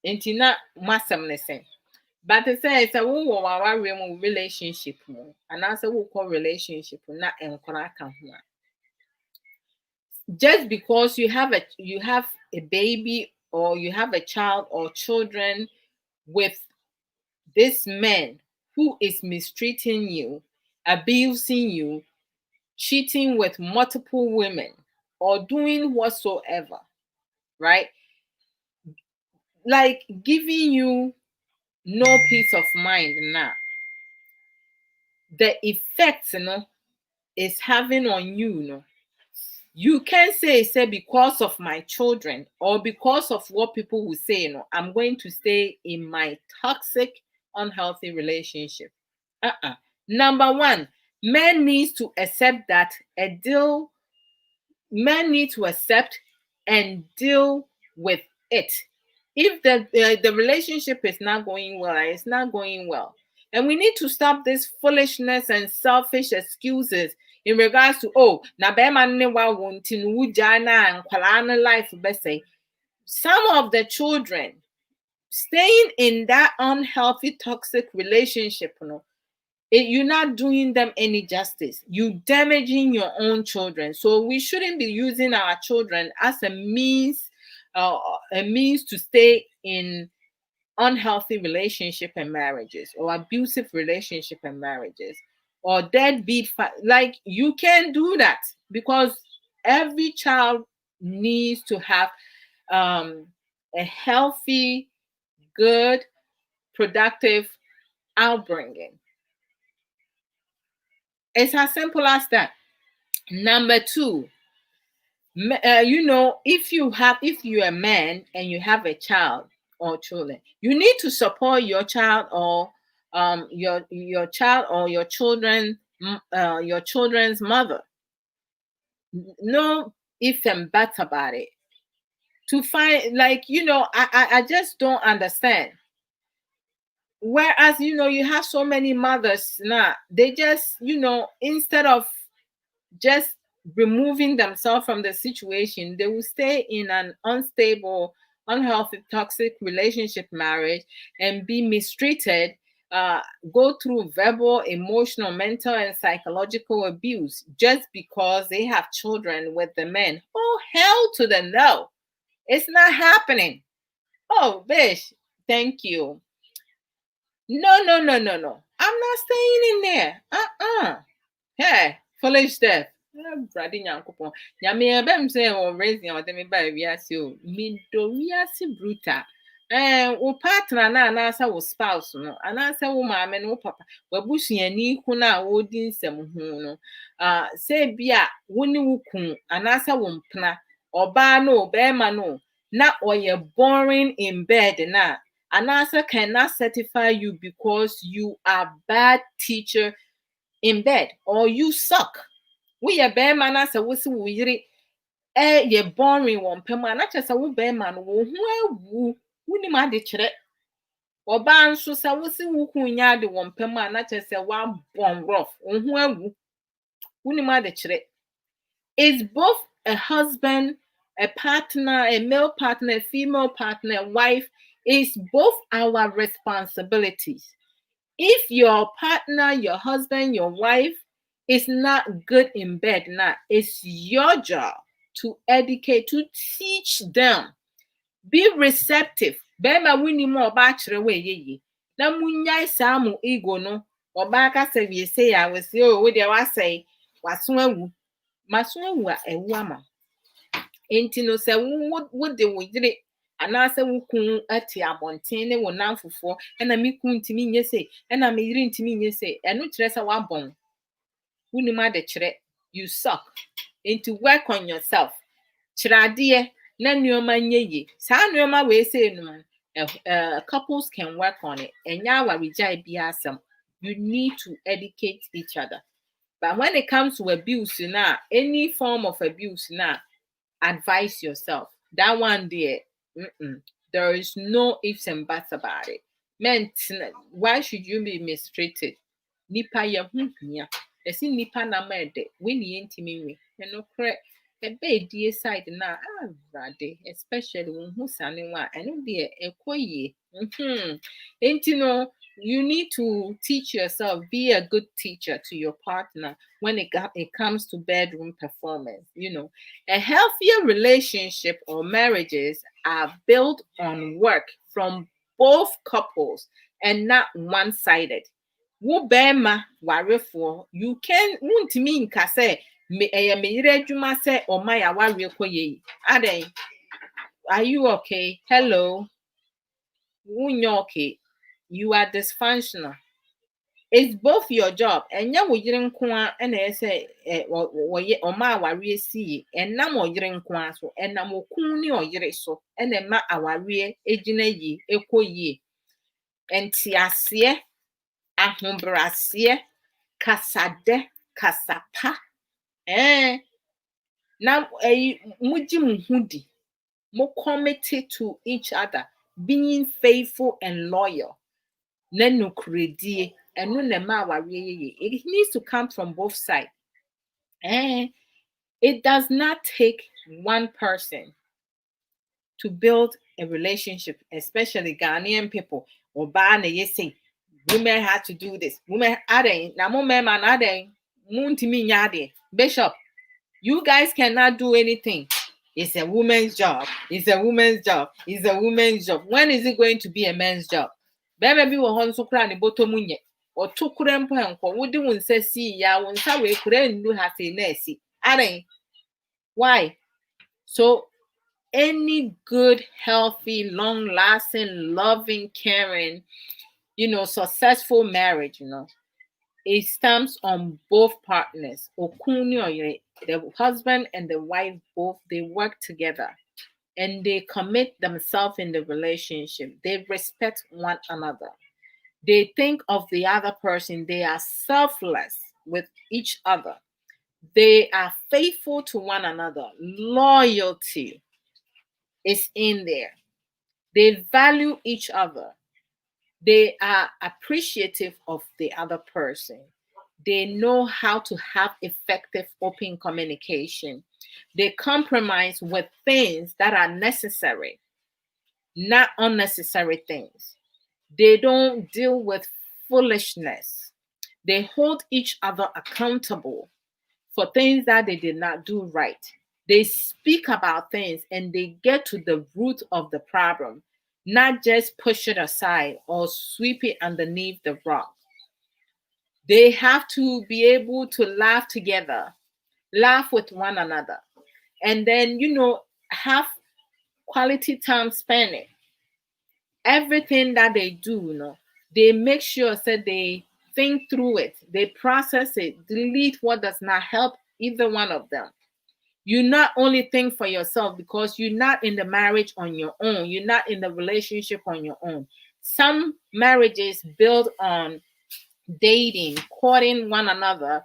Enti na masem ne say. But say wo wo wawari mu relationship mu. Anase wo call relationship na enkora ka ho a. Just because you have a baby or you have a child or children with this man who is mistreating you, abusing you, cheating with multiple women, or doing whatsoever, right? Like giving you no peace of mind now. The effects, is having on you, You can't say because of my children or because of what people will say, I'm going to stay in my toxic, unhealthy relationship. Number one, men need to accept that men need to accept and deal with it. If the relationship is not going well, it's not going well. And we need to stop this foolishness and selfish excuses in regards to na bema ne wa wonti no wugya na nkwala no life be say. Some of the children staying in that unhealthy toxic relationship you're not doing them any justice. You damaging your own children. So we shouldn't be using our children as a means to stay in unhealthy relationship and marriages or abusive relationship and marriages or deadbeat. Like you can't do that because every child needs to have a healthy, good, productive outbringing. It's as simple as that. Number two, if you're a man and you have a child or children, you need to support your child or your child or your children's mother. No if and buts about it. To find I just don't understand. Whereas you have so many mothers now, they just instead of just removing themselves from the situation, they will stay in an unstable, unhealthy, toxic relationship, marriage, and be mistreated, go through verbal, emotional, mental, and psychological abuse just because they have children with the men. Oh, hell to the no. It's not happening. Oh, Bish, thank you. No, no, no, no, no. I'm not staying in there. Hey, foolish stuff. Brady Yankopon. Yami ebem say or raising or them by wiase o. Mi do wiase bruta. Wo partner na asa wo spouse no. Anasa wo maame no wo papa. Wabusuani ku na wo di nsem ho no. Say bia wo ni wo kun anasa wo mpena. Oba no, bema no. Na oye boring in bed na. Anasa cannot certify you because you are bad teacher in bed or you suck. We are bear man as a whistle we ye boring one pema not just a wo bear man who ni ma de chere oba nso sa wosi wo kunya de one pema not just a one born rough who ni ma de chere. Is both a husband, a partner, a male partner, a female partner, a wife, is both our responsibilities. If your partner, your husband, your wife is not good in bed now, it's your job to educate, to teach them. Be receptive. Bema wini mo oba chere we ye. Na munyai samu ego no. Oba ka se we say I was oh we dey wa say waso awu. Maso awu a ewu ama. Enti no se wo de wo yire anase wo kun ati abonten ne wo namfofo na me kun ntimi nye se na me yire ntimi nye se eno kire se wa bon wuni ma de kire you suck into work on yourself chirade na nuoma nye yi sa nuoma we say no couples can work on it enya wa rejai bi asem you need to educate each other but when it comes to abuse na any form of abuse na advise yourself. That one there, there is no ifs and buts about it. Men, why should you be mistreated? Nipa ya hunya. Esi nipa na mede. When you intimi we. No correct. Ebe die side na rade, especially when who sane wa eno de ekoye. Enti no, you need to teach yourself, be a good teacher to your partner when it comes to bedroom performance. You know, a healthier relationship or marriages are built on work from both couples and not one-sided. Wo bema warefo, you can wuntimi nka say me yire adwuma say o ma ya ware koye. Aden, are you okay? Hello. Wunyo okay. You are dysfunctional. It's both your job and ya wo yire nko a na say o ma aware si and na mo yire nko a so and na mo kun ni o yire so and ma aware ejina yi ekoyi enti ase ahombrase kasade kasapa na muji muhudi mo committed to each other being faithful and loyal na nukredie enu na ma aware ye it needs to come from both sides. It does not take one person to build a relationship, especially Ghanaian people. Oba na yesi, women have to do this. Women ade na mo men man ade muntimi nyade. Bishop, you guys cannot do anything. It's a woman's job. It's a woman's job. It's a woman's job. When is it going to be a man's job? Baby wo hon so kra ne botomunye. Otu kura mpo enko wodi wonsa si ya wonsa we kura nnu ha se na asi. Ade. Why? So any good, healthy, long-lasting, loving, caring, successful marriage, it stems on both partners. The husband and the wife both, they work together and they commit themselves in the relationship. They respect one another. They think of the other person. They are selfless with each other. They are faithful to one another. Loyalty is in there. They value each other. They are appreciative of the other person. They know how to have effective open communication. They compromise with things that are necessary. not unnecessary things. They don't deal with foolishness. They hold each other accountable for things that they did not do right. They speak about things and they get to the root of the problem, not just push it aside or sweep it underneath the rug. They have to be able to laugh together, laugh with one another, and then, have quality time spending. Everything that they do, they make sure that they think through it, they process it, delete what does not help either one of them. You not only think for yourself because you're not in the marriage on your own, you're not in the relationship on your own. Some marriages build on dating, courting one another,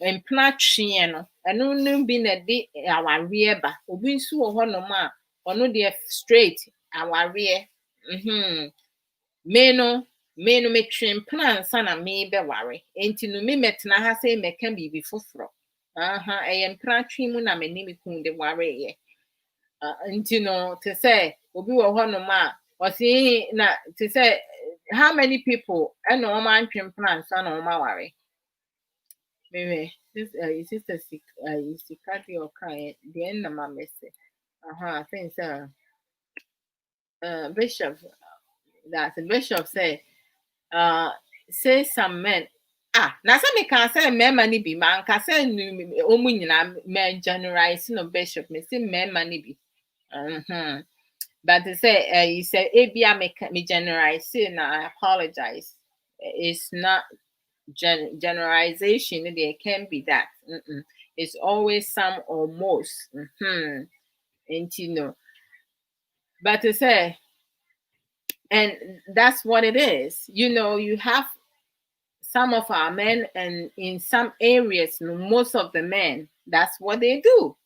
and no ɛno no bi na de awareɛ ba. Obi nso wɔ hɔnom a ɔno deɛ straight awareɛ. Me no metwe mpena ansa na mebɛware. Enti no me mɛtena ha sɛ mɛka biribi foforɔ. Ɛyɛ mpena mu na m'ani me kun de wareɛ. Nti no te sɛ obi wɔ hɔnom a ɔse na te sɛ how many people ɛna wɔn antwe mpena ansa na wɔn aware? Maybe this sister Sikadi or Kai, the end of my message. I think Bishop, that the Bishop said, say some men. Now some can say men money be man can say men generalize no Bishop, me say men money be. But to say you say ABI me generalize, and I apologize. It's not generalization. There can be that. It's always some or most. And but to say, and that's what it is. You have some of our men, and in some areas, most of the men, that's what they do.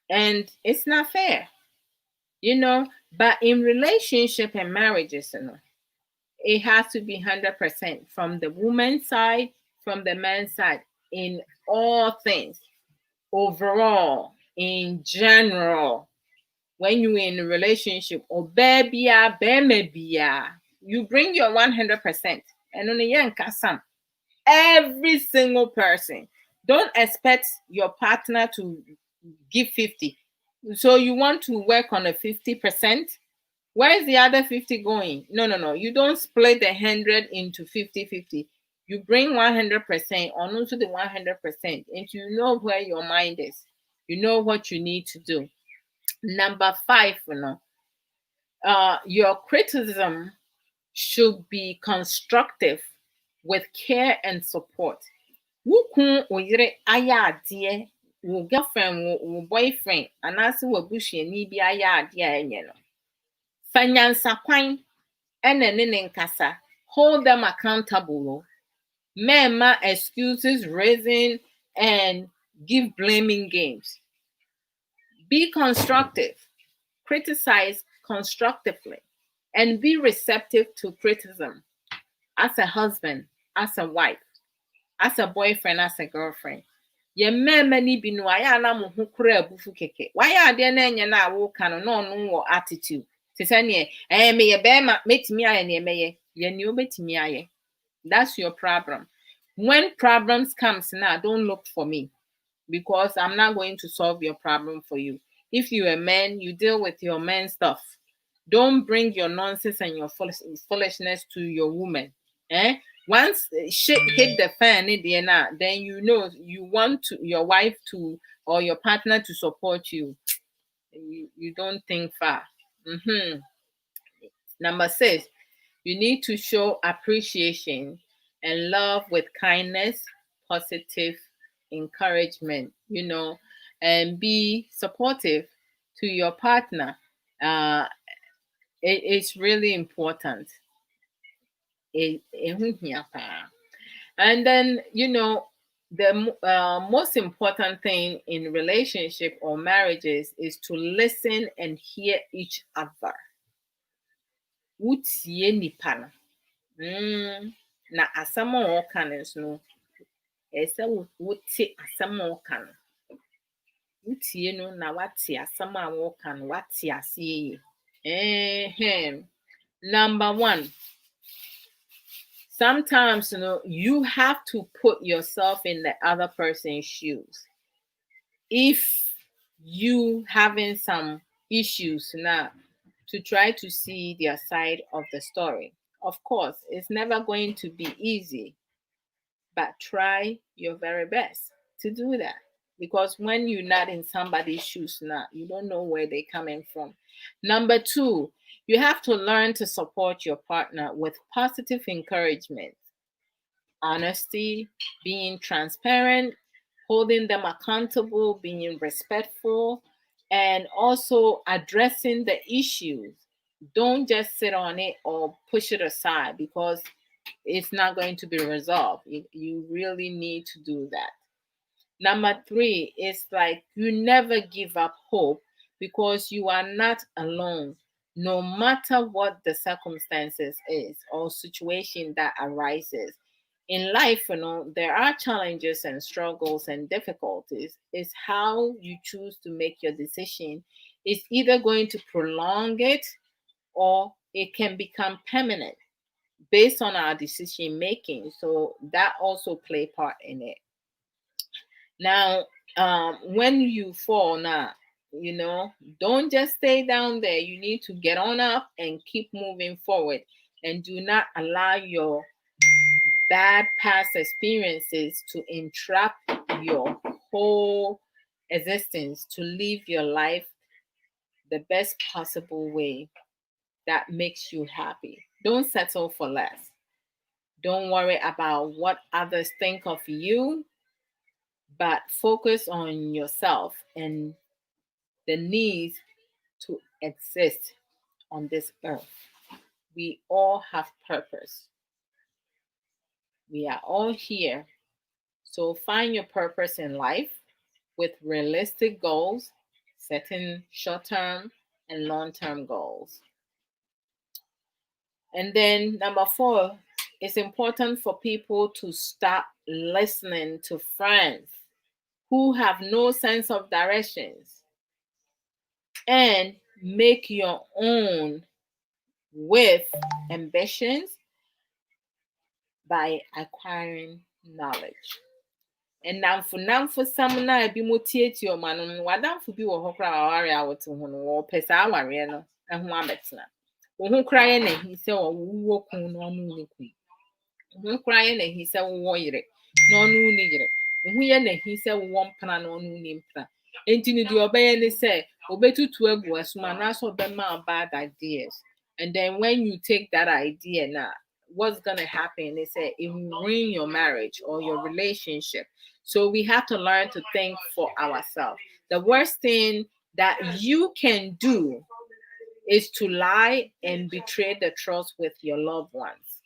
And it's not fair, but in relationship and marriages, it has to be 100% from the woman's side, from the man's side, in all things, overall, in general. When you're in a relationship, or baby, you bring your 100%. And on the every single person. Don't expect your partner to give 50. So you want to work on a 50%? Where is the other 50 going? No. You don't split the 100 into 50-50. You bring 100% on to the 100%, and you know where your mind is. You know what you need to do. Number 5, your criticism should be constructive with care and support. Wukun oyire ayade, wo girlfriend, wo boyfriend, anase wo busuani bi ayade enye no. Fanyansa kwan ene ne nkasa. Hold them accountable. Mema excuses raising and give blaming games. Be constructive. Criticize constructively and be receptive to criticism as a husband, as a wife, as a boyfriend, as a girlfriend. Ye mema ni bi no aya na mo ho kura abufu keke. Why ade na enye na wo kan no wo attitude. Te say ne me ye be ma metimi aye ne meye. Ye ni obetimi aye. That's your problem. When problems comes now, don't look for me, because I'm not going to solve your problem for you. If you're a man, you deal with your man stuff. Don't bring your nonsense and your foolishness to your woman. Once shit hit the fan, then you want your wife to, or your partner to support you. You don't think far. Number 6, you need to show appreciation and love with kindness, positive encouragement, and be supportive to your partner. It's really important. And then, the most important thing in relationship or marriages is to listen and hear each other. Wotie nipa no. Na asɛm a wɔka no nso no, ɛsɛ wotie asɛm a wɔka no. wotie no na wate asɛm a wɔka no wate aseɛ yie. Number one, sometimes you have to put yourself in the other person's shoes. If you having some issues now, to try to see their side of the story. Of course, it's never going to be easy, but try your very best to do that. Because when you're not in somebody's shoes now, you don't know where they're coming from. Number two, you have to learn to support your partner with positive encouragement, honesty, being transparent, holding them accountable, being respectful, and also addressing the issues. Don't just sit on it or push it aside because it's not going to be resolved. You really need to do that. Number three is like you never give up hope because you are not alone. No matter what the circumstances is or situation that arises in life, there are challenges and struggles and difficulties. It's how you choose to make your decision. It's either going to prolong it or it can become permanent based on our decision making. So that also play part in it. Now, when you fall now, don't just stay down there. You need to get on up and keep moving forward, and do not allow your bad past experiences to entrap your whole existence to live your life the best possible way that makes you happy. Don't settle for less. Don't worry about what others think of you, but focus on yourself and the need to exist on this earth. We all have purpose. We are all here. So find your purpose in life with realistic goals, setting short term and long term goals. And then number four, it's important for people to stop listening to friends who have no sense of directions and make your own with ambitions by acquiring knowledge. And namfo sam na ebi mo tietie o ma no wadamfo bi wo ho kra aware a wote ho no wo pese aware no ho abetena. Wo ho kra ye na hi se wo wo kun no no ni kun. Wo ho kra ye na hi se wo yire no no ni yire. Wo ho ye na hi se wo mpana no no ni mpana. Enti ni di obeye ni se obetutu agu asuma na so be ma bad ideas. And then when you take that idea now, what's going to happen is that it will ruin your marriage or your relationship. So we have to learn to think for ourselves. The worst thing that you can do is to lie and betray the trust with your loved ones.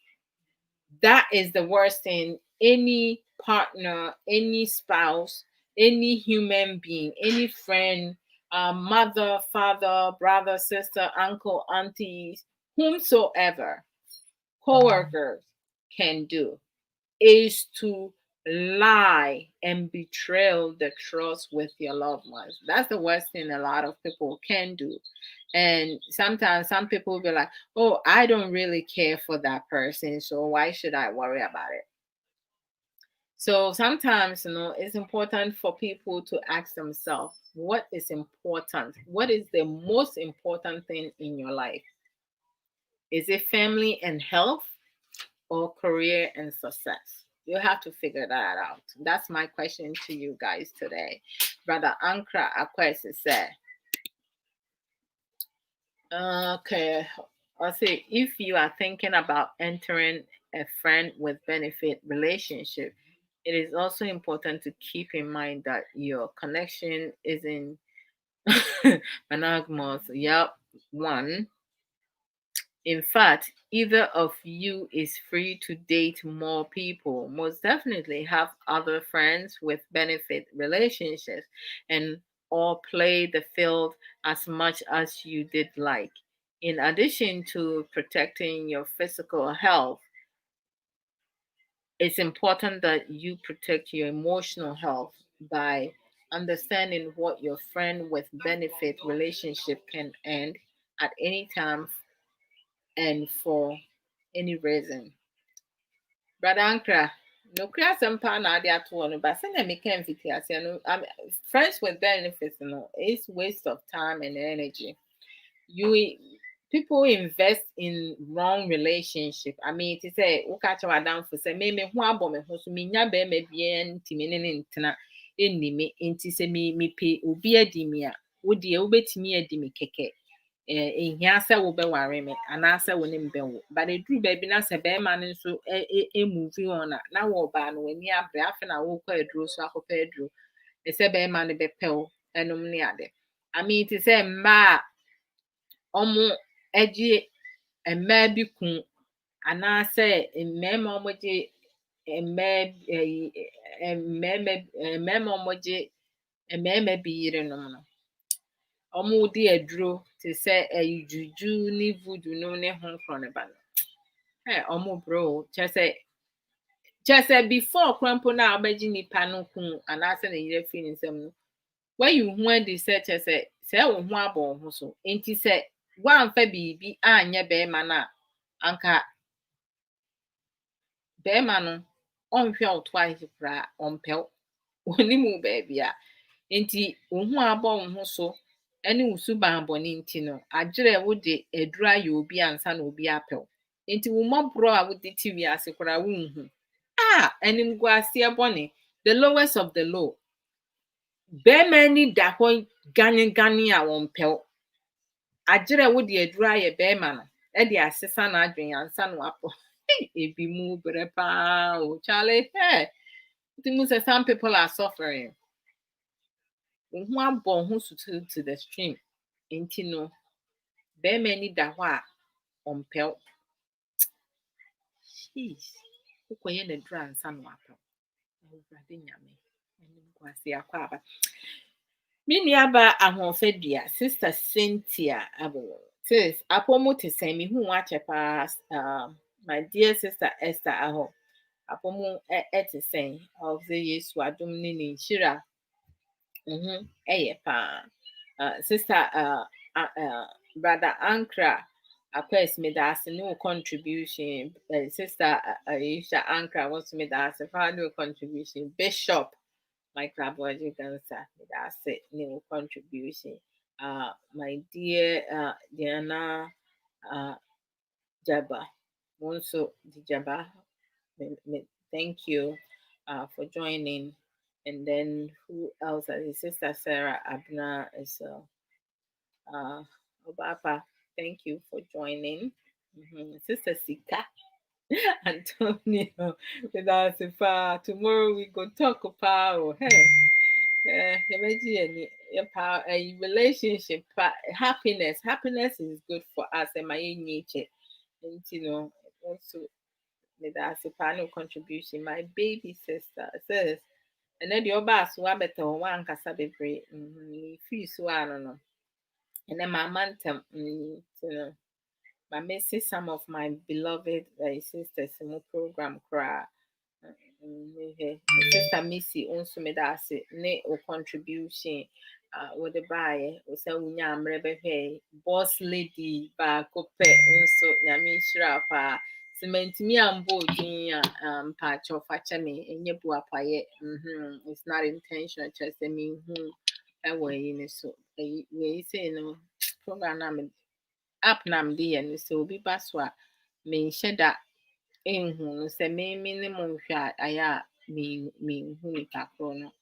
That is the worst thing any partner, any spouse, any human being, any friend, mother, father, brother, sister, uncle, aunties, whomsoever, co-workers can do is to lie and betray the trust with your loved ones. That's the worst thing a lot of people can do. And sometimes some people will be like, oh, I don't really care for that person, so why should I worry about it? So sometimes, it's important for people to ask themselves, what is important? What is the most important thing in your life? Is it family and health or career and success? You have to figure that out. That's my question to you guys today. Brother Ankra Akwesi said, okay, I'll say if you are thinking about entering a friend with benefit relationship, it is also important to keep in mind that your connection isn't monogamous. Yep, one. In fact, either of you is free to date more people, most definitely have other friends with benefit relationships, and or play the field as much as you did like. In addition to protecting your physical health, it's important that you protect your emotional health by understanding what your friend with benefit relationship can end at any time and for any reason. Brother Ankra, no asɛm paa na ade ato no ba sɛnea meka mfiti aseɛ no friends with benefits no is waste of time and energy. You people invest in wrong relationship. I mean, to say, "Woka kyerɛ w'adamfo sɛ me ho abɔ me ho so menya bɛrima biara ntimi ne ne ntena ɛnni me nti sɛ mepɛ obi adi me a wo deɛ wobɛtumi adi me kɛkɛ. Ehia sɛ wobɛware me anaasɛ wo ne me bɛwo. But eduru baabi na sɛ bɛrima no nso move on a na wɔɔbaa no w'ani abere afei na wokɔ aduro so akɔpɛ aduro. Ɛsɛ bɛrima no bɛpɛ wo ɛnom ne ade. I mean, to say mmaa a ɔmo agye mmaa bi kun anaasɛ mmarima a wɔgye mmarima a wɔgye mmarima bi yerenom no, ɔmo di aduro te sɛ juju ne voodoo no ne ho korɔ ba no. Ɔmo bro, kyerɛ sɛ before koraa mpo na ɔbɛgye nipa no kun anaasɛ ne yere firi ne nsam no, wayi ho adi sɛ kyerɛ sɛ wo ho abɔ wo ho so nti sɛ woamfa biribi anyɛ bɛrima no a anka bɛrima no ɔnhwɛ wo twice koraa ɔmpɛ wo onim wo baabi a nti wo ho abɔ wo ho so ɛne wo suban bɔne nti no agyerɛ wode aduru ayɛ obi ansa na obi apɛ wo nti wo mmɔborɔ a wode te wiase koraa wonhu animguaseɛ bɔne, the lowest of the low. Bɛrima ani da hɔ ganegane a wɔmpɛ wo agyerɛ wode aduru ayɛ bɛrima no ɛde asesa n'adwene ansa na wapɔ. Ebi mu brɛ paa o Charlie. Nti mu sɛ some people are suffering. Wo ho abɔ wo ho so to the stream. Nti no bɛrima ani da hɔ a ɔmpɛ wo. Wokɔyɛ n'aduru ansa na wapɛ wo. Awurade Nyame animguaseɛ akɔ aba. Me nuaba ahoɔfɛdua, Sister Cynthia Abo. Sis, apɔmu te sɛn mehu wakyɛ paa. My dear Sister Esther Aho. Apɔmu te sɛn. Ɔsɛ Yesu adom ne ne nhyira. Ɛyɛ paa. Sister Brother Ankra Apes Medase no contribution. Sister Aisha Ankra wants Medase for no contribution. Bishop Michael Aboaji Gansa Medase no contribution. My dear Diana Jaba. Also Jaba. Thank you for joining. And then who else? Sister Sarah Abna is Obapa. Thank you for joining. Sister Sika Antonio with us. Tomorrow we go talk about a relationship happiness. Happiness is good for us and my nature. And also with us no contribution. My baby sister says, and then the oba so better one kasa bebre. Free so I don't know. And then my mantem, I may see some of my beloved sisters in my program cry. Sister Missy also made us ne o contribution with the buy or say unyam rebe boss lady ba kope also nyami shirapa cement me and boarding patch of fachame and ye buapaye. It's not intentional, just me away in so we say no program app nam de yɛ no sɛ obi ba so a menhyɛ da nhu no sɛ me ne mo nhwɛ a ayɛ a menhu nipa koro no.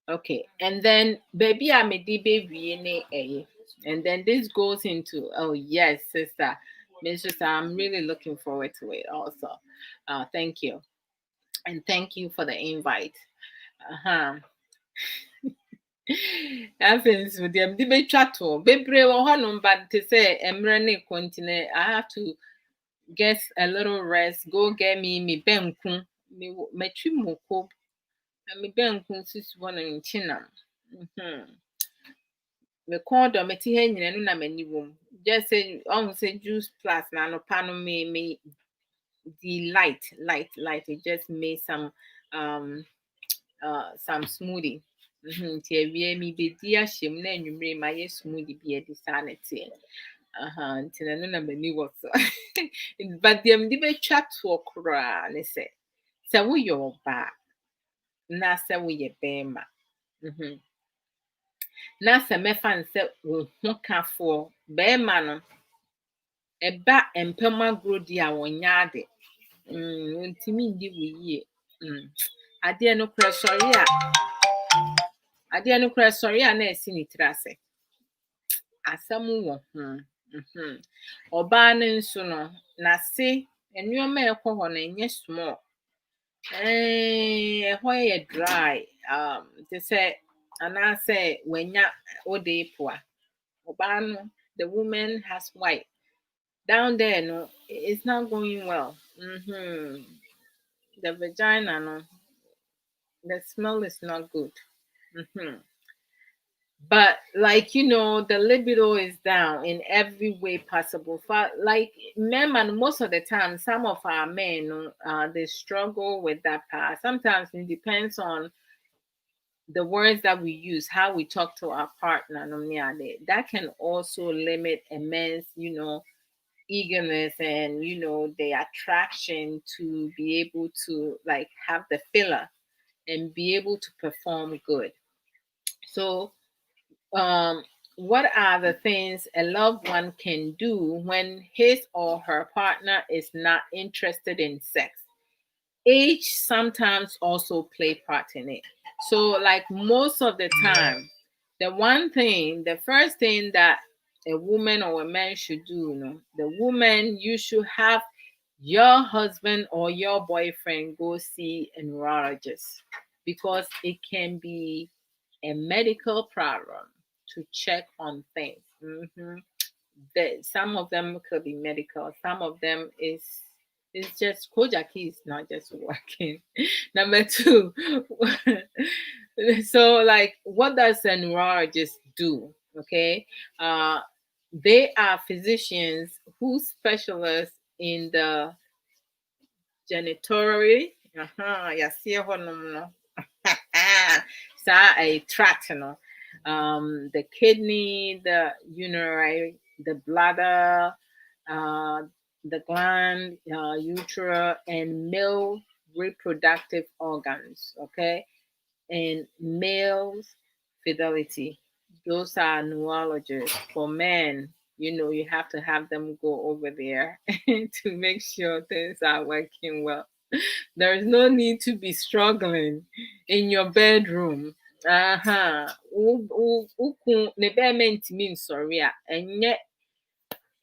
Okay, and then baby a mede bewie ne ɛyɛ, and then this goes into yes sister Mrs. I'm really looking forward to it also. Thank you, and thank you for the invite. Happens with them. The be chatto, bebre or honum, but to say, emrene continent, I have to get a little rest. Go get me benkun, me moko, and me benkun sis one in chinam. Me called or meti hen and na many room. Just say, say juice plus nano pano me the light. It just made some some smoothie. Nti awie mebɛdi ahyɛ mu na anwummere mayɛ smoothie bi adi saa na teɛ. Nti na no na m'ani wɔ so. But deɛ mede bɛtwa toɔ koraa ne sɛ woyɛ ɔbaa na sɛ woyɛ bɛrima. Na sɛ mɛfa no sɛ wo ho kafoɔ, bɛrima no ɛba mpɛm agorɔ di a wɔnyɛ ade. Ontumi ndi wo yie. Adeɛ no korɛ sɔre a na ɛsi ne tiri ase. Asɛm wɔ ho. Ɔbaa no nso no, n'ase nneɛma a ɛkɔ hɔ no ɛnyɛ small. Ɛhɔ yɛ dry. Te sɛ anaasɛ wanya odeepo a, ɔbaa no, the woman has white. Down there no, it's not going well. The vagina no, the smell is not good. But like the libido is down in every way possible. Like men, and most of the time, some of our men, they struggle with that part. Sometimes it depends on the words that we use, how we talk to our partner. That can also limit a man's, eagerness and the attraction to be able to like have the filler and be able to perform good. So what are the things a loved one can do when his or her partner is not interested in sex? Age sometimes also play part in it. So like most of the time, the first thing that a woman or a man should do, the woman, you should have your husband or your boyfriend go see a neurologist because it can be a medical problem to check on things. Some of them could be medical, some of them is it's just Kojaki is not just working. Number two, so like what does a neurologist do? Okay. They are physicians who specialize in the genitoury. Yɛaseɛ hɔnom no. Saa tract no. The kidney, the urinary, the bladder, the gland, uterus, and male reproductive organs, okay? And male's fidelity. Those are neurologists. For men, you have to have them go over there to make sure things are working well. There's no need to be struggling in your bedroom. Ne bɛrima ntumi nsɔre a ɛnyɛ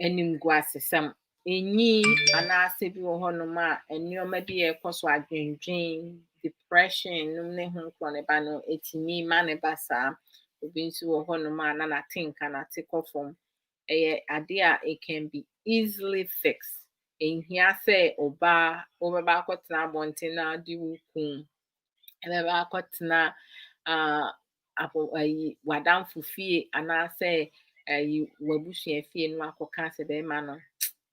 animguasesɛm. Enyi anaasɛ bi wɔ hɔnom a nneɛma bi a ɛkɔ so adwendwen, depression nom ne ho korɔ ne ba no etumi ma ne ba saa. Obi nso wɔ hɔnom a na n'ate nka n'ate kɔ fam. Ɛyɛ ade a it can be easily fixed. Ehia sɛ ɔbaa wobɛba akɔtena abɔnten na ade wo kum. Ɛbɛba akɔtena w'adamfo fie anaasɛ w'abusua fie no akɔka sɛ bɛrima no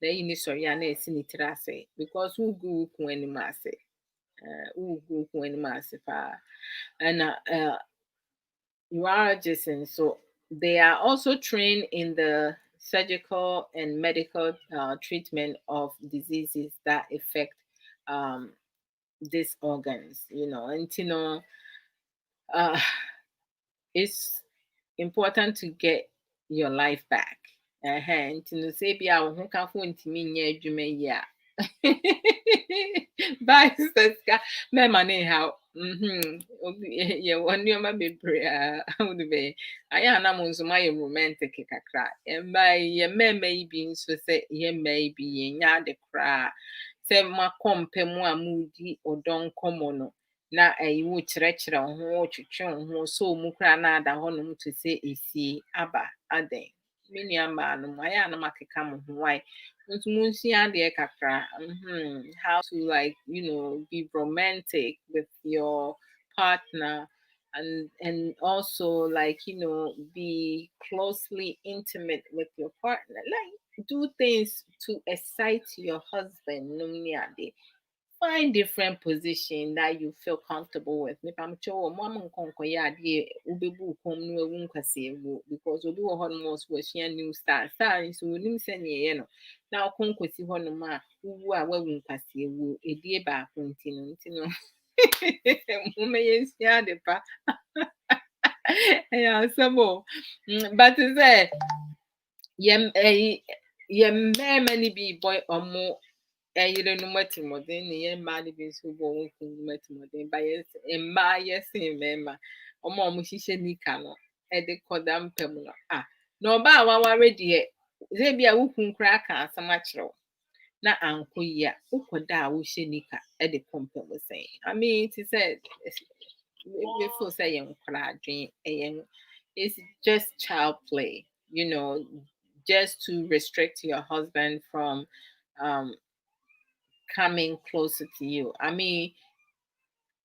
na yi ne sɔre a na esi ne tiri ase because wogu wo kun anim ase. Wogu wo kun anim ase paa. Ɛna neurologists and so they are also trained in the surgical and medical treatment of diseases that affect these organs, and it's important to get your life back. Say be our home can phone to me near bye sister me money how yeah one year my baby how the be I am nso my romantic kakra and by ye may be so say ye may be nya de kra say ma kompe mu a mudi odon komo na wo kyerɛkyerɛ ho twetwe ho so mu kra na ada hɔ nom to say esi aba aden me nua no ayɛ na makeka mo ho why nso munsua adeɛ kakra how to like be romantic with your partner and also like be closely intimate with your partner, like do things to excite your husband no find different position that you feel comfortable with. Me pam cho mo am nkonko ya de ubebu kom no ewu nkwase ewu because obi wo ho no mo so ahia new star star nso onim se ne ye no na okonkosi ho no ma uwu a wawu nkwase ewu edie ba ko ntino mo me yensia de pa yeah so but say yem many be boy omo yerenom atirimuɔden ne yɛn mmaa no bi nso bɔ wɔn kunom atirimuɔden ba yɛ mmaa yɛsen mmarima wɔn a wɔhyehyɛ nika no de kɔda mpam no na ɔbaa a waware deɛ sɛ bi a wo kun koraa ka asɛm akyerɛ wo na ankɔ yie a wokɔda a wohyɛ nika de kɔ mpam sɛn I mean te sɛ before sɛ yɛn koraa adwene it's just child play, you know, just to restrict your husband from coming closer to you. I mean,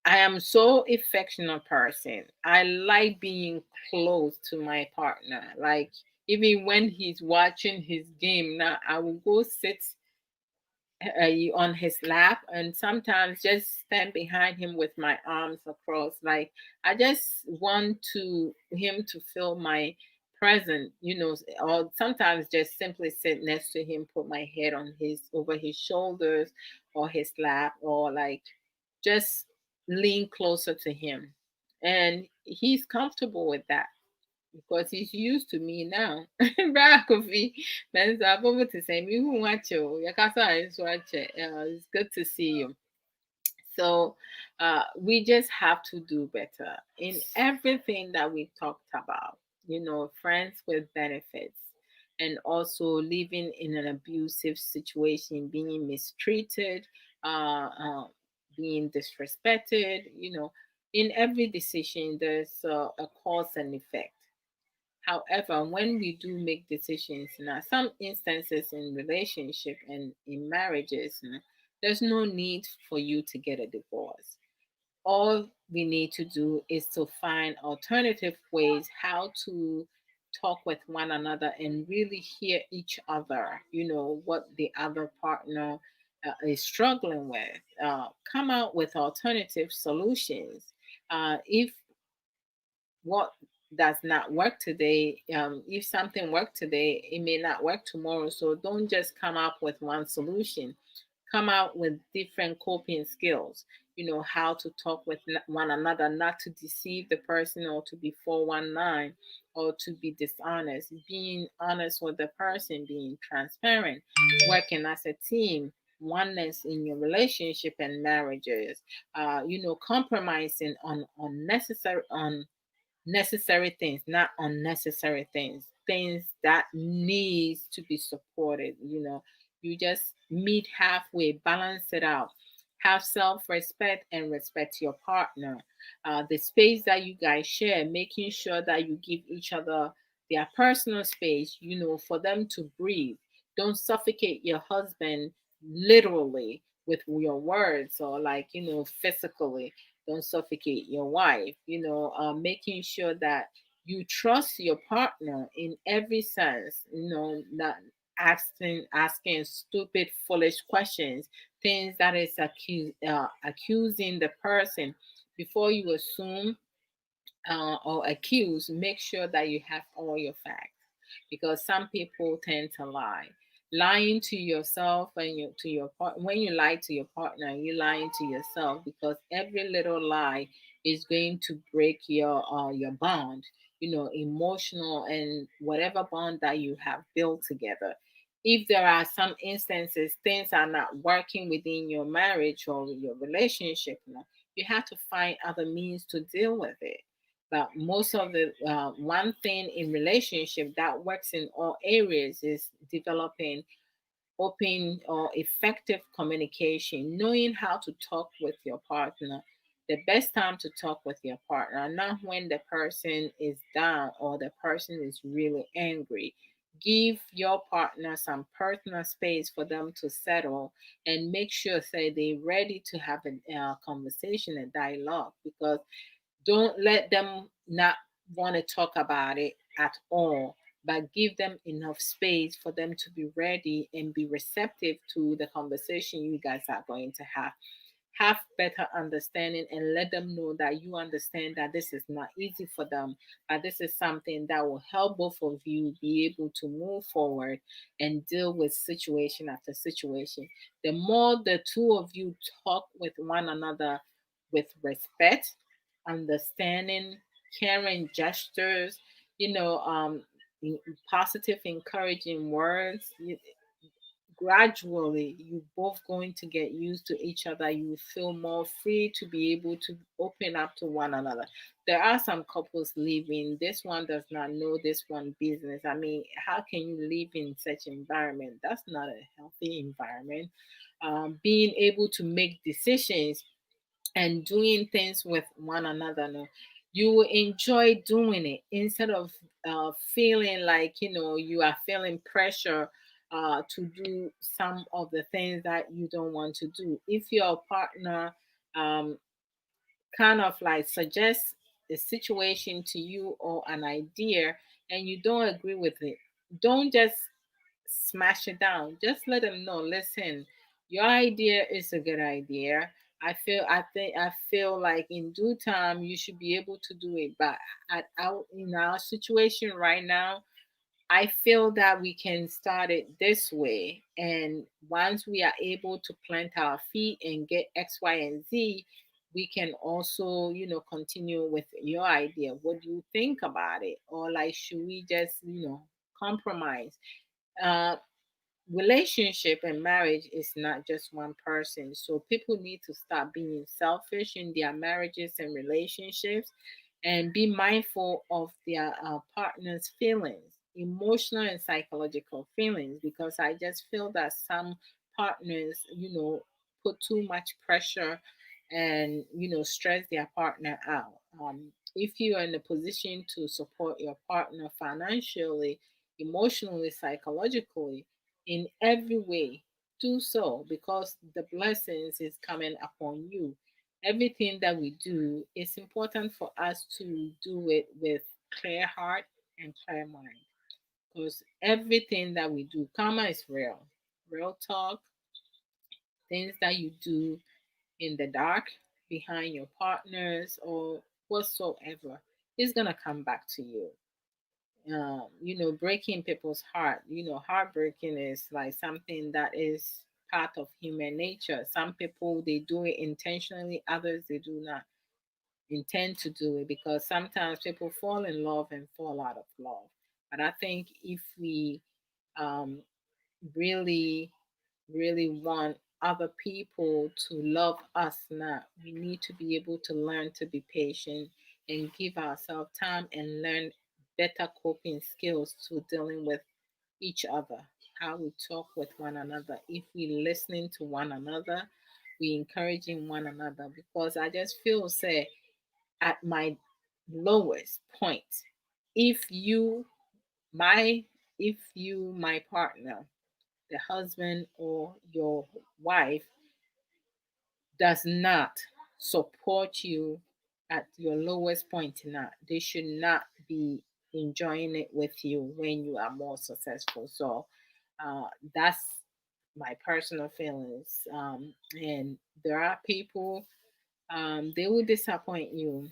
I am so affectionate person. I like being close to my partner. Like even when he's watching his game, now I will go sit on his lap and sometimes just stand behind him with my arms across. Like I just want to him to feel my presence, you know, or sometimes just simply sit next to him, put my head on his over his shoulders or his lap, or like just lean closer to him. And he's comfortable with that because he's used to me now. Bra Kofi, man, I'm over to say me who watch you. Yakasa is watch it. It's good to see you. So we just have to do better in everything that we talked about. You know, friends with benefits, and also living in an abusive situation, being mistreated, being disrespected. You know, in every decision, there's a cause and effect. However, when we do make decisions, now some instances in relationship and in marriages, there's no need for you to get a divorce. All we need to do is to find alternative ways how to talk with one another and really hear each other, you know, what the other partner is struggling with. Come out with alternative solutions. If what does not work today, if something worked today, it may not work tomorrow. So don't just come up with one solution. Come out with different coping skills. You know, how to talk with one another, not to deceive the person or to be 419 or to be dishonest. Being honest with the person, being transparent, working as a team, oneness in your relationship and marriages, you know, compromising on necessary things, not unnecessary things, things that needs to be supported. You know, you just meet halfway, balance it out, have self-respect and respect your partner. The space that you guys share, making sure that you give each other their personal space, you know, for them to breathe. Don't suffocate your husband literally with your words, or like, you know, physically. Don't suffocate your wife, you know, making sure that you trust your partner in every sense, you know, not asking stupid foolish questions, things that is accusing the person. Before you assume or accuse, make sure that you have all your facts, because some people tend to lie. Lying to yourself and to your when you lie to your partner, you lying to yourself, because every little lie is going to break your bond, you know, emotional and whatever bond that you have built together. If there are some instances things are not working within your marriage or your relationship, you have to find other means to deal with it. But most of the one thing in relationship that works in all areas is developing open or effective communication, knowing how to talk with your partner. The best time to talk with your partner, not when the person is down or the person is really angry. Give your partner some personal space for them to settle, and make sure say they're ready to have a conversation, a dialogue, because don't let them not want to talk about it at all, but give them enough space for them to be ready and be receptive to the conversation you guys are going to have. have better understanding and let them know that you understand that this is not easy for them, but this is something that will help both of you be able to move forward and deal with situation after situation. The more the two of you talk with one another with respect, understanding, caring gestures, you know, positive, encouraging words, gradually you both going to get used to each other. You feel more free to be able to open up to one another. There are some couples living, this one does not know this one business. I mean, how can you live in such environment? That's not a healthy environment. Being able to make decisions and doing things with one another, no, you will enjoy doing it instead of feeling like, you are feeling pressure to do some of the things that you don't want to do. If your partner um, kind of like suggests a situation to you or an idea and you don't agree with it, don't just smash it down. Just let them know, listen, your idea is a good idea. I feel like in due time you should be able to do it. But in our situation right now, I feel that we can start it this way. And once we are able to plant our feet and get X, Y, and Z, we can also, continue with your idea. What do you think about it? Or like, should we just, compromise? Uh, Relationship and marriage is not just one person. So people need to stop being selfish in their marriages and relationships and be mindful of their partner's feelings, emotional and psychological feelings, because I just feel that some partners, put too much pressure and, stress their partner out. If you are in a position to support your partner financially, emotionally, psychologically, in every way, do so, because the blessings is coming upon you. Everything that we do, it's important for us to do it with clear heart and clear mind, because everything that we do, karma is real talk. Things that you do in the dark behind your partners or whatsoever is gonna come back to you. Breaking people's heart. Heartbreaking is like something that is part of human nature. Some people, they do it intentionally, others they do not intend to do it, because sometimes people fall in love and fall out of love. But I think if we um, really, really want other people to love us now, we need to be able to learn to be patient and give ourselves time and learn better coping skills to dealing with each other, how we talk with one another, if we listening to one another, we encouraging one another. Because I just feel, say, at my lowest point, if you my my partner, the husband or your wife, does not support you at your lowest point now, they should not be enjoying it with you when you are more successful. So that's my personal feelings. And there are people, they will disappoint you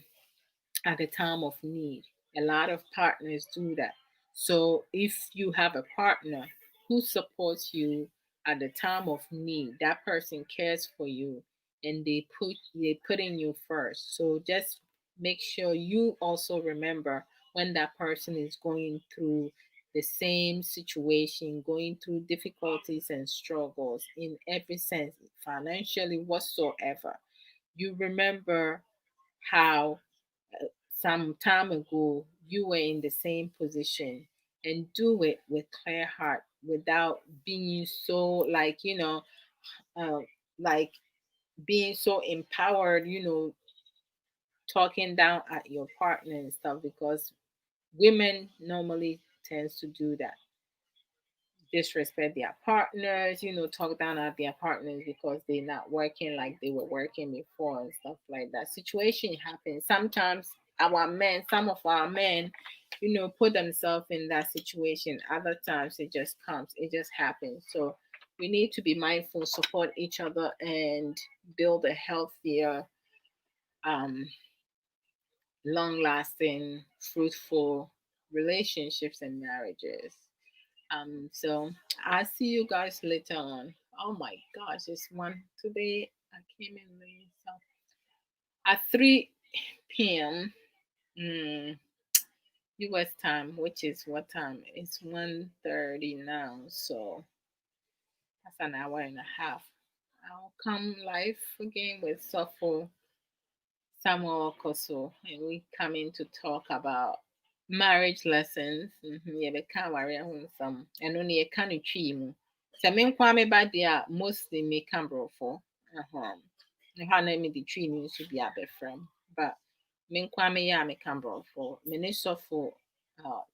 at a time of need. A lot of partners do that. So if you have a partner who supports you at the time of need, that person cares for you and they put in you first. So just make sure you also remember when that person is going through the same situation, going through difficulties and struggles in every sense, financially, whatsoever. You remember how some time ago you were in the same position, and do it with clear heart without being so like, uh, like being so empowered, talking down at your partner and stuff, because women normally tends to do that, disrespect their partners, talk down at their partners because they're not working like they were working before and stuff like that. Situation happens. Sometimes some of our men, put themselves in that situation. Other times it just comes, it just happens. So we need to be mindful, support each other, and build a healthier, um, long-lasting, fruitful relationships and marriages. So I'll see you guys later on. Oh my gosh, it's one today. I came in late, so at 3 p.m. US time, which is what time? It's 1:30 now, so that's an hour and a half. I'll come live again with Sofo Samuel Okoso, and we come in to talk about marriage lessons. Yeah, we can't worry on some, and only a can of tree. So, me kwame ba dia mostly me cambro for. How name me the tree needs to be a bit from, but me kwame ya me cambro for. Me ne Sofo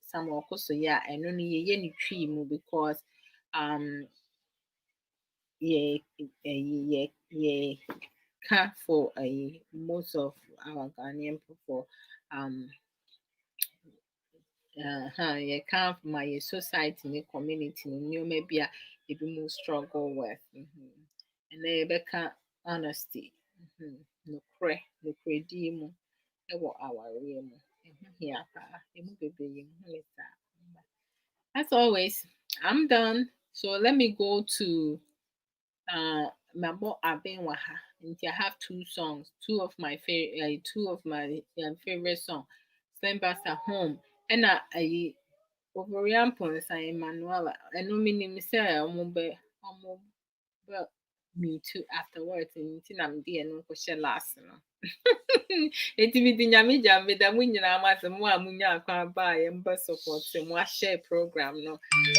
Samuel Okoso ya, and only ye tree because um yeah yeah for most of our Ghanaian people. Um, you can't for my society, the community, you maybe a bit more struggle with. And they become honesty. No cre, no credimu, our realm. Here, as always, I'm done. So let me go to Mabo Abenwaha. I have two songs, two of my favorite songs. Slim Basta Home. And I Overian Pons and Manuela. And no meaning say but me too afterwards and I'm dear no question last. Eti mi di nyame gya me da mu nyinaa ma sɛ mo a munya akwan ba a yɛmba support sɛ mo share program no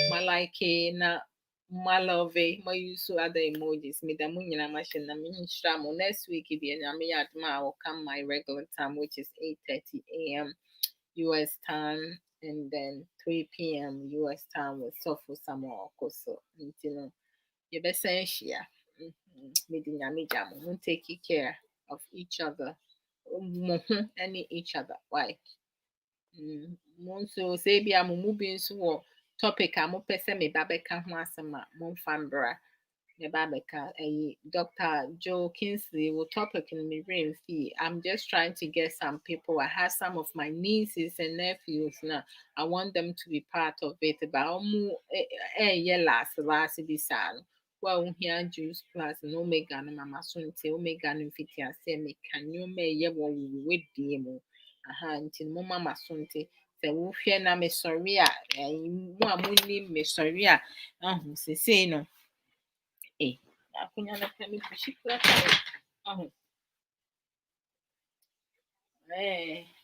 ma like na ma love ma use other emojis me da mu nyinaa ma hyɛ na me nhyira mo next week bi nyame yɛ adom a will come my regular time which is 8:30 a.m. US time and then 3 p.m. US time with Sofo Samuel Okoso nti no yɛbɛsan ahyia me di nyame gya mo take care of each other any each other. Why? So say be a mumu so topic a mo pese me babeka ho asema mo fambra me babeka Dr. Joe Kingsley will topic in me brain fee. I'm just trying to get some people. I have some of my nieces and nephews now. I want them to be part of it. But last be sad. Well, here juice plus no omega no mama sunte omega no fiti ase me can you me ye wo with demo nti mo mama sunte se wo hwe na me sorry a mo amuni me sorry a se say no akunya na pa me pushi kra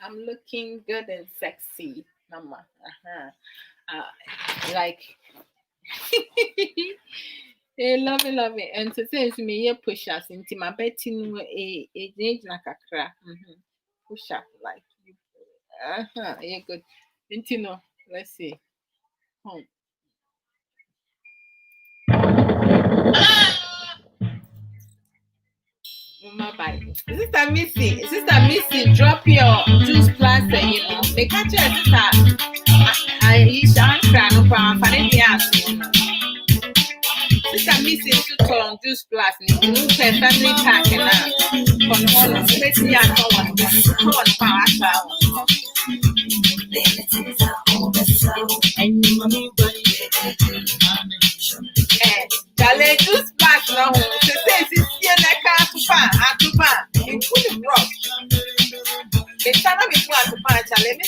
I'm looking good and sexy mama like love it. And to say to me, push us into my betting a age like a crack. Push up like yeah, good. Into no, let's see. Home. My bye. Sister Missy, drop your juice plus, you know. They catch your sister. I shan't cry no problem. Sister Missy to turn juice plus, you know, family pack and on one, let's see, I call one power. Dale juice plus no, to say, I can't atupa, you put it wrong. The time is one to punch, and let me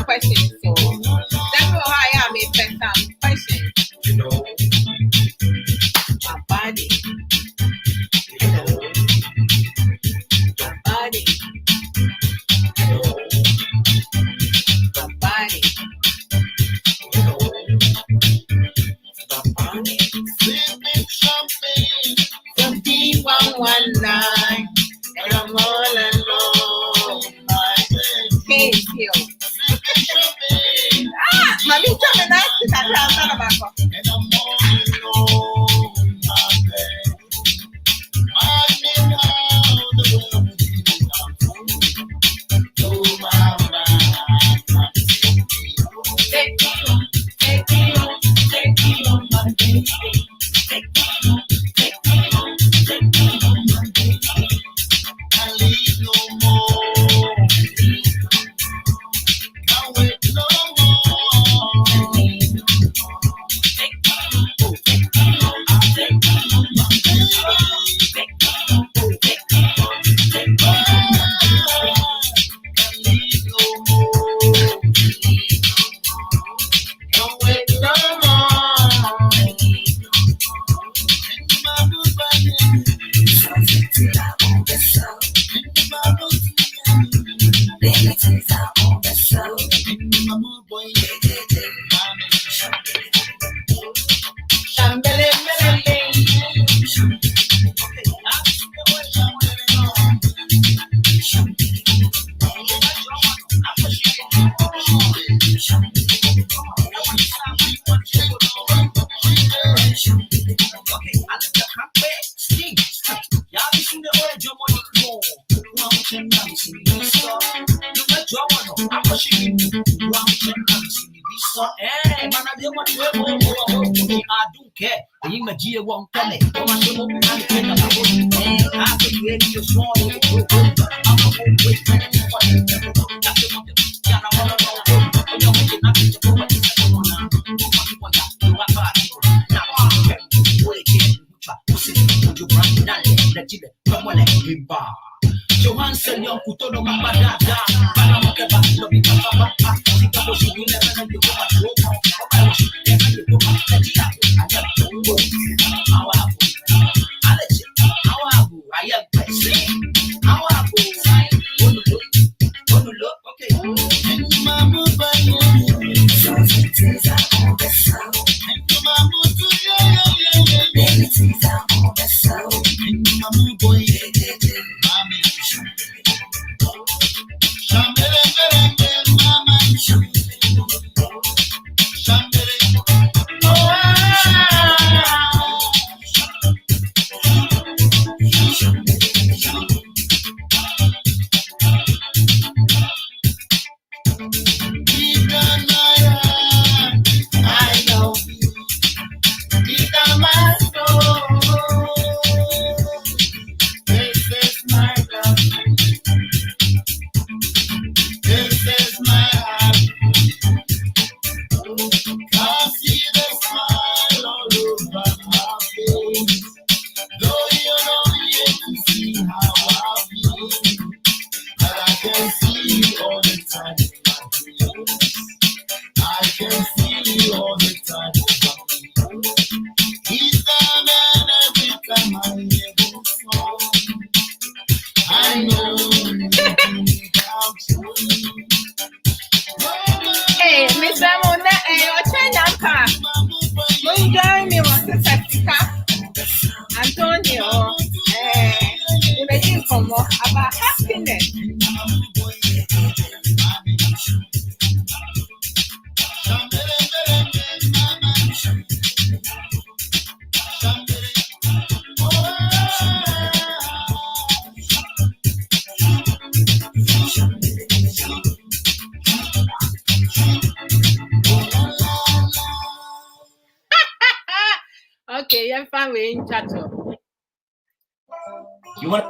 question. So that's how I am a better question. My body. My body. one night, and I'm all alone. Hey, you. Mommy, tell me that I'm not about. And I'm all alone. Magia won't tell it. I want to move on to the I can get you small. I'm a wait for about happiness. Okay, you're fine with chat. You want?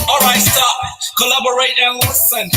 All right, stop. Collaborate and listen.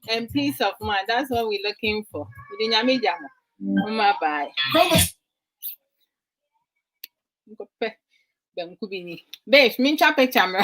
And peace of mind. That's what we're looking for. Bye. Babe, mincha picture.